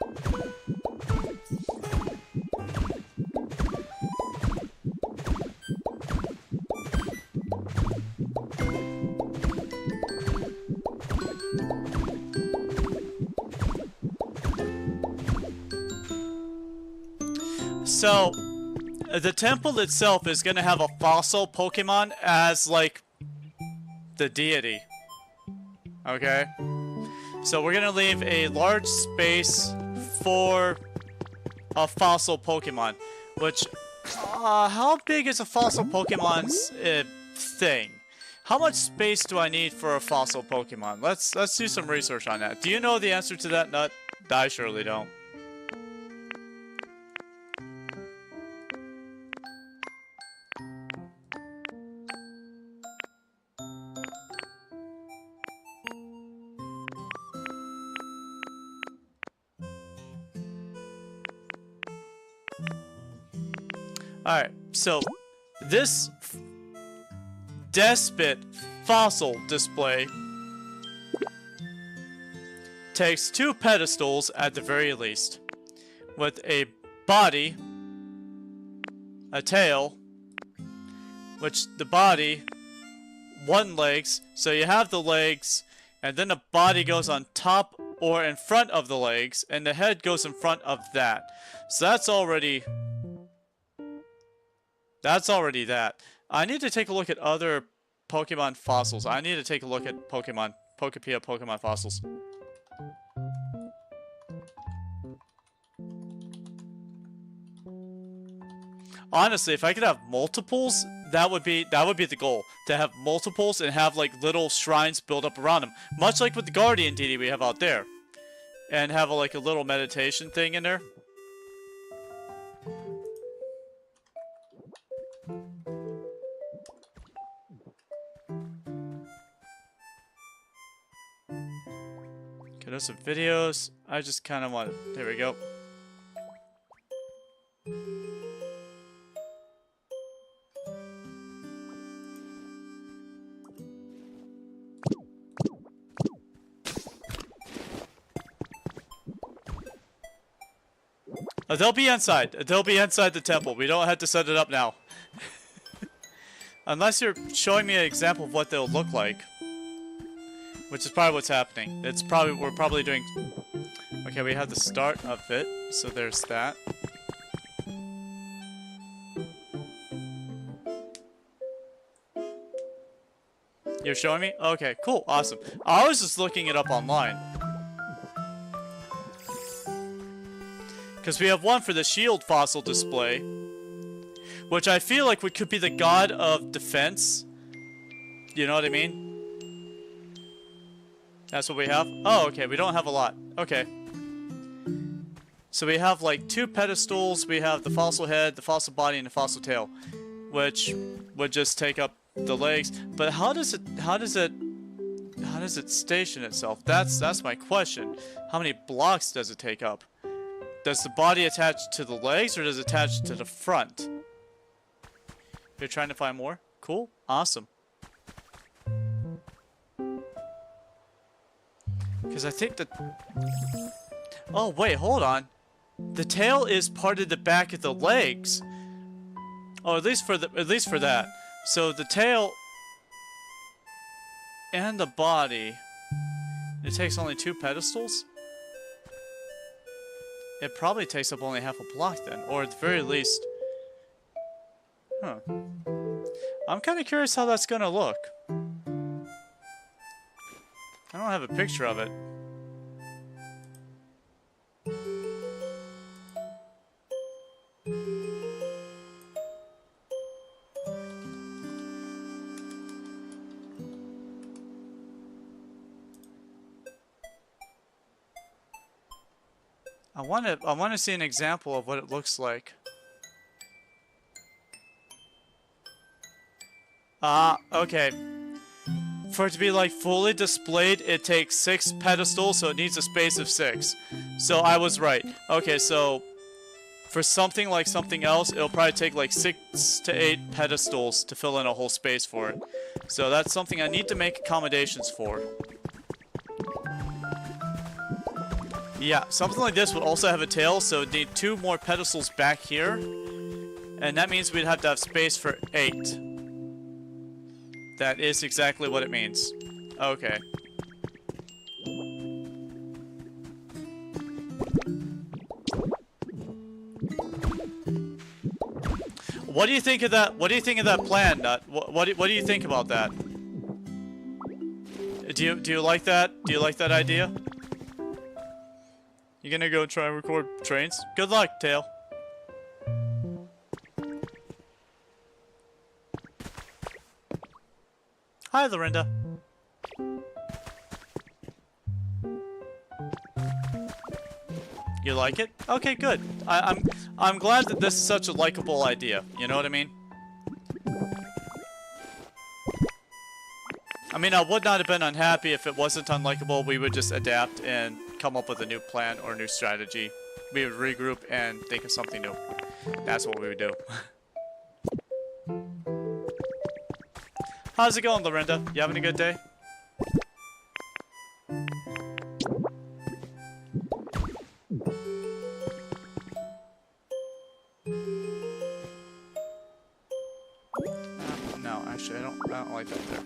So, the temple itself is gonna have a fossil Pokemon as, like, the deity. Okay? So we're gonna leave a large space for a fossil Pokemon. Which, how big is a fossil Pokemon's thing? How much space do I need for a fossil Pokemon? Let's do some research on that. Do you know the answer to that, Nut? I surely don't. Alright, so this Despot fossil display takes 2 pedestals at the very least, with a body, a tail, which the body, 1 legs, so you have the legs, and then the body goes on top or in front of the legs, and the head goes in front of that. So that's already that. I need to take a look at other Pokemon fossils. I need to take a look at Pokopia Pokemon fossils. Honestly, if I could have multiples, that would be the goal. To have multiples and have like little shrines built up around them. Much like with the Guardian deity we have out there. And have like a little meditation thing in there. Okay, there's some videos. I just kind of want to... There we go. They'll be inside. They'll be inside the temple. We don't have to set it up now. Unless you're showing me an example of what they'll look like. Which is probably what's happening. We're probably doing... Okay, we have the start of it. So there's that. You're showing me? Okay, cool. Awesome. I was just looking it up online. Because we have one for the shield fossil display. Which I feel like could be the god of defense. You know what I mean? That's what we have? Oh, okay. We don't have a lot. Okay. So we have like 2 pedestals. We have the fossil head, the fossil body, and the fossil tail. Which would just take up the legs. But how does it station itself? That's my question. How many blocks does it take up? Does the body attach to the legs or does it attach to the front? You're trying to find more? Cool. Awesome. Because I think that... Oh, wait, hold on. The tail is part of the back of the legs. Oh, at least for that. So the tail and the body, it takes only 2 pedestals? It probably takes up only half a block then, or at the very least... Huh. I'm kind of curious how that's gonna look. I don't have a picture of it. I want to see an example of what it looks like. Okay. For it to be like fully displayed, it takes 6 pedestals, so it needs a space of 6. So I was right. Okay, so for something like something else, it'll probably take like 6 to 8 pedestals to fill in a whole space for it. So that's something I need to make accommodations for. Yeah, something like this would also have a tail, so it'd need 2 more pedestals back here. And that means we'd have to have space for 8. That is exactly what it means. Okay. What do you think of that? What do you think of that plan, Nut? What do you think about that? Do you like that? Do you like that idea? You gonna go try and record trains? Good luck, Tail. Hi, Lorinda. You like it? Okay, good. I'm glad that this is such a likable idea. You know what I mean? I mean, I would not have been unhappy if it wasn't unlikable. We would just adapt and come up with a new plan or new strategy. We would regroup and think of something new. That's what we would do. How's it going, Lorinda? You having a good day? No, actually, I don't like that there.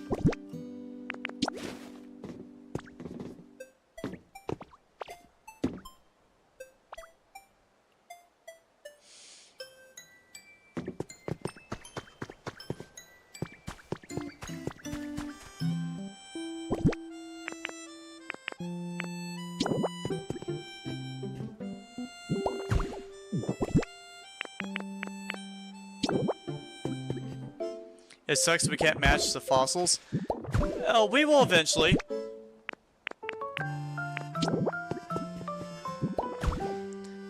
It sucks we can't match the fossils. Oh, we will eventually.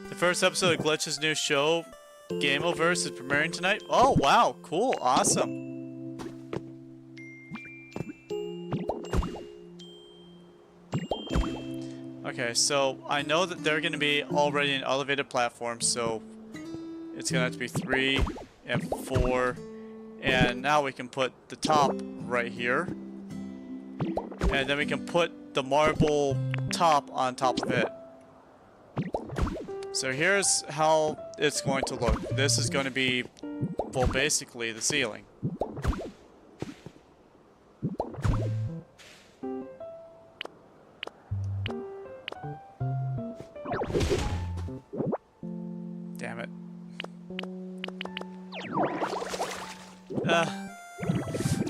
The first episode of Glitch's new show, Gameoverse, is premiering tonight. Oh, wow. Cool. Awesome. Okay, so I know that they're going to be already an elevated platform, so it's going to have to be 3 and 4. And now we can put the top right here. And then we can put the marble top on top of it. So here's how it's going to look. This is going to be, well, basically the ceiling. Damn it.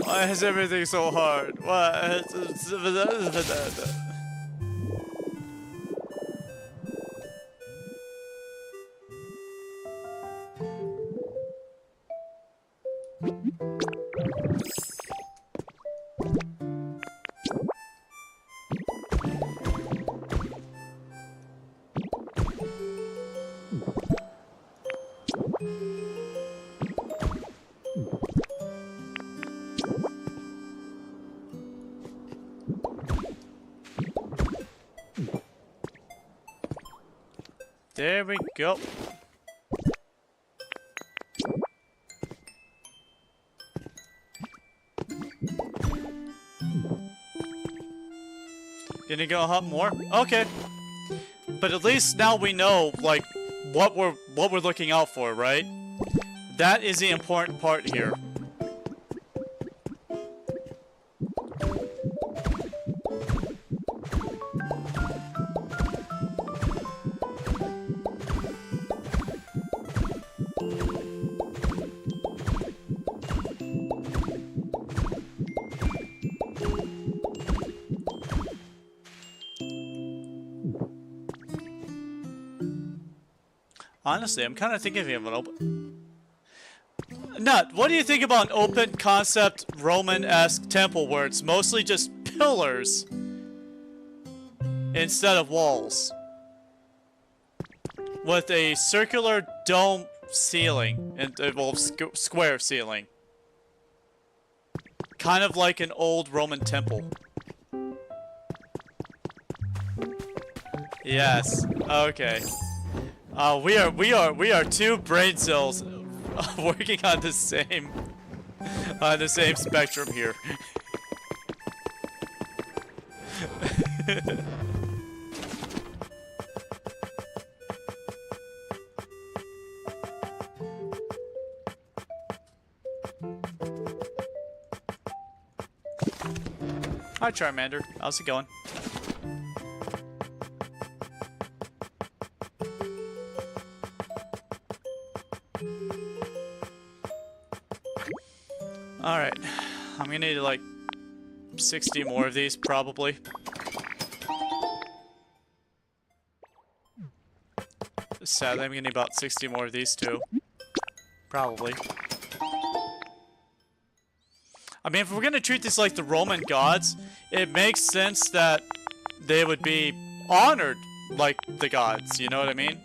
Why is everything so hard? Why? There we go. Gonna go up more? Okay. But at least now we know, like, what we're looking out for, right? That is the important part here. Honestly, I'm kind of thinking of an open... Nut, what do you think about an open concept Roman-esque temple where it's mostly just pillars instead of walls? With a circular dome ceiling, and well, square ceiling. Kind of like an old Roman temple. Yes. Okay. We are two brain cells working on the same spectrum here. Hi Charmander, how's it going? Alright, I'm gonna need like 60 more of these probably. Sadly, I'm gonna need about 60 more of these too. Probably. I mean, if we're gonna treat this like the Roman gods, it makes sense that they would be honored like the gods, you know what I mean?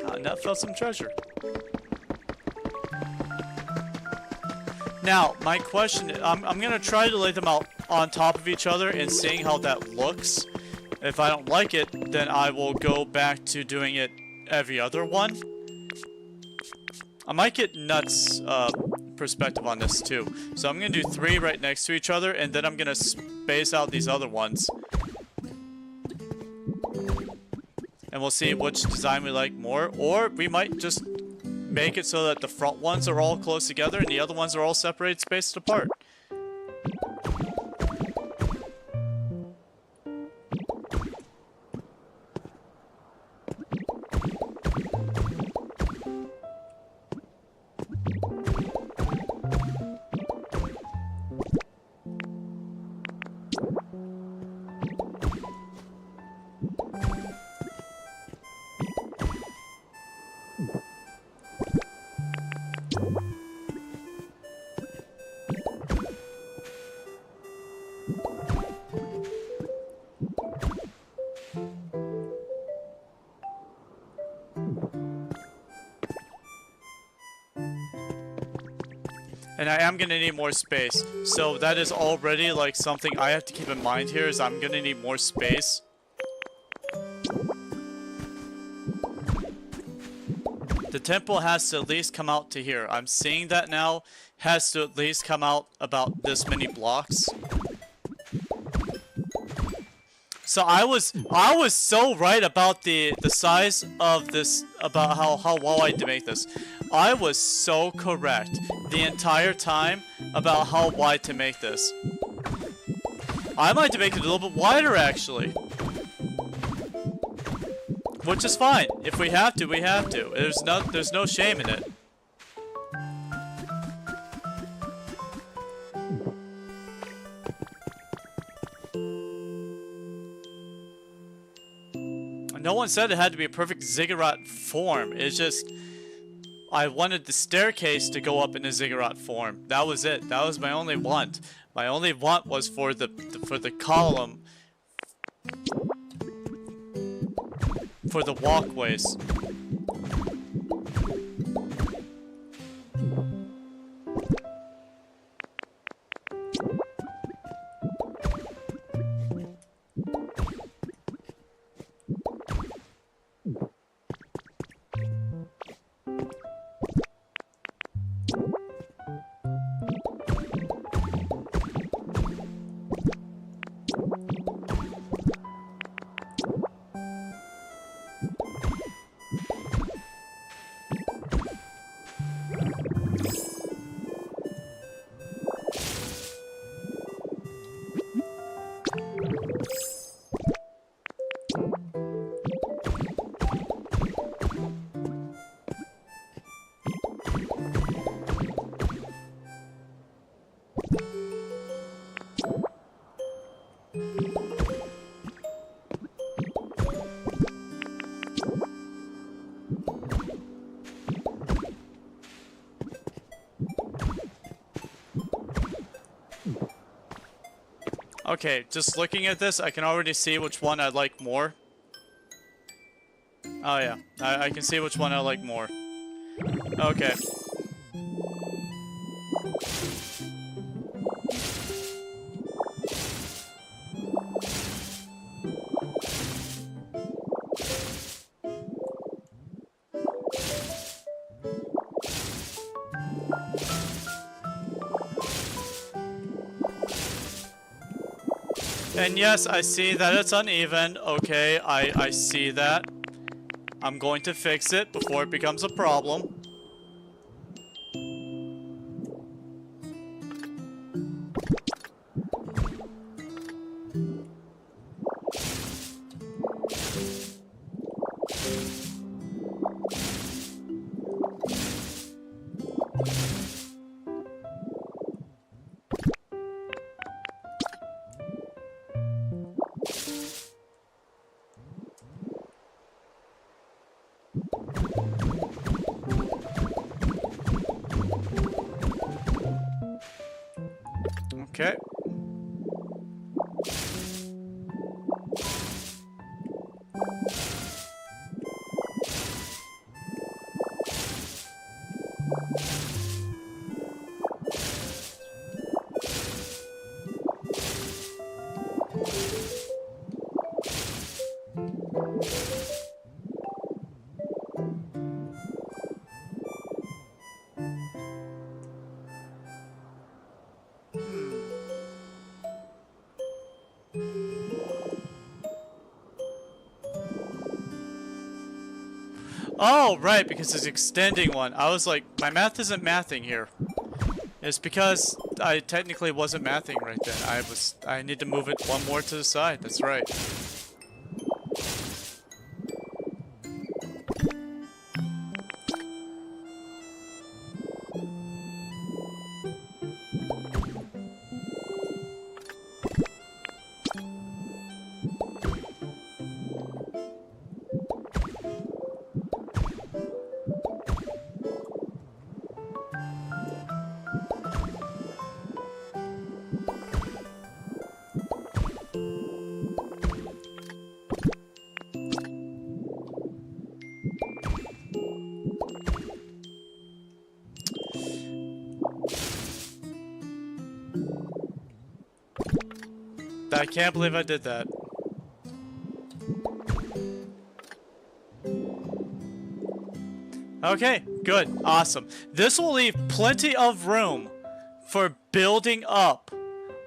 Oh, Nut found some treasure. Now, my question is, I'm gonna try to lay them out on top of each other and seeing how that looks. If I don't like it, then I will go back to doing it every other one. I might get Nut's perspective on this too. So I'm gonna do 3 right next to each other, and then I'm gonna space out these other ones. And we'll see which design we like more, or we might just make it so that the front ones are all close together and the other ones are all separated, spaced apart. And I am gonna need more space. So that is already like something I have to keep in mind here, is I'm gonna need more space. The temple has to at least come out to here. I'm seeing that now. Has to at least come out about this many blocks. So I was so right about the size of this, about how well I had to make this. I was so correct the entire time about how wide to make this. I might have to make it a little bit wider actually. Which is fine. If we have to, we have to. There's no shame in it. No one said it had to be a perfect ziggurat form. It's just, I wanted the staircase to go up in a ziggurat form. That was it. That was my only want. My only want was for the column, for the walkways. Okay, just looking at this, I can already see which one I like more. Oh yeah, I can see which one I like more. Okay. And yes, I see that it's uneven. Okay, I see that. I'm going to fix it before it becomes a problem. Okay. Oh, right, because it's extending one. I was like, my math isn't mathing here. It's because I technically wasn't mathing right then. I need to move it one more to the side. That's right. I can't believe I did that. Okay, good, awesome. This will leave plenty of room for building up.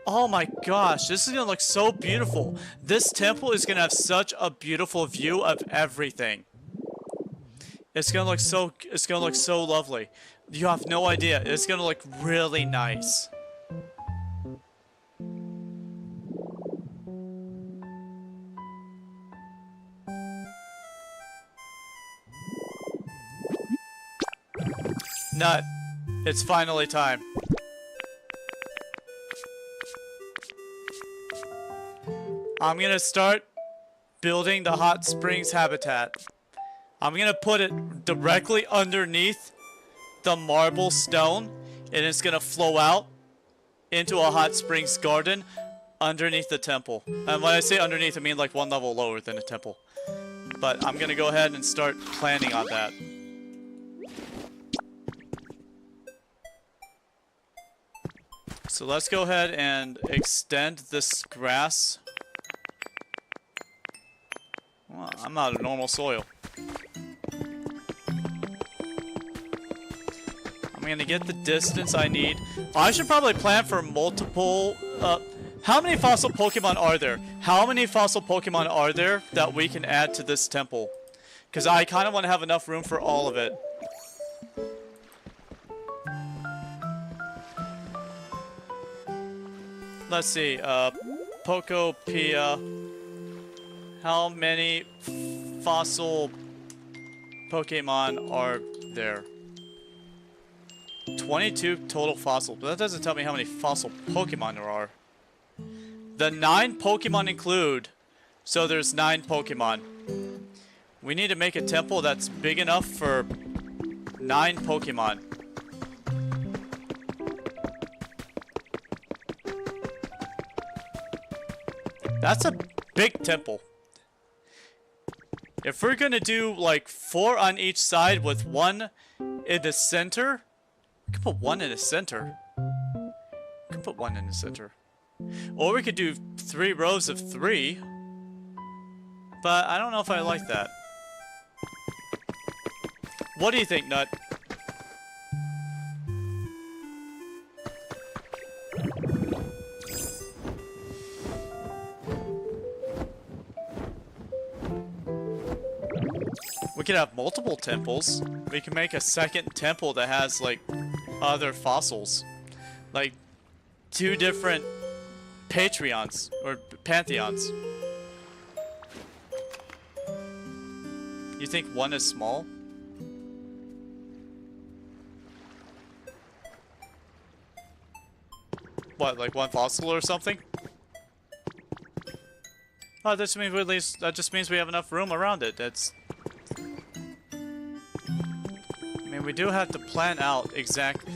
Oh my gosh, this is gonna look so beautiful. This temple is gonna have such a beautiful view of everything. It's gonna look so lovely. You have no idea. It's gonna look really nice. Nut. It's finally time. I'm gonna start building the hot springs habitat. I'm gonna put it directly underneath the marble stone, and it's gonna flow out into a hot springs garden underneath the temple. And when I say underneath, I mean like one level lower than a temple. But I'm gonna go ahead and start planning on that. So let's go ahead and extend this grass. Well, I'm out of normal soil. I'm gonna get the distance I need. I should probably plan for multiple, how many fossil Pokemon are there? How many fossil Pokemon are there that we can add to this temple? Because I kind of want to have enough room for all of it. Let's see, Pokopia. How many fossil Pokemon are there? 22 total fossil, but that doesn't tell me how many fossil Pokemon there are. The 9 Pokemon include, so there's 9 Pokemon. We need to make a temple that's big enough for 9 Pokemon. That's a big temple. If we're gonna do like 4 on each side with 1 in the center, we could put 1 in the center. We could put 1 in the center. Or we could do 3 rows of 3. But I don't know if I like that. What do you think, Nut? We could have multiple temples. We can make a second temple that has, like, other fossils. Like, 2 different Patreons, or Pantheons. You think 1 is small? What, like 1 fossil or something? Oh, that just means we have enough room around it. That's... I mean, we do have to plan out exactly.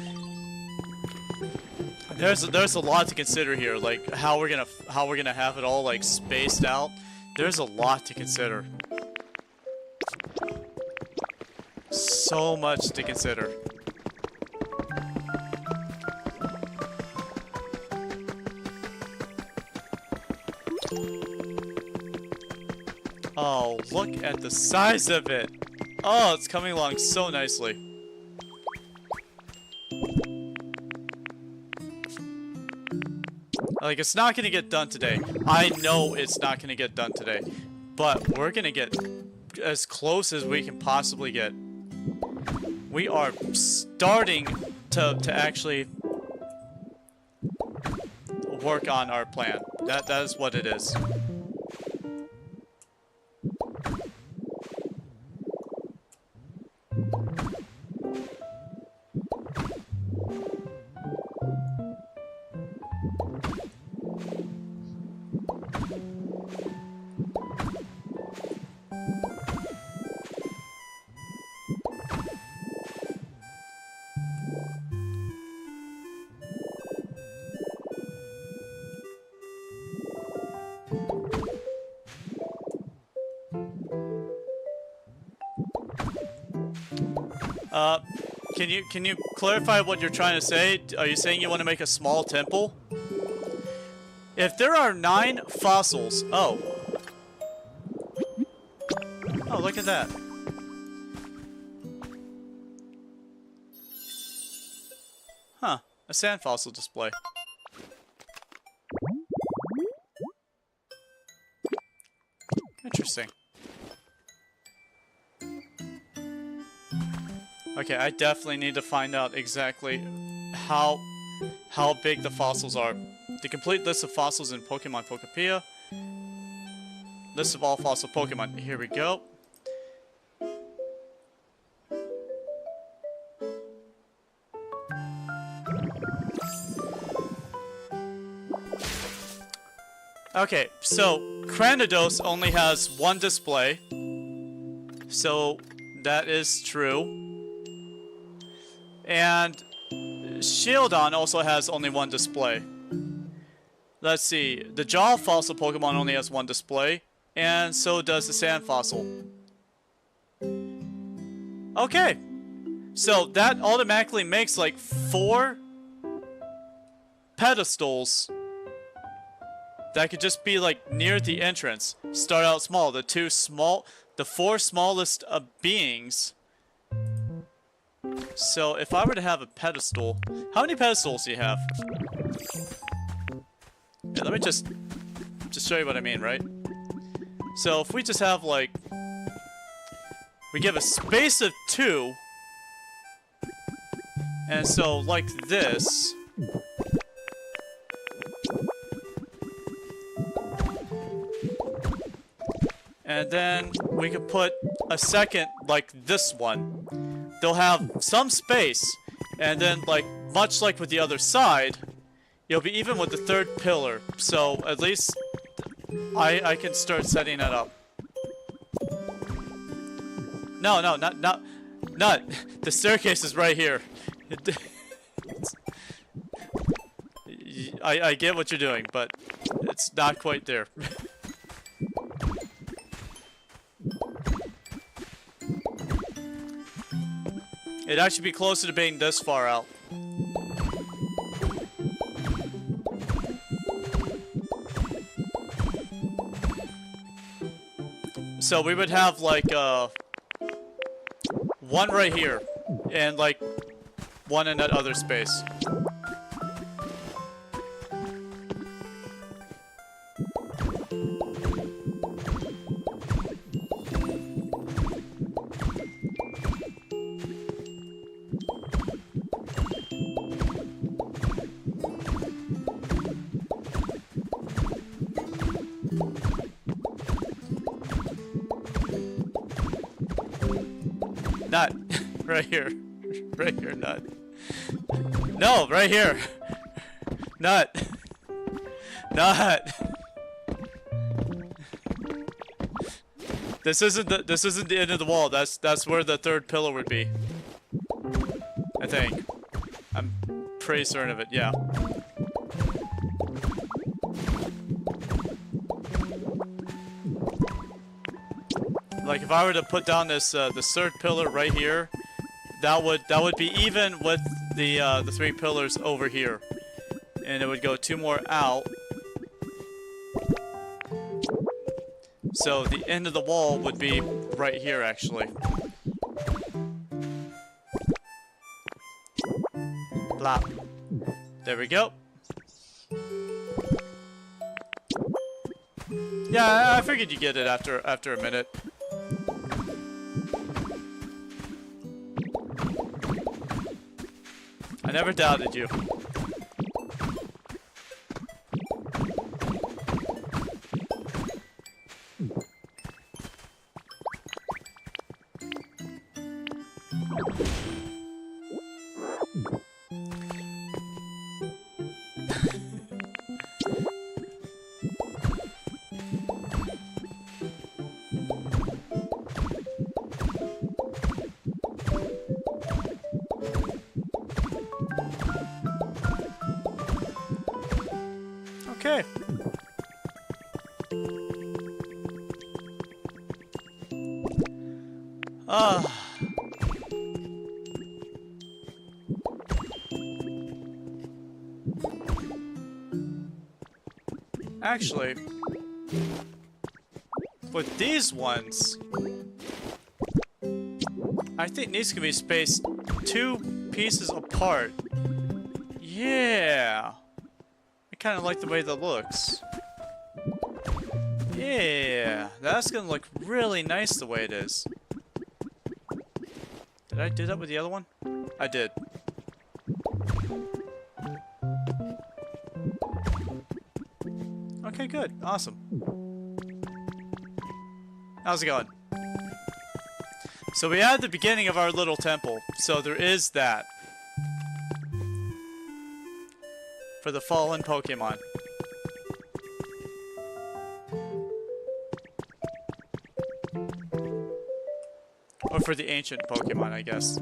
There's a lot to consider here, like how we're gonna have it all like spaced out. There's a lot to consider. So much to consider. Oh, look at the size of it. Oh, it's coming along so nicely. Like, it's not gonna get done today. I know it's not gonna get done today. But we're gonna get as close as we can possibly get. We are starting to actually work on our plan. That is what it is. Can you clarify what you're trying to say? Are you saying you want to make a small temple? If there are 9 fossils, oh, look at that. Huh, a sand fossil display. Interesting. Okay, I definitely need to find out exactly how big the fossils are. The complete list of fossils in Pokemon Pokopia. List of all fossil Pokemon. Here we go. Okay, so Cranidos only has 1 display. So that is true. And Shieldon also has only 1 display. Let's see, the Jaw fossil Pokemon only has 1 display, and so does the Sand fossil. Okay, so that automatically makes like 4 pedestals that could just be like near the entrance. Start out small, the 4 smallest beings. So if I were to have a pedestal, how many pedestals do you have? Yeah, let me just show you what I mean, right? So if we just have like, we give a space of 2, and so like this. And then we could put a second like this one. They'll have some space, and then like much like with the other side, you'll be even with the 3rd pillar. So at least I can start setting that up. No, not. The staircase is right here. I get what you're doing, but It's not quite there. It'd actually be closer to being this far out. So we would have like one right here and like one in that other space. Nut. Right here. Right here, nut. No, right here. Nut. Nut. This isn't the end of the wall. That's where the third pillar would be. I think. I'm pretty certain of it, yeah. Like if I were to put down this this third pillar right here, that would be even with the 3 pillars over here, and it would go 2 more out. So the end of the wall would be right here, actually. Plop. There we go. Yeah, I figured you get it after a minute. I never doubted you. Okay. Actually, with these ones, I think these can be spaced 2 pieces apart. Yeah. I kind of like the way that looks. Yeah, that's gonna look really nice the way it is. Did I do that with the other one? I did. Okay, good. Awesome. How's it going? So we had the beginning of our little temple. So there is that. For the fallen Pokemon. Or for the ancient Pokemon, I guess.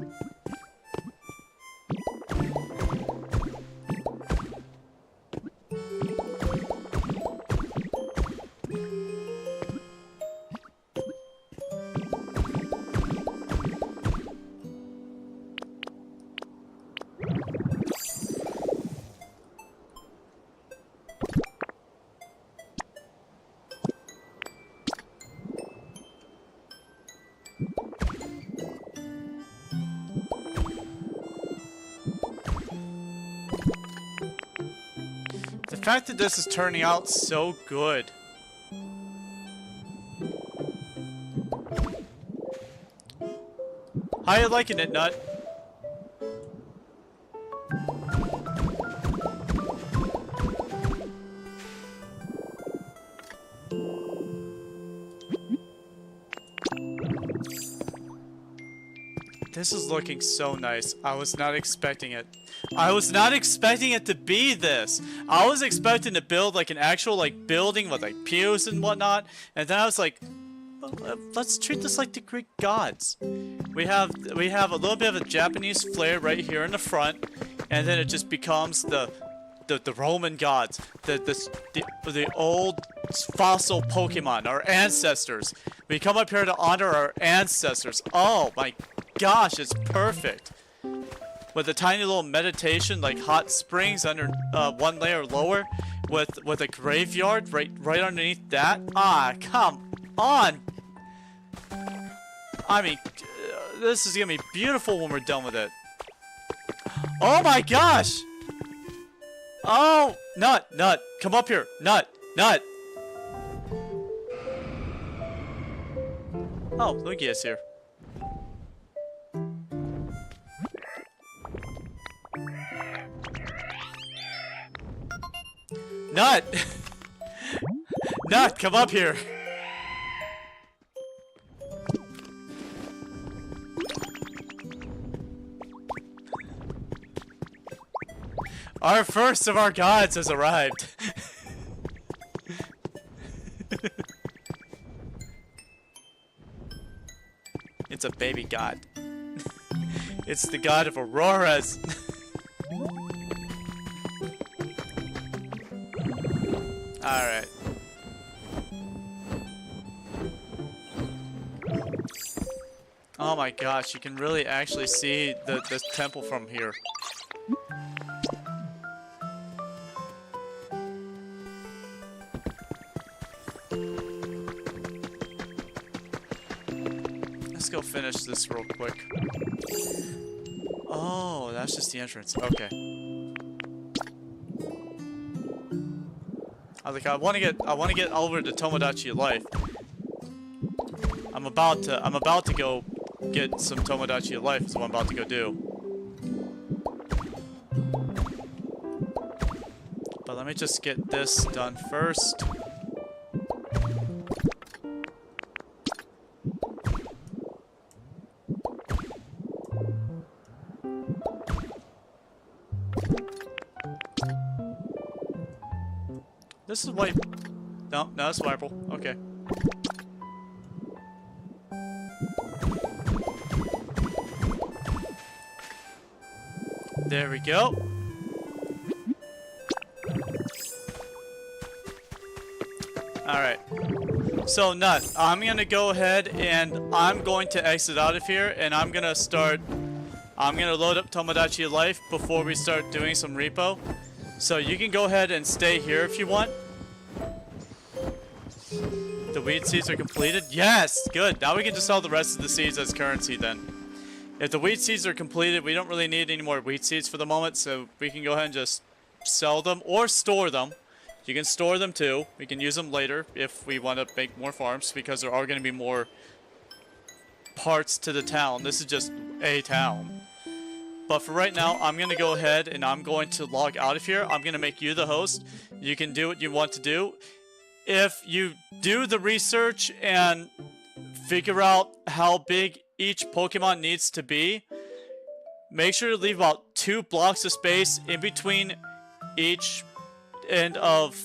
The fact that this is turning out so good. How you liking it, Nut? This is looking so nice. I was not expecting it. I was not expecting it to be this. I was expecting to build like an actual like building with like pews and whatnot, and then I was like, let's treat this like the Greek gods. We have a little bit of a Japanese flair right here in the front, and then it just becomes the the Roman gods, the old fossil Pokemon, our ancestors. We come up here to honor our ancestors. Oh my gosh, it's perfect. With a tiny little meditation, like hot springs under one layer lower, with a graveyard right underneath that. Ah, come on. I mean, this is gonna be beautiful when we're done with it. Oh my gosh! Oh, Nut, come up here, Nut. Oh, Lugia's here. Nut! Nut, come up here! Our first of our gods has arrived. It's a baby god. It's the god of auroras. Alright. Oh my gosh, you can really actually see the temple from here. Let's go finish this real quick. Oh, that's just the entrance. Okay. I want to get over to Tomodachi Life. I'm about to go get some Tomodachi Life. Is what I'm about to go do. But let me just get this done first. This is white. No, that's Wiperle. Okay. There we go. Alright. So, Nut, I'm gonna go ahead and I'm going to exit out of here and I'm gonna load up Tomodachi Life before we start doing some repo. So you can go ahead and stay here if you want. The weed seeds are completed. Yes, good. Now we can just sell the rest of the seeds as currency then. If the weed seeds are completed, we don't really need any more wheat seeds for the moment, so we can go ahead and just sell them or store them. You can store them too. We can use them later if we want to make more farms, because there are going to be more parts to the town. This is just a town. But for right now, I'm going to go ahead and I'm going to log out of here. I'm going to make you the host. You can do what you want to do. If you do the research and figure out how big each Pokemon needs to be, make sure to leave about 2 blocks of space in between each end of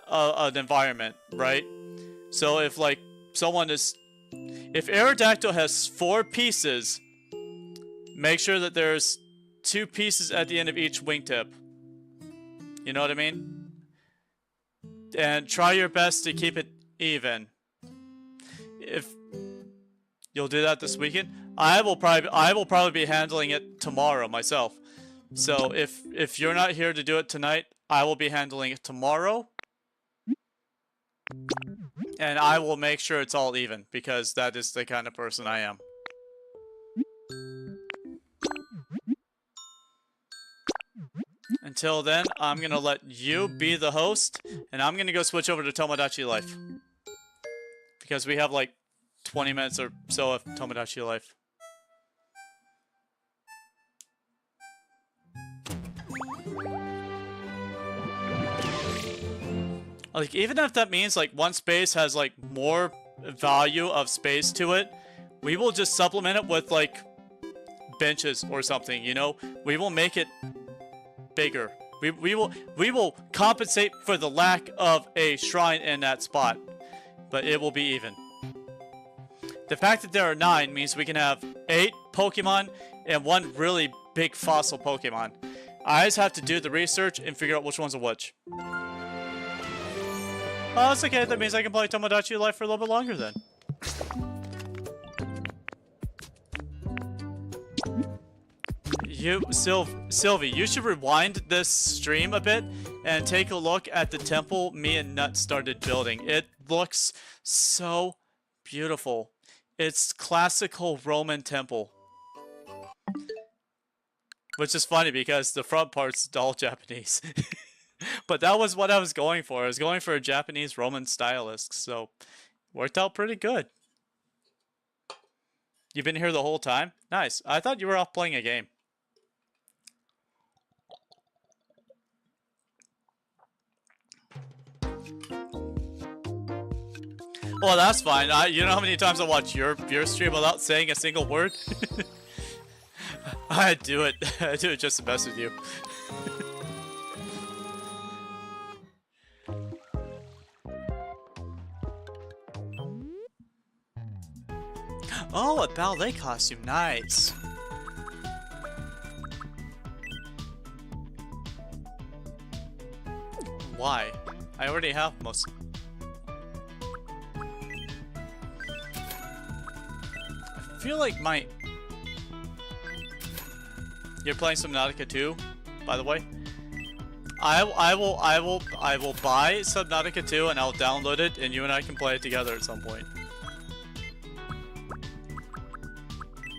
an environment, right? So if like if Aerodactyl has 4 pieces, make sure that there's 2 pieces at the end of each wingtip. You know what I mean? And try your best to keep it even. If you'll do that this weekend, I will probably be handling it tomorrow myself. So if you're not here to do it tonight, I will be handling it tomorrow. And I will make sure it's all even, because that is the kind of person I am. Until then, I'm going to let you be the host, and I'm going to go switch over to Tomodachi Life. Because we have like 20 minutes or so of Tomodachi Life. Like, even if that means like one space has like more value of space to it, we will just supplement it with like benches or something, you know? We will make it bigger. We will compensate for the lack of a shrine in that spot, but it will be even. The fact that there are 9 means we can have 8 Pokemon and 1 really big fossil Pokemon. I just have to do the research and figure out which one's a which. Oh, that's okay. That means I can play Tomodachi Life for a little bit longer then. Sylvie, you should rewind this stream a bit and take a look at the temple me and Nut started building. It looks so beautiful. It's classical Roman temple. Which is funny because the front part's all Japanese. But that was what I was going for. I was going for a Japanese Roman stylist, so worked out pretty good. You've been here the whole time? Nice. I thought you were off playing a game. Well, that's fine. You know how many times I watch your stream without saying a single word? I do it. I do it just to mess with you. Oh, a ballet costume. Nice. Why? I already have most. I feel like my... You're playing Subnautica 2, by the way? I will buy Subnautica 2 and I'll download it and you and I can play it together at some point.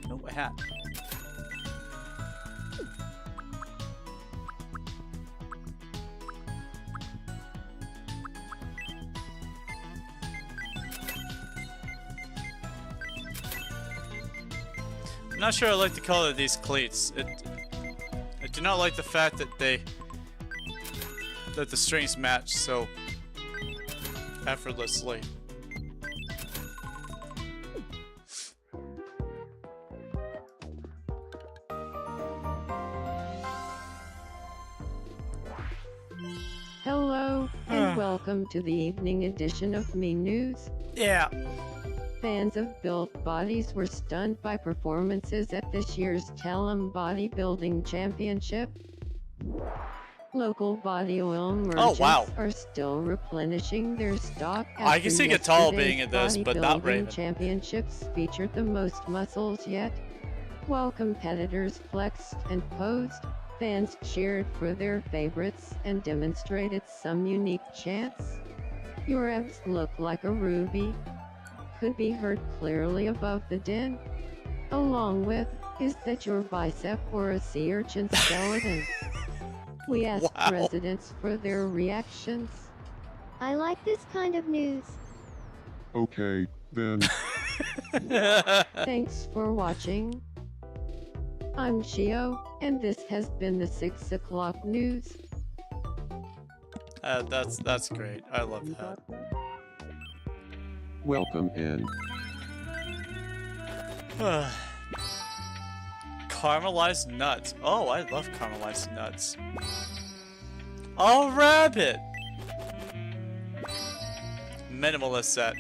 Oh, a hat. I'm not sure I like the color of these cleats. I do not like the fact that the strings match so effortlessly. Hello, and welcome to the evening edition of Me News. Yeah. Fans of built bodies were stunned by performances at this year's Tellum Bodybuilding Championship. Local body oil merchants are still replenishing their stock. I can see Gatal being in this, but not Raven. Championships featured the most muscles yet. While competitors flexed and posed, fans cheered for their favorites and demonstrated some unique chants. "Your abs look like a ruby," could be heard clearly above the din, along with, "Is that your bicep or a sea urchin skeleton?" We asked residents for their reactions. I like this kind of news. Okay, then. Thanks for watching. I'm Shio, and this has been the 6 o'clock news. That's great. I love that. Welcome in. Caramelized nuts. Oh, I love caramelized nuts. Oh, rabbit! Minimalist set.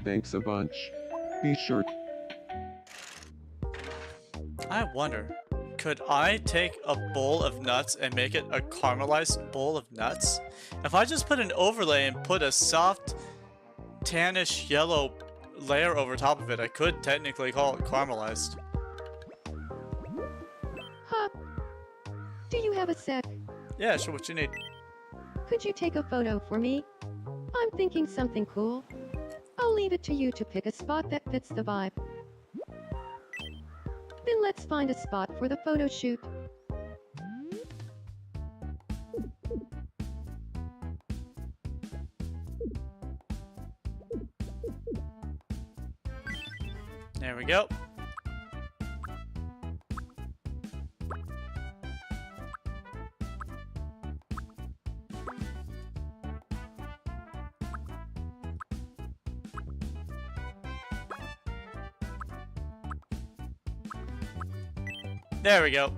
Thanks a bunch. Be sure. I wonder, could I take a bowl of nuts and make it a caramelized bowl of nuts? If I just put an overlay and put a soft, tannish yellow layer over top of it, I could technically call it caramelized. Huh. Do you have a sec? Yeah, sure, what you need. Could you take a photo for me? I'm thinking something cool. I'll leave it to you to pick a spot that fits the vibe. Then let's find a spot for the photo shoot. There we go. There we go.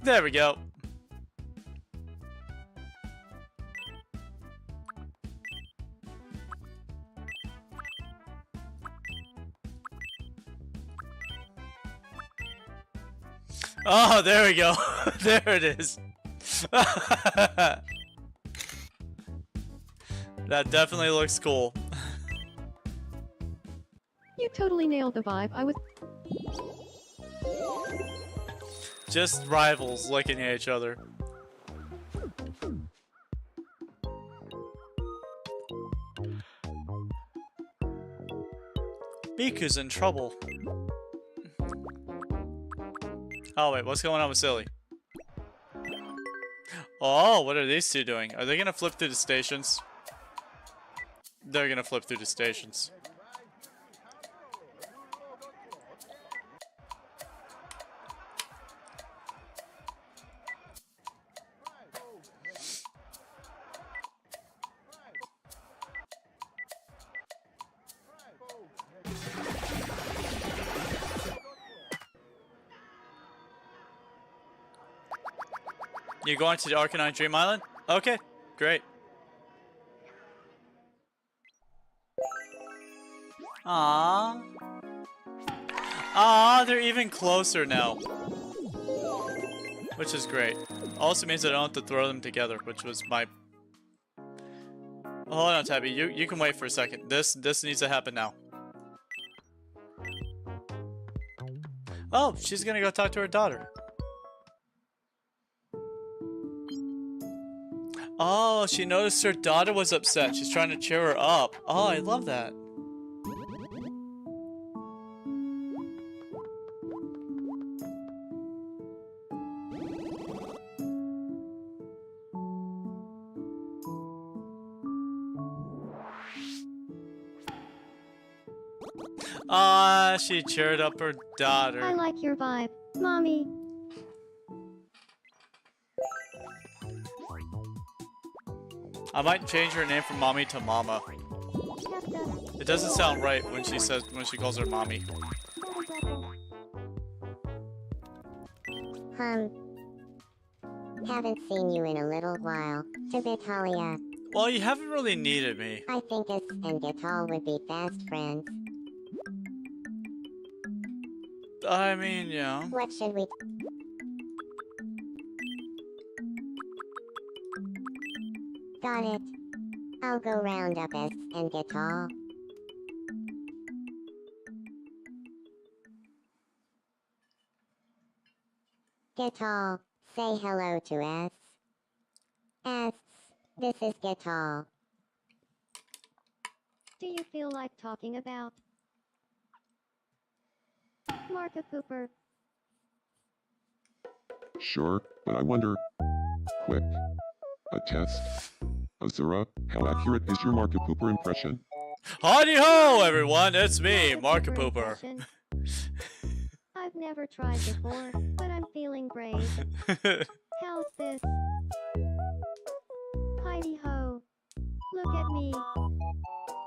There we go. Oh, there we go. There it is. That definitely looks cool. You totally nailed the vibe. I was Just rivals looking at each other. Miku's in trouble. Oh wait, what's going on with Silly? Oh, what are these two doing? Are they gonna flip through the stations? They're gonna flip through the stations. You're going to the Arcanine Dream Island? Okay, great. Aww. Aww, they're even closer now. Which is great. Also means I don't have to throw them together, which was my... Hold on, Tabby. You can wait for a second. This needs to happen now. Oh, she's gonna go talk to her daughter. Oh, she noticed her daughter was upset. She's trying to cheer her up. Oh, I love that. Ah, she cheered up her daughter. I like your vibe, Mommy. I might change her name from Mommy to Mama. It doesn't sound right when she calls her Mommy. Haven't seen you in a little while. To Vitalia. Well, you haven't really needed me. I think us and Gital would be fast friends. I mean, yeah. What should we... Got it. I'll go round up S and Gital. Gital, say hello to S. S, this is Gital. Do you feel like talking about Marka Pooper? Sure, but I wonder. Quick. A test. Azura, how accurate is your Marka Pooper impression? Howdy ho, everyone! It's me, Marka Pooper. Impression. I've never tried before, but I'm feeling brave. How's this? Heidi ho! Look at me.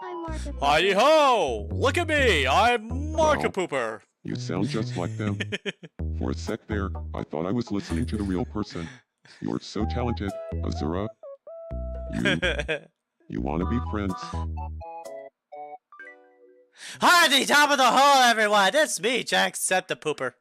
I'm Marka Pooper. Howdy ho! Look at me! I'm Marka Wow. Pooper. You sound just like them. For a sec there, I thought I was listening to the real person. You're so talented, Azura. You wanna be friends? Howdy, top of the hole, everyone! It's me, Jack the Pooper.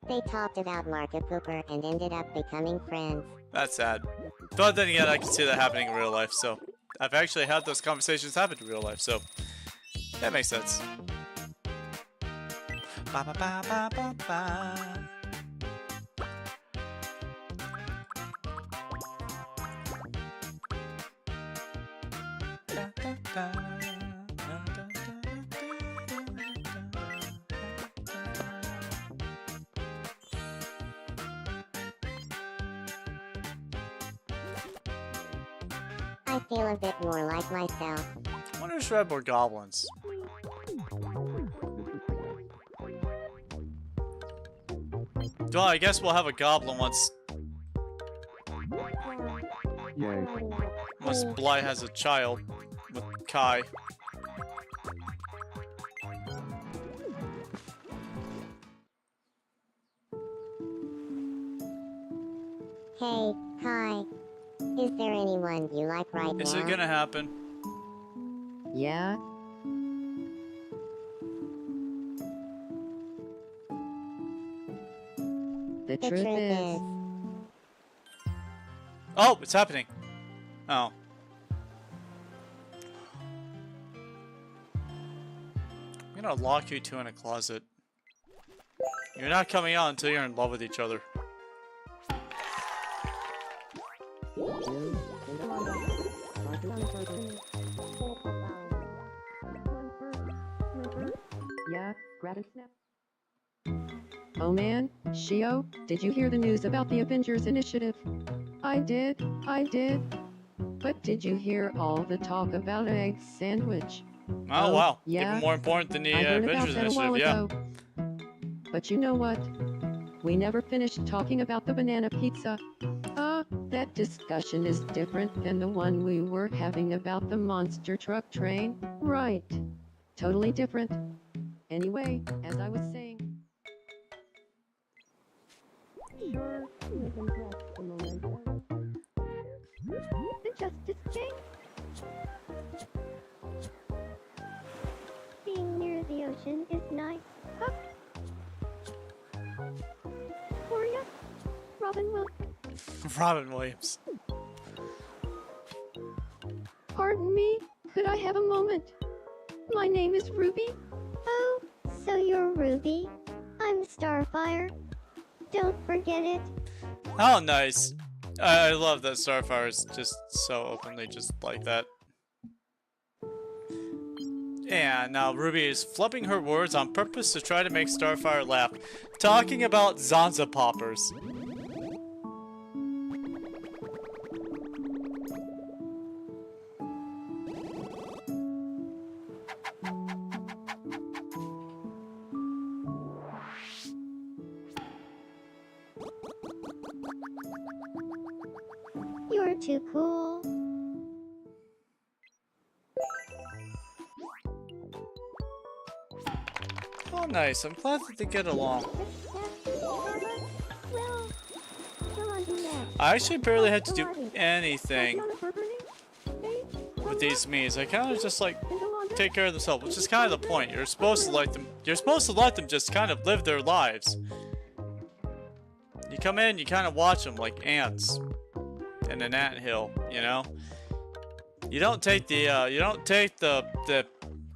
They talked about Marka Pooper and ended up becoming friends. That's sad. But then again, I can see that happening in real life, so... I've actually had those conversations happen in real life, so... That makes sense. Ba ba ba ba ba ba. Da, da, da, da, da, I feel a bit more like myself. I wonder if there are more goblins. Well, I guess we'll have a goblin once Yay. Unless Bly has a child with Kai. Hey, hi. Is there anyone you like right Is now? it gonna happen? Yeah? The The truth truth is, is, Oh, it's happening. Oh. I'm gonna lock you two in a closet. You're not coming out until you're in love with each other. yeah, grab and snap. Oh man, Shio, did you hear the news about the Avengers Initiative? I did. But did you hear all the talk about an egg sandwich? Oh, wow. yeah. Even more important than the I heard about Avengers that a while Initiative, yeah. ago. But you know what? We never finished talking about the banana pizza. That discussion is different than the one we were having about the monster truck train. Right. Totally different. Anyway, as I was saying. Sure, we can press the momentum. The Justice King. Being near the ocean is nice. Huh? Gloria? Robin will. Robin Williams. Pardon me, could I have a moment? My name is Ruby. Oh, so you're Ruby. I'm Starfire. Don't forget it. Oh, nice. I love that Starfire is just so openly just like that. And now Ruby is flipping her words on purpose to try to make Starfire laugh. Talking about Zanza poppers. You're too cool. Oh, nice. I'm glad that they get along. Well, come on, do that. I actually barely had to do anything with these Miis. I kind of just like take care of themselves, which is kind of the point. You're supposed to let them. You're supposed to let them just kind of live their lives. You come in, you kind of watch them like ants in an anthill. You know. You don't take the. You don't take the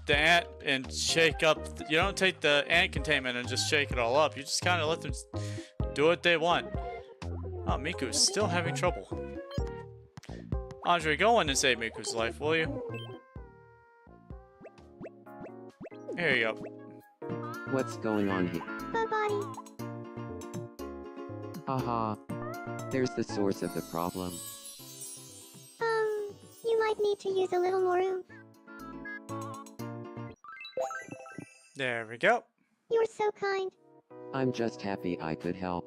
ant and shake up. You don't take the ant containment and just shake it all up. You just kind of let them do what they want. Oh, Miku's still having trouble. Andre, go in and save Miku's life, will you? Here you go. What's going on here? Bye, buddy. Haha. There's the source of the problem. You might need to use a little more oomph. There we go. You're so kind. I'm just happy I could help.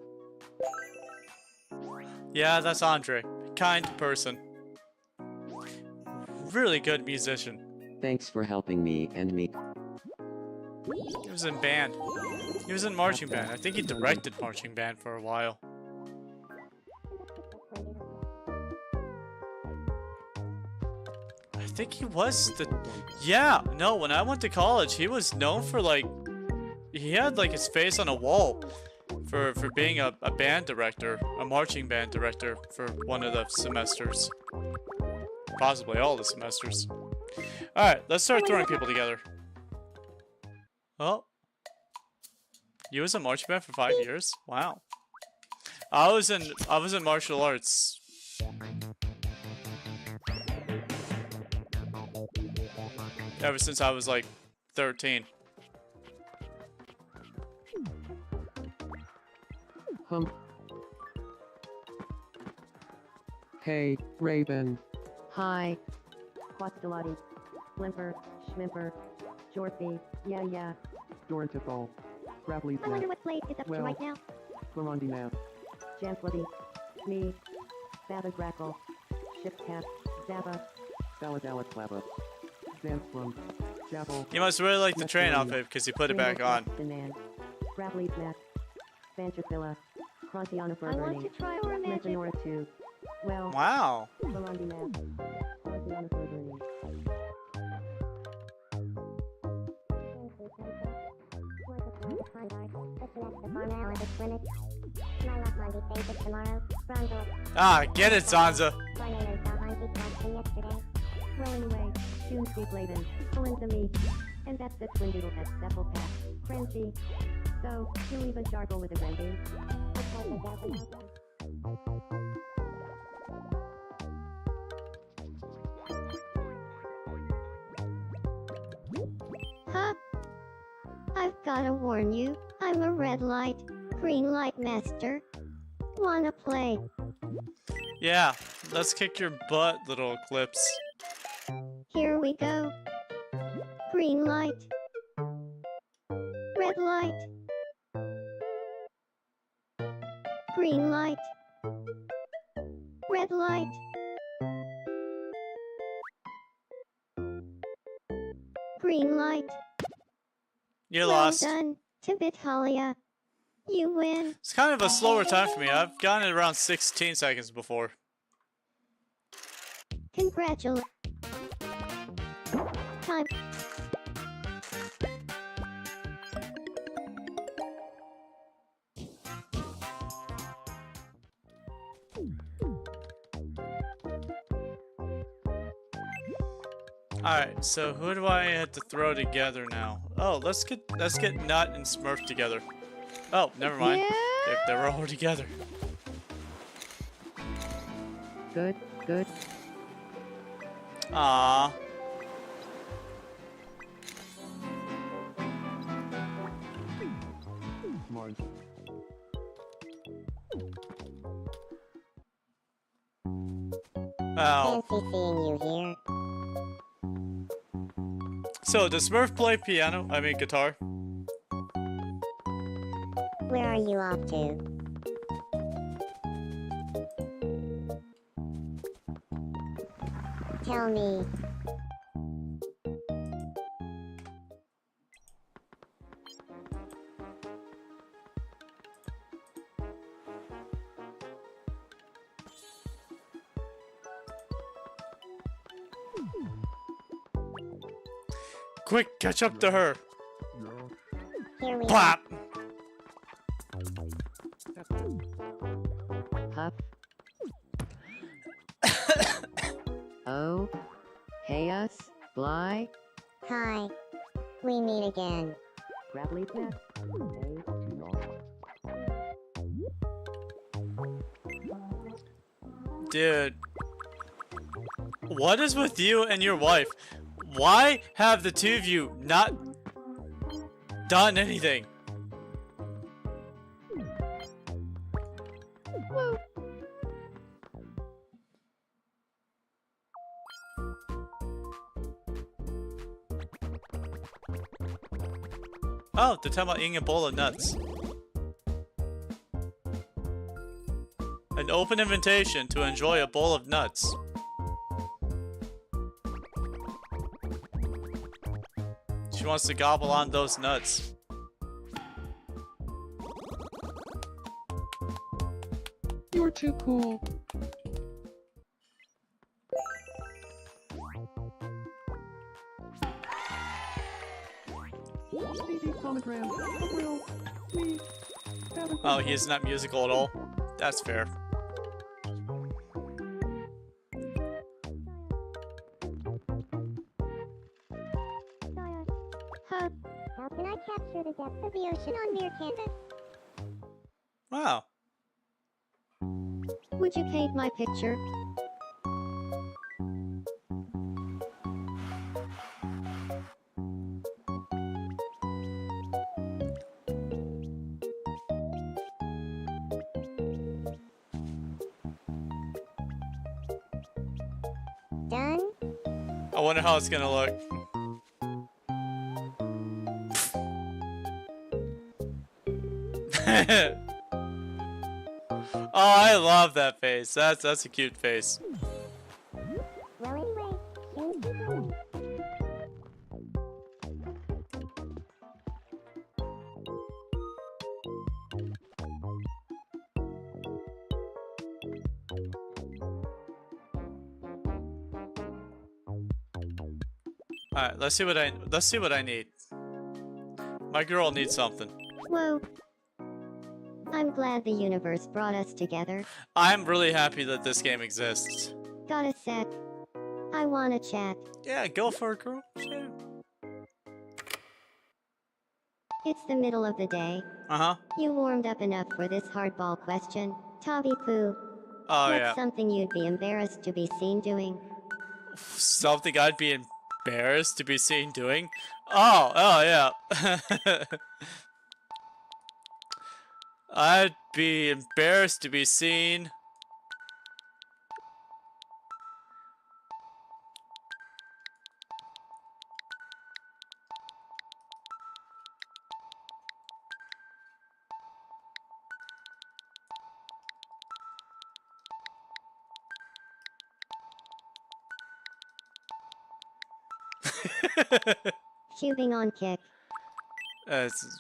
Yeah, that's Andre. Kind person. Really good musician. Thanks for helping me and me. He was in band. He was in marching band. I think he directed marching band for a while. I think he was the... Yeah, no, when I went to college, he was known for, like... He had, like, his face on a wall for being a band director, a marching band director for one of the semesters. Possibly all the semesters. Alright, let's start throwing people together. Oh. You was in marching band for 5 years? Wow. I was in martial arts. Ever since I was like 13. Hey, Raven. Hi. Quastelati. Flimper. Schmimper. Jorthy. Yeah. Dorntifol. Grapply I wonder what Blade is up to Well. right now. Flamondi Nap. Jamflady. Me. Baba Grackle. Chip Cat, Zappa, Saladella Clappa, Zansprum, Chapel, You must really like the train outfit because you put it back on. Demand, Crableaf Nest, Fanchicilla, Crontiana I want to try or imagine. Methanora 2. Well, Wow. Belandi Nest, Crontiana Furburning. Ah, get it, Sansa. Rolling away, Toonspeak Laden, Belinda Me, and that's the Twin Doodle at Sepple Pack, Crunchy. So, you leave a jargle with a Wendy. Huh? I've gotta warn you, I'm a red light, green light master. Wanna play? Yeah, let's kick your butt, little Eclipse. Here we go. Green light. Red light. Green light. Red light. Green light. You're Well lost. done, Tibetalia. You win. It's kind of a slower time for me. I've gotten it around 16 seconds before. Congratulations. Time. Alright, so who do I have to throw together now? Oh, let's get Nut and Smurf together. Oh, never mind. Yeah. They were all together. Good, good. Ah. Marge. Wow. Fancy seeing you here. So, does Smurf play piano? I mean, guitar? Where are you off to? Tell me. Quick, catch up to her. Here we Plop! Huff. Oh. Hey us, fly. Hi. We meet again. Crableaf Nest, Dude. What is with you and your wife? Why have the two of you not done anything? Oh, they're talking about eating a bowl of nuts. An open invitation to enjoy a bowl of nuts. She wants to gobble on those nuts. You're too cool. Baby Pomegram, will please have a Oh, he is not musical at all. That's fair. Huh? How can I capture the depth of the ocean on mere canvas? Wow. Would you paint my picture? Done? I wonder how it's gonna look. Oh, I love that face. That's a cute face. Alright, let's see what I need. My girl needs something. Whoa. I'm glad the universe brought us together. I'm really happy that this game exists. Got a sec. I wanna chat. Yeah, go for it, girl. Yeah. It's the middle of the day. Uh-huh. You warmed up enough for this hardball question. Tobby Poo. Oh, What's yeah. something you'd be embarrassed to be seen doing? Something I'd be embarrassed to be seen doing? Oh, yeah. I'd be embarrassed to be seen. Cubing on kick. It's-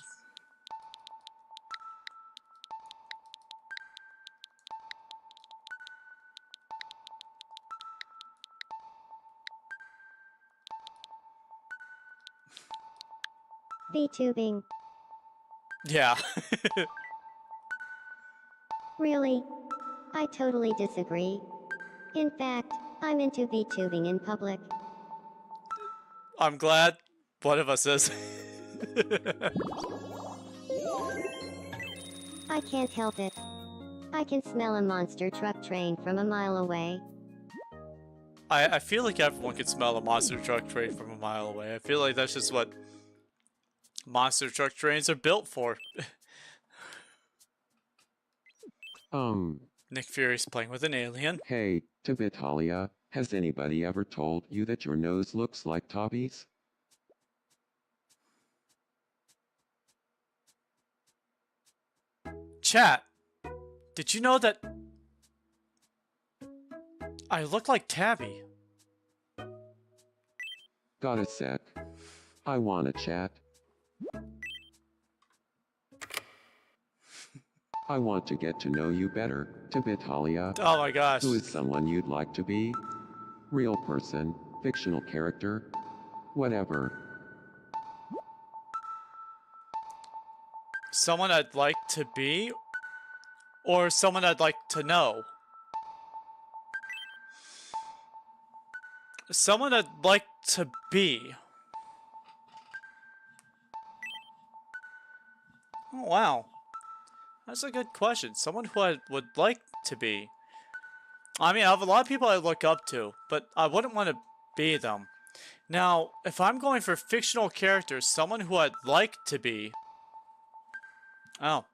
VTubing. yeah. Really? I totally disagree. In fact, I'm into VTubing in public. I'm glad one of us is. I can't help it. I can smell a monster truck train from a mile away. I feel like everyone can smell a monster truck train from a mile away. I feel like that's just what monster truck trains are built for. Nick Fury's playing with an alien. Hey, Tabitalia, has anybody ever told you that your nose looks like Tobby's? Chat, did you know that I look like Tabby? Got a sec. I wanna chat. I want to get to know you better, Tabitalia. Oh my gosh. Who is someone you'd like to be? Real person, fictional character, whatever. Someone I'd like to be? Or someone I'd like to know? Someone I'd like to be. Oh, wow. That's a good question. Someone who I would like to be. I mean, I have a lot of people I look up to, but I wouldn't want to be them. Now, if I'm going for fictional characters, someone who I'd like to be. Oh.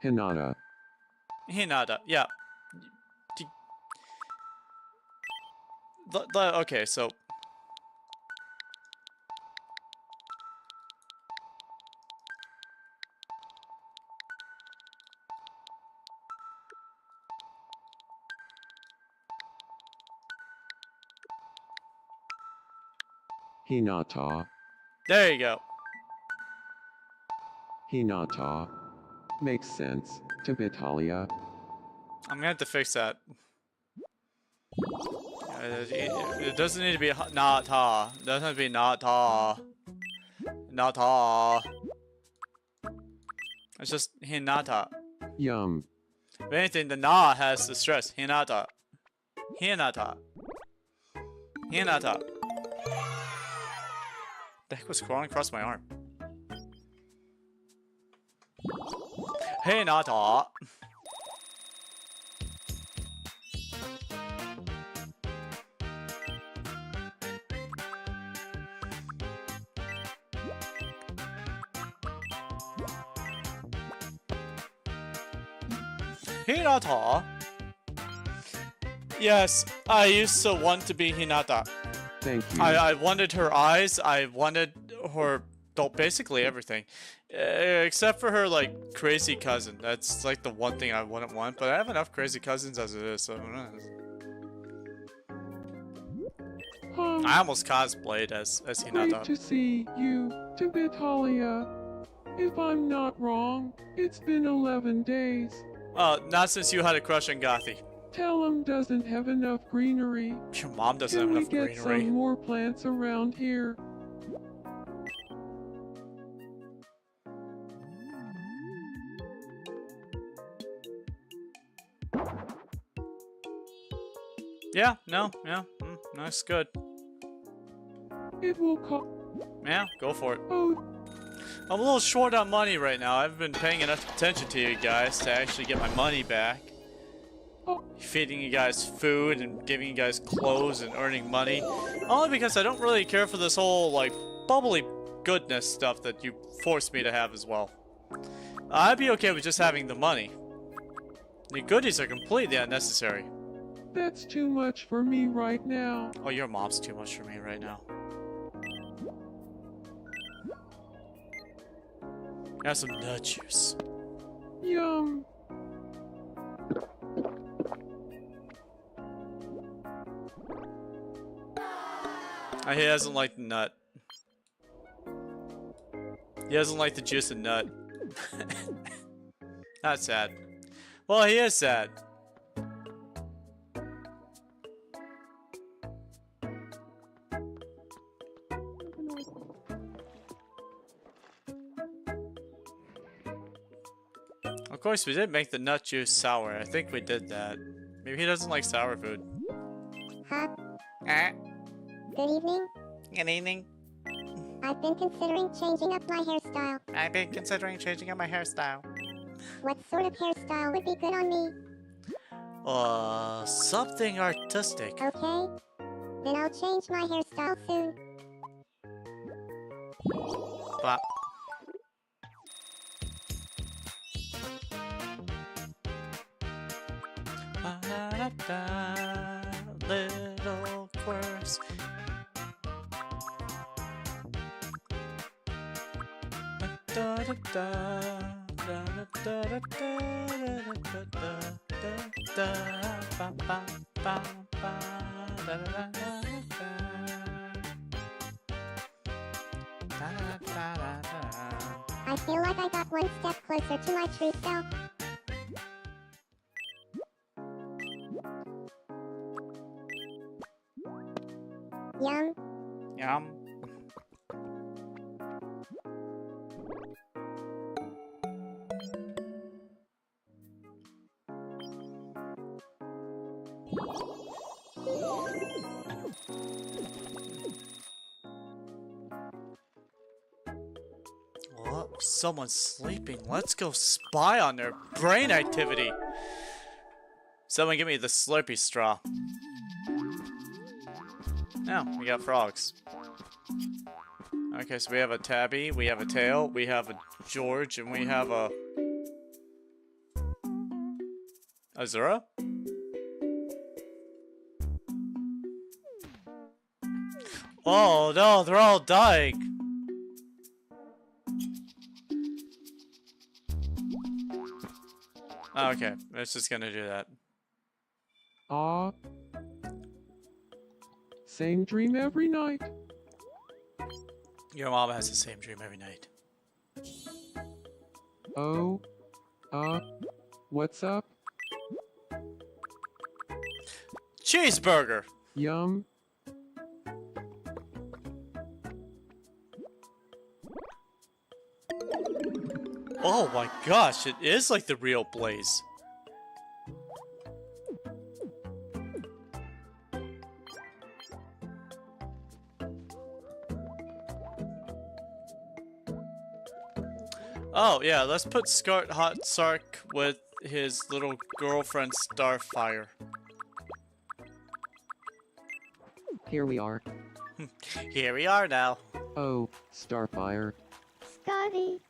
Hinata. Hinata, yeah. Okay, so... Hinata. There you go. Hinata. Makes sense, Tabitalia. I'm gonna have to fix that. It doesn't need to be Nata. It doesn't have to be Nata. Nata. It's just Hinata. Yum. If anything, the Na has the stress. Hinata. Hinata. Hinata. The heck was crawling across my arm? Hinata. Hinata? Yes, I used to want to be Hinata. Thank you. I wanted her eyes, I wanted her, well, basically everything. Except for her, like, crazy cousin. That's, like, the one thing I wouldn't want, but I have enough crazy cousins as it is, so... I almost cosplayed as Hinata. Great to see you, Tabitalia. If I'm not wrong, it's been 11 days. Not since you had a crush on Gothi. Tell him doesn't have enough greenery. Your mom doesn't Can have we enough get greenery. some more plants around here? Yeah, no, that's good. It will cost. Yeah, go for it. Oh, I'm a little short on money right now. I haven't been paying enough attention to you guys to actually get my money back. Feeding you guys food and giving you guys clothes and earning money. Only because I don't really care for this whole, like, bubbly goodness stuff that you forced me to have as well. I'd be okay with just having the money. The goodies are completely unnecessary. that's too much for me right now. Oh, your mom's too much for me right now. Have some nut juice. Yum. He doesn't like the nut. He doesn't like the juice and nut. That's sad. Well, he is sad. Of course, we did make the nut juice sour. I think we did that. Maybe he doesn't like sour food. Huh? Eh? Good evening. Good evening. I've been considering changing up my hairstyle. I've been considering changing up my hairstyle. What sort of hairstyle would be good on me? Something artistic. Okay? Then I'll change my hairstyle soon. But little quirks. I feel like I got one step closer to my true self. Yum. Yum. Oh, someone's sleeping. Let's go spy on their brain activity. Someone give me the Slurpee straw. Now, we got frogs. Okay, so we have a Tabby, we have a Tail, we have a George, and we have a... Azura? Oh no, they're all dying! Oh, okay, it's just gonna do that. Ah. Same dream every night. Your mom has the same dream every night. Oh. What's up? Cheeseburger! Yum. Oh my gosh, it is like the real Blaze. Oh yeah, let's put Scart Hot Sark with his little girlfriend Starfire. Here we are. Here we are now. Oh, Starfire. Scotty,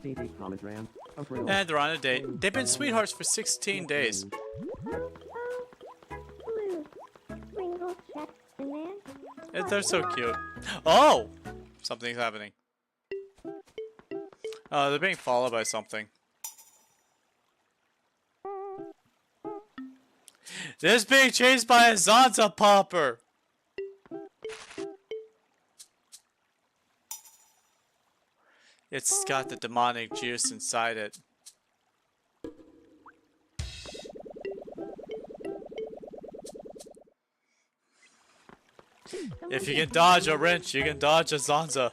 CD comment ran. April. And they're on a date. They've been sweethearts for 16 days. Blue, Sprinkle checks the man. They're so cute. Oh! Something's happening. They're being followed by something. This being chased by a Zonza popper! It's got the demonic juice inside it. If you can dodge a wrench, you can dodge a Zanza.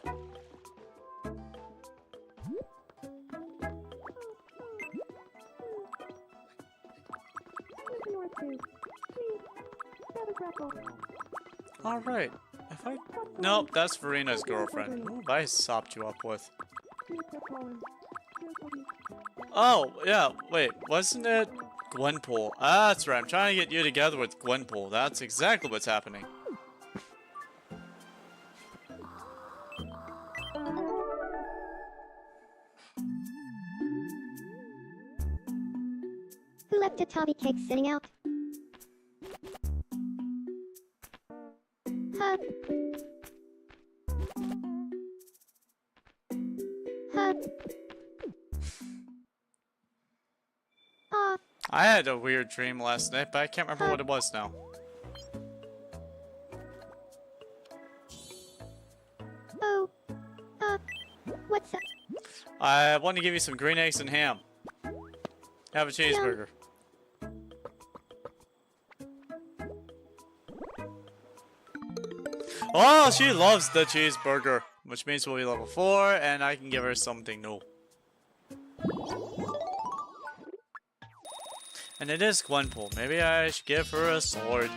Alright. If I... Nope, that's Verina's girlfriend. Who have I sopped you up with? Oh, yeah, wait, wasn't it Gwenpool? Ah, that's right, I'm trying to get you together with Gwenpool. That's exactly what's happening. Who left a Tobby cake sitting out? Huh? Huh? I had a weird dream last night, but I can't remember what it was now. Oh. What's up? I want to give you some green eggs and ham. Have a cheeseburger. Oh, she loves the cheeseburger, which means we'll be level 4, and I can give her something new. And it is Gwenpool. Maybe I should give her a sword.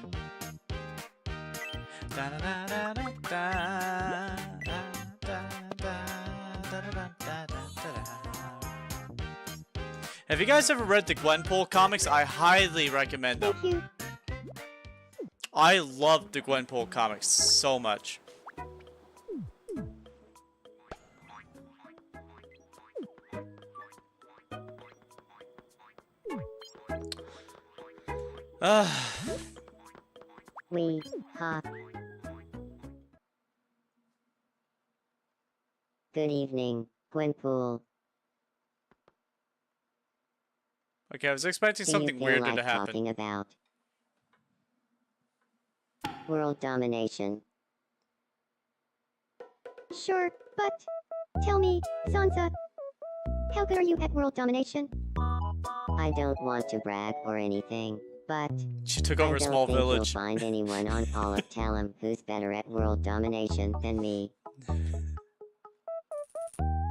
Have you guys ever read the Gwenpool comics? I highly recommend them. Thank you. I love the Gwenpool comics so much. We hop. Good evening, Gwenpool. Okay, I was expecting Do something you feel weirder like to happen. talking about world domination? Sure, but tell me, Sansa, how good are you at world domination? I don't want to brag or anything, but She took I over a don't small think village. you'll find anyone on all of Talum who's better at world domination than me.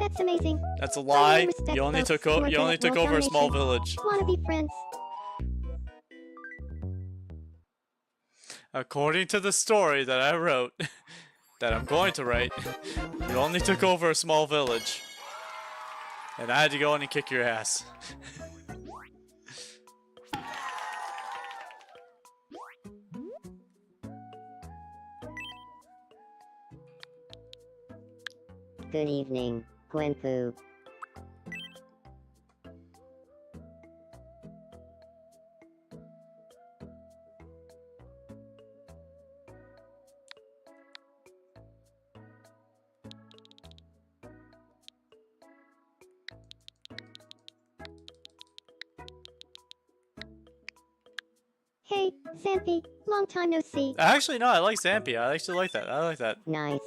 That's amazing. That's a I lie. really respect You only folks took who are you good only at took world over a small domination. village. Wanna be friends? According to the story that I wrote, that I'm going to write, you only took over a small village. And I had to go in and kick your ass. Good evening, Gwenpoo. Hey, Sanfi, long time no see. Actually, no, I like Zampi. I actually like that. I like that. Nice.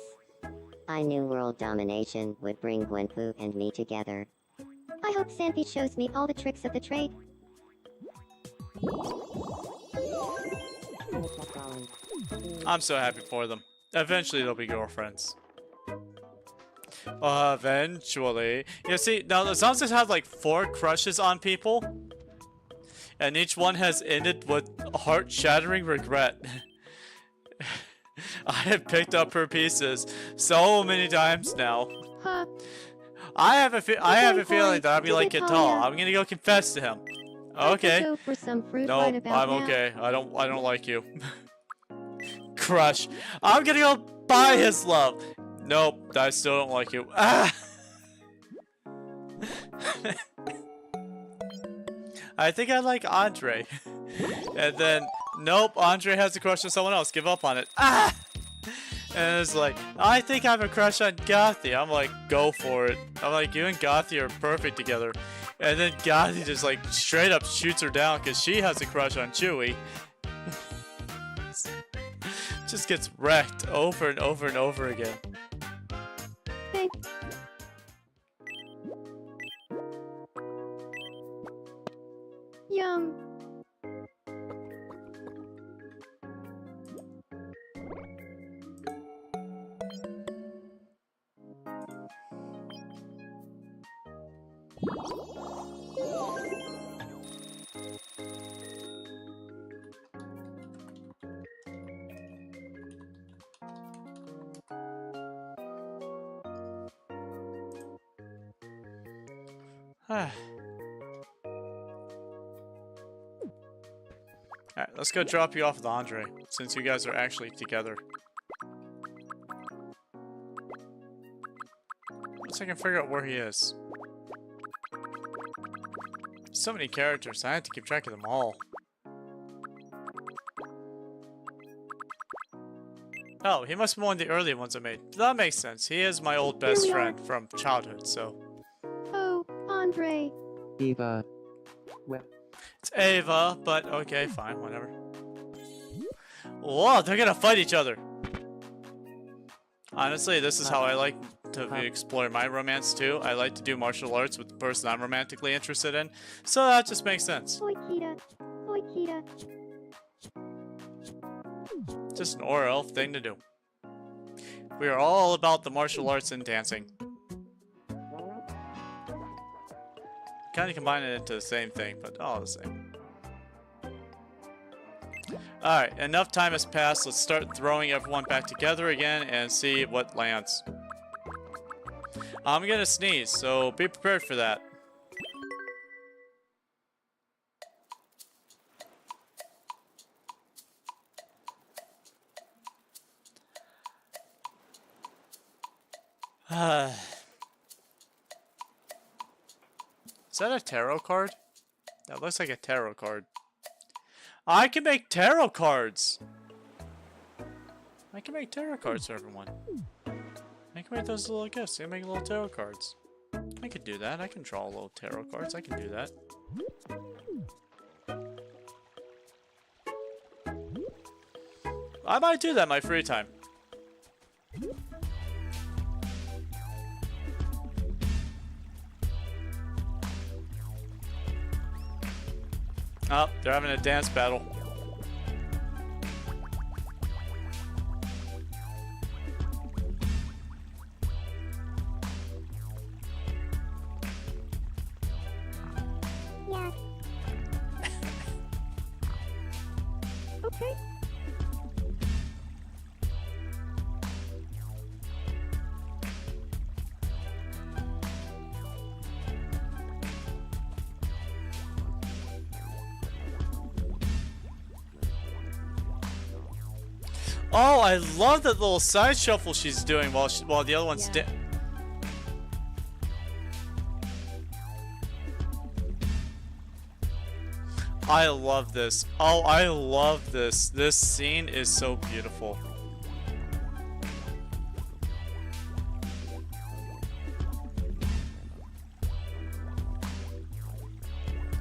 I knew world domination would bring Gwenpoo and me together. I hope Sanfi shows me all the tricks of the trade. I'm so happy for them. Eventually, they'll be girlfriends. Eventually. You see, now the Sansa's had like 4 crushes on people. And each one has ended with heart-shattering regret. I have picked up her pieces so many times now. Huh? I have a feeling that I'll be like Did it, Catal. Talia? I'm gonna go confess to him. I Okay. could go for some fruit No, right about I'm now. okay. I don't like you. Crush. I'm gonna go buy his love. Nope, I still don't like you. Ah! I think I like Andre. And then, nope, Andre has a crush on someone else. Give up on it. Ah! And it's like, I think I have a crush on Gothi. I'm like, go for it. I'm like, you and Gothi are perfect together. And then Gothi just like straight up shoots her down because she has a crush on Chewie. Just gets wrecked over and over and over again. Hey, Alright, let's go drop you off with Andre, since you guys are actually together. Let's see if I can figure out where he is. So many characters, I have to keep track of them all. Oh, he must be one of the early ones I made. That makes sense. He is my old best friend from childhood, so... Oh, Andre. Eva. Well, It's Ava, but okay, fine, whatever. Whoa, they're gonna fight each other! Honestly, this is how I like to explore my romance too. I like to do martial arts with the person I'm romantically interested in, so that just makes sense. Oi, Kita. Oi, Kita. Just an Aura Elf thing to do. We are all about the martial arts and dancing. Kind of combine it into the same thing, but all the same. Alright, enough time has passed. Let's start throwing everyone back together again and see what lands. I'm gonna sneeze, so be prepared for that. Is that a tarot card? That looks like a tarot card. I can make tarot cards! I can make tarot cards for everyone. I can make those little gifts. I can make little tarot cards. I could do that. I can draw little tarot cards. I can do that. I might do that in my free time. Oh, they're having a dance battle. Yeah. Okay. Oh, I love that little side shuffle she's doing while the other one's I love this. Oh, I love this. This scene is so beautiful.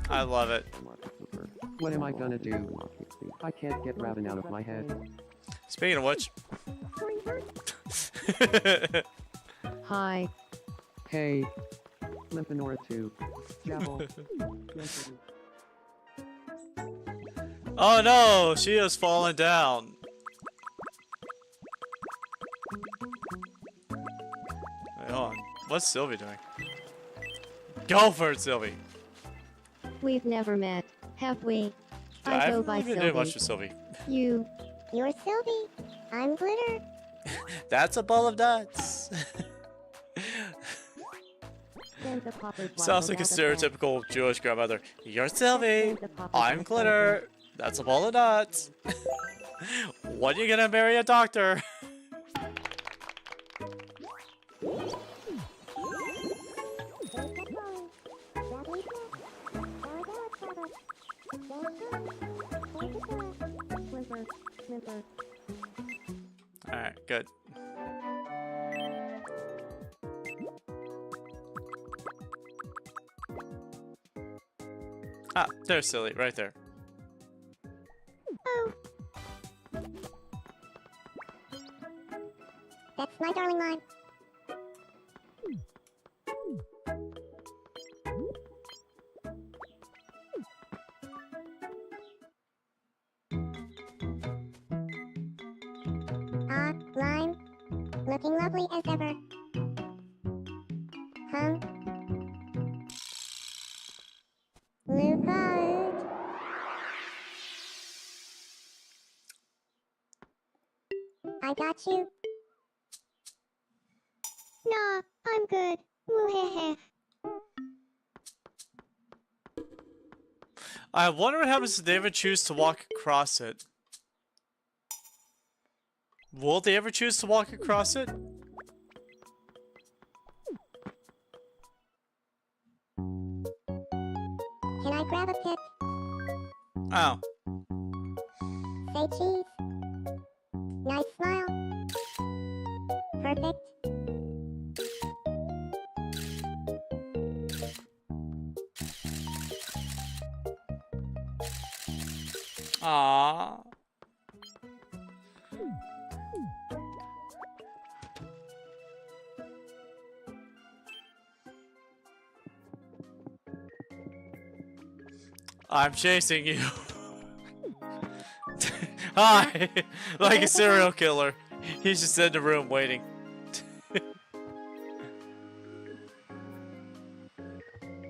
I love it. what am I gonna do? I can't get Raven out of my head. Speaking of which. Hi. Hey. Lymphanora 2. Javel. Oh no, she has fallen down. Wait, hold on. What's Sylvie doing? Go for it, Sylvie. We've never met, have we? I I go haven't by really Sylvie. did much with Sylvie. You. You're Sylvie. I'm Glitter. That's a bowl of nuts. Send the poppers Sounds like a stereotypical Jewish grandmother. You're Sylvie. I'm Glitter. That's a bowl of nuts. When you gonna marry a doctor? Alright, good. Ah, there's Silly, right there. Oh. That's my darling line. Looking lovely as ever. Blue card. I got you. Nah, I'm good. Woo-heh-heh. I wonder what happens if they ever choose to walk across it. Will they ever choose to walk across it? Can I grab a pic? Oh. Say cheese. Nice smile. Perfect. Aww. I'm chasing you. Hi! Like a serial killer. He's just in the room waiting.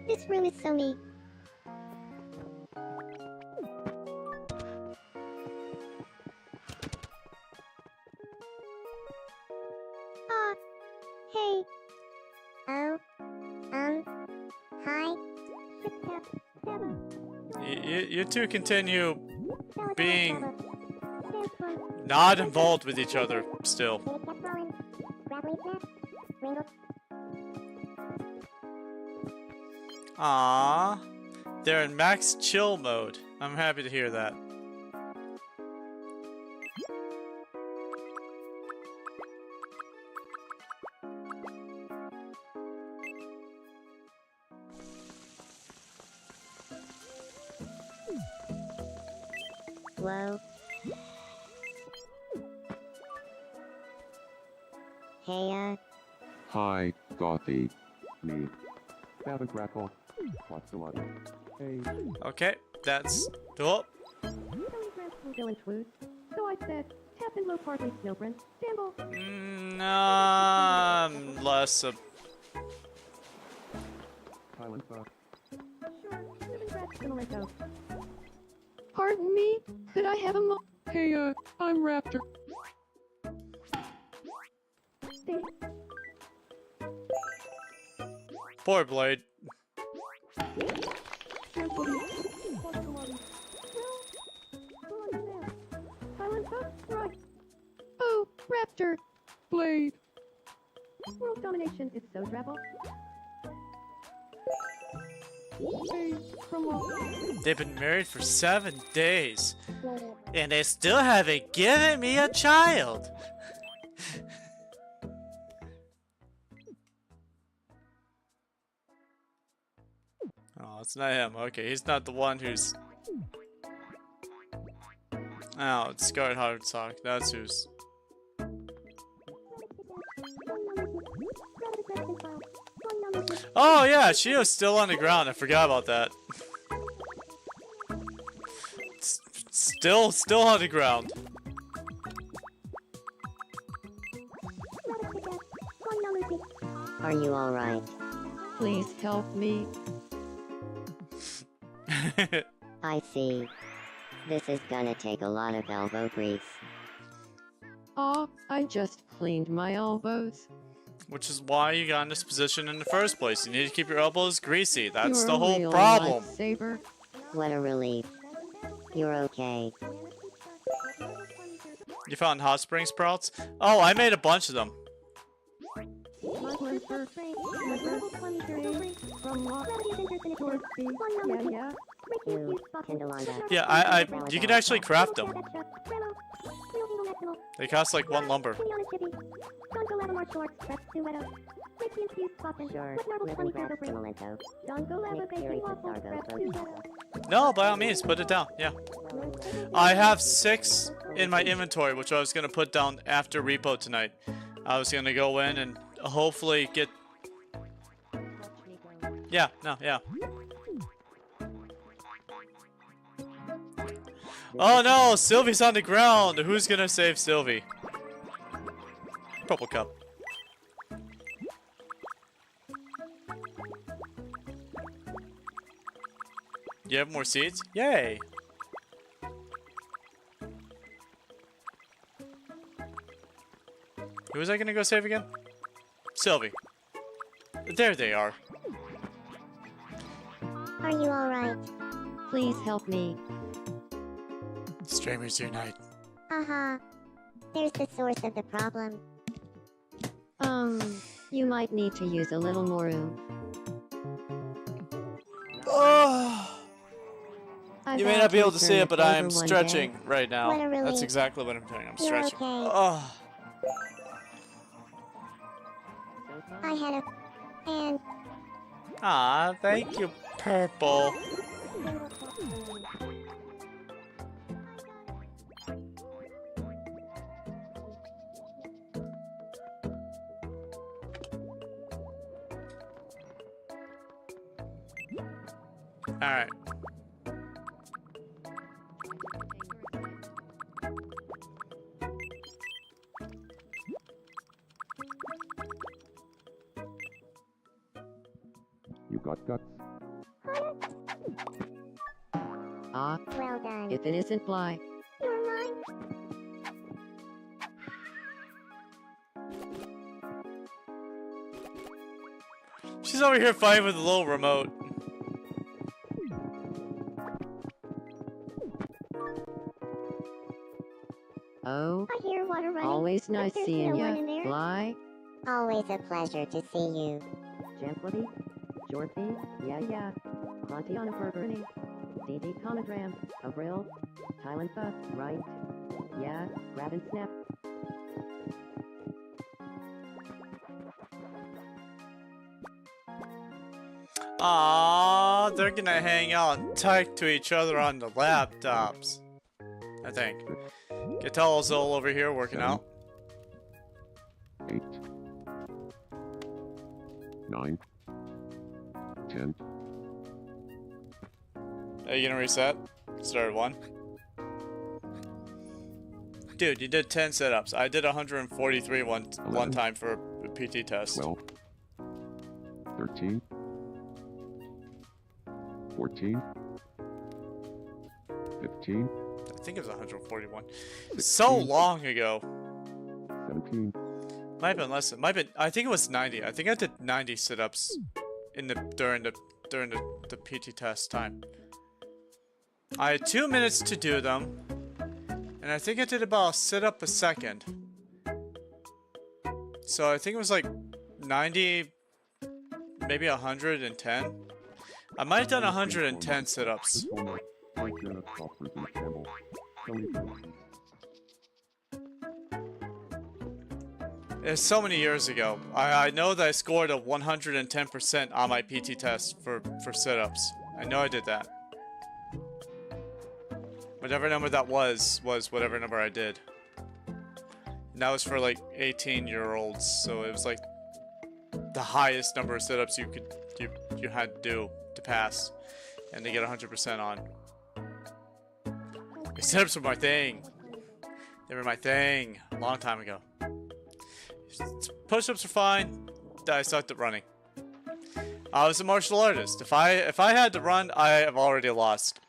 This room is so neat. Ah, hey. Oh. Hi. You two continue being not involved with each other still. Aww. They're in max chill mode. I'm happy to hear that. Whoa. Hey, Hi, Gothy. Me. Have a crackle. What's the matter? Hey. Okay, that's... Oh. Go and twos. So I said, tap in low partly snowprint. Gamble. Less of... Silent fuck. Pardon me? Could I have a mo- Hey, I'm Raptor. Poor Blade. Oh, Raptor! Blade. World domination is so rebel. Hey, come on. They've been married for 7 days. And they still haven't given me a child. Oh, it's not him. Okay, he's not the one who's... Oh, it's Scarlet Heartsock. That's who's... Oh yeah, Shio's still on the ground. I forgot about that. Still on the ground. are you alright? Please help me. I see. This is gonna take a lot of elbow grease. Aw, I just cleaned my elbows. Which is why you got in this position in the first place. You need to keep your elbows greasy. That's You're the a whole real problem. lifesaver. What a relief. You're okay. You found hot spring sprouts? Oh, I made a bunch of them. You, Kindlewanda. Yeah, you can actually craft them. They cost like 1 lumber. Sure, live and grab Stimulento. Nick Fury to Sargo. No, by all means, put it down. Yeah. I have 6 in my inventory, which I was going to put down after repo tonight. I was going to go in and hopefully get... Yeah, no, yeah. Oh no, Sylvie's on the ground! Who's gonna save Sylvie? Purple cup. You have more seeds? Yay! Who was I gonna go save again? Sylvie. There they are. Are you alright? Please help me. Streamers unite. Haha. There's the source of the problem. You might need to use a little more oomph. Oh. I've You may had not be able to return see it, but I am over one stretching day. right now. What a That's relief. exactly what I'm doing. I'm You're stretching. okay. Oh. I had a... and... Aw, thank you, Purple. Alright. You got guts? Ah, Well done. if it isn't Bly. You're mine. She's over here fighting with a little remote. Oh, I hear water running. always but nice there's seeing no one ya, in there. Bly. Always a pleasure to see you. Jamflity, Jorthy, yeah. Clantiana Burberny, DD Comadram, Avril, Tylenfa, right? Yeah, grab and snap. Aww, they're gonna hang out tight to each other on the laptops. I think. Gatello's all over here working out. 8, 9, 10. Are you gonna reset? Start at 1. Dude, you did 10 setups. I did 143 one 11. time for a PT test. 12, 13, 14, 15, I think it was 141. 16, So long ago. 17, Might have been less than. Might have been. I think it was 90. I think I did 90 sit-ups in the during the PT test time. I had 2 minutes to do them, and I think I did about a sit-up a second. So I think it was like 90, maybe 110. I might have done 110 sit-ups. like Coppers and Campbell. It's so many years ago. I know that I scored a 110% on my PT test for sit-ups. I know I did that. Whatever number that was whatever number I did. And that was for like 18-year-olds, so it was like the highest number of sit-ups you had to do to pass and to get 100% on. Sit-ups were my thing. They were my thing a long time ago. Push-ups are fine. I sucked at running. I was a martial artist. If I had to run, I have already lost.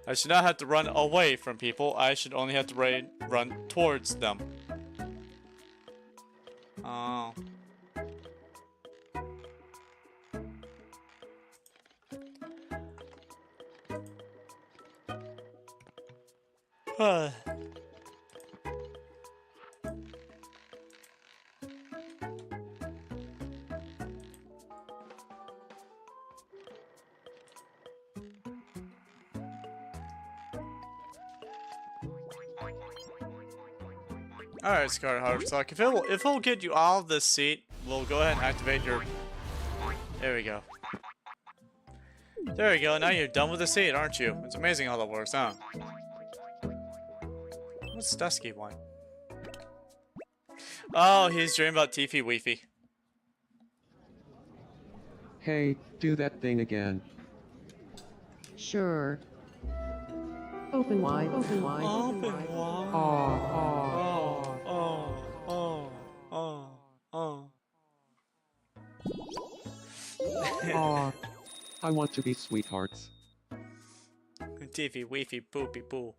I should not have to run away from people. I should only have to run towards them. Oh. Alright, Scarlet Heartstock. If it'll get you all of this seat, we'll go ahead and activate your... There we go. There we go, now you're done with the seat, aren't you? It's amazing how that works, huh? What's Dusky want? Oh, he's dreaming about Tiffy Weefy. Hey, do that thing again. Sure. Open wide, open wide. Open wide. I want to be sweethearts. Tiffy, weefy, poopy, poo.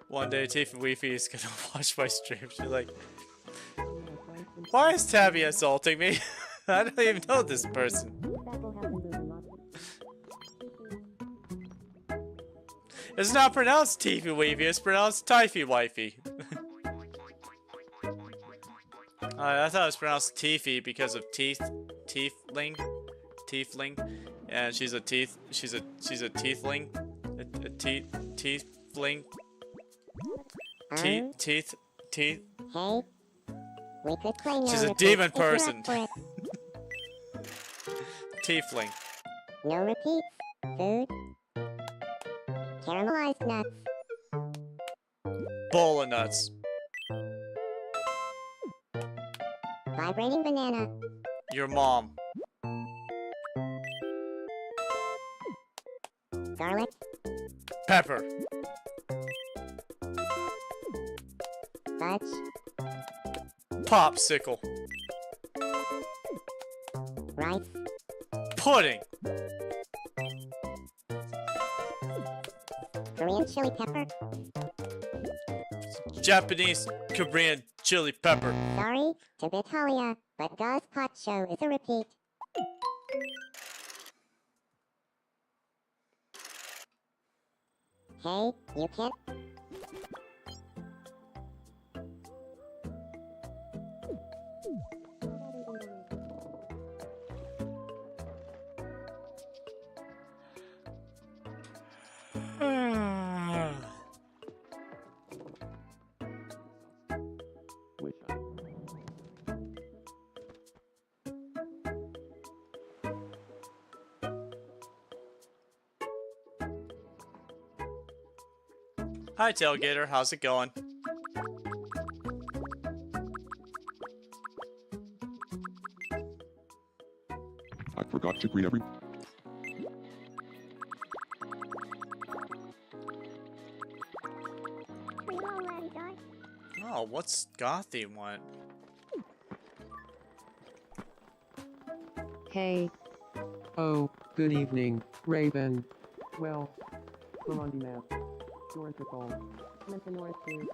One day, Tiffy Weefy is gonna watch my stream. She's like, why is Tabby assaulting me? I don't even know this person. It's not pronounced Tiffy Weefy, it's pronounced Typhy Wifey. I thought it was pronounced Tiffy because of tiefling, and she's a tiefling, a tiefling, teeth. Hey, we could play no She's a repeats demon if you're up person. for it. Tiefling. No repeats. Food. Caramelized nuts. Bowl of nuts. Vibrating banana. Your mom. Garlic. Pepper. Fudge. Popsicle. Rice. Pudding. Korean chili pepper. Japanese Korean chili pepper. Sorry to Vitalia, but Gauze Pot Show is a repeat. Hey, you can't. Wish I. Hi Tailgater, how's it going? I forgot to greet everyone. We already died. Oh, what's Gothy want? Hey, Oh, good evening, Raven. Well, Burundi map. Dorothical. Clinton North 2.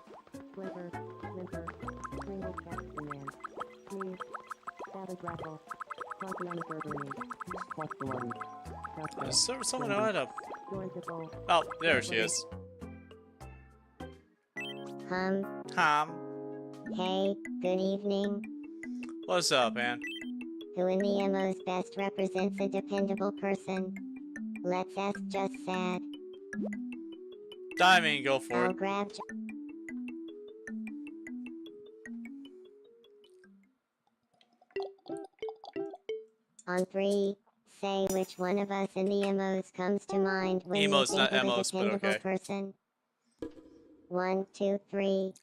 Splinter. Splinter. Pringle Captain Man. Me. Savage Raffle. Contiana Burberry. What's the one? Is there someone who had a... Dorothical. Oh, there she is. Hum. Hey, good evening. What's up, man? Who in the MOs best represents a dependable person? Let's ask Just Sad. I mean, go for I'll it. grab On 3, say which one of us in the MOs comes to mind when Emos, you not think of MOs, a but dependable okay. person. 1, 2, 3.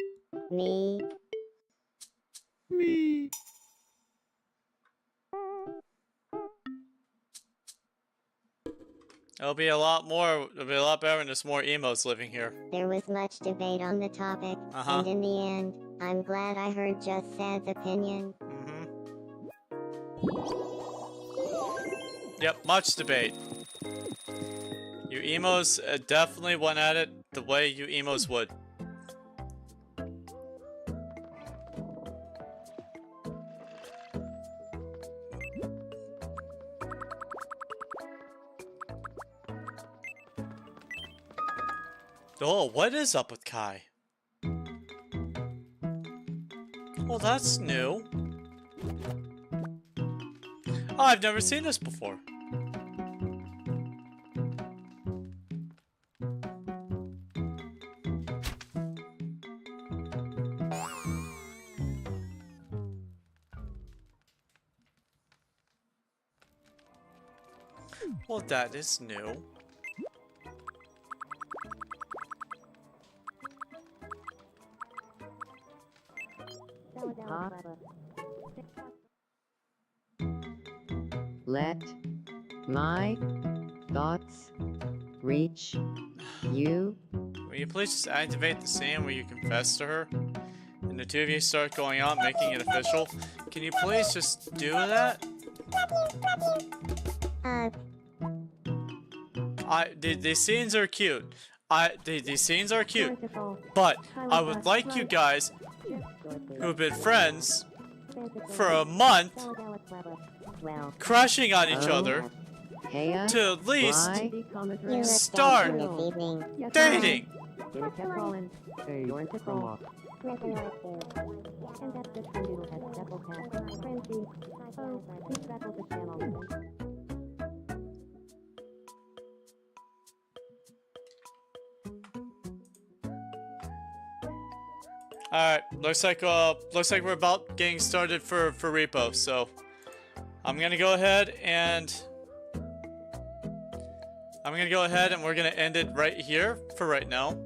Me. Me. It'll be a lot better when there's more emos living here. There was much debate on the topic, Uh-huh. and in the end, I'm glad I heard Just Sad's opinion. Yep, much debate. You emos definitely went at it the way you emos would. Oh, what is up with Kai? Well, that's new. Oh, I've never seen this before. Well, that is new. Huh? Let my thoughts reach you. Will you please just activate the scene where you confess to her? And when the two of you start going out, making it official, can you please just do that? These scenes are cute. These scenes are cute. But I would like you guys, who've been friends for a month, crushing on each other, Heya, to at least why? You have Start. fun this evening. dating. Hey, from off. And that's the Twin Doodle Head Double Pack. Frenchie. Oh, we traveled the channel. Alright, looks like we're about getting started for repo, so I'm gonna go ahead and we're gonna end it right here for right now.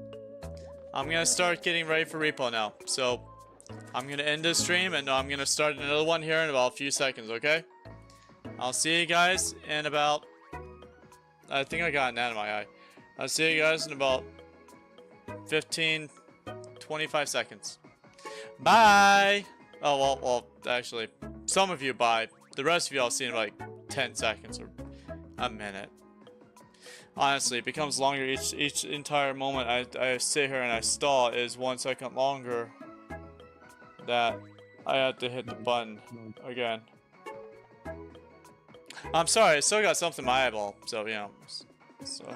I'm gonna start getting ready for repo now. So I'm gonna end this stream and I'm gonna start another one here in about a few seconds, okay? I'll see you guys in about, I think I got an ad in my eye. I'll see you guys in about 25 seconds. Bye! Oh, well, actually, some of you bye. The rest of you I'll see in like 10 seconds or a minute. Honestly, it becomes longer each entire moment I sit here and I stall is 1 second longer that I have to hit the button again. I'm sorry, I still got something in my eyeball, so, you know, so.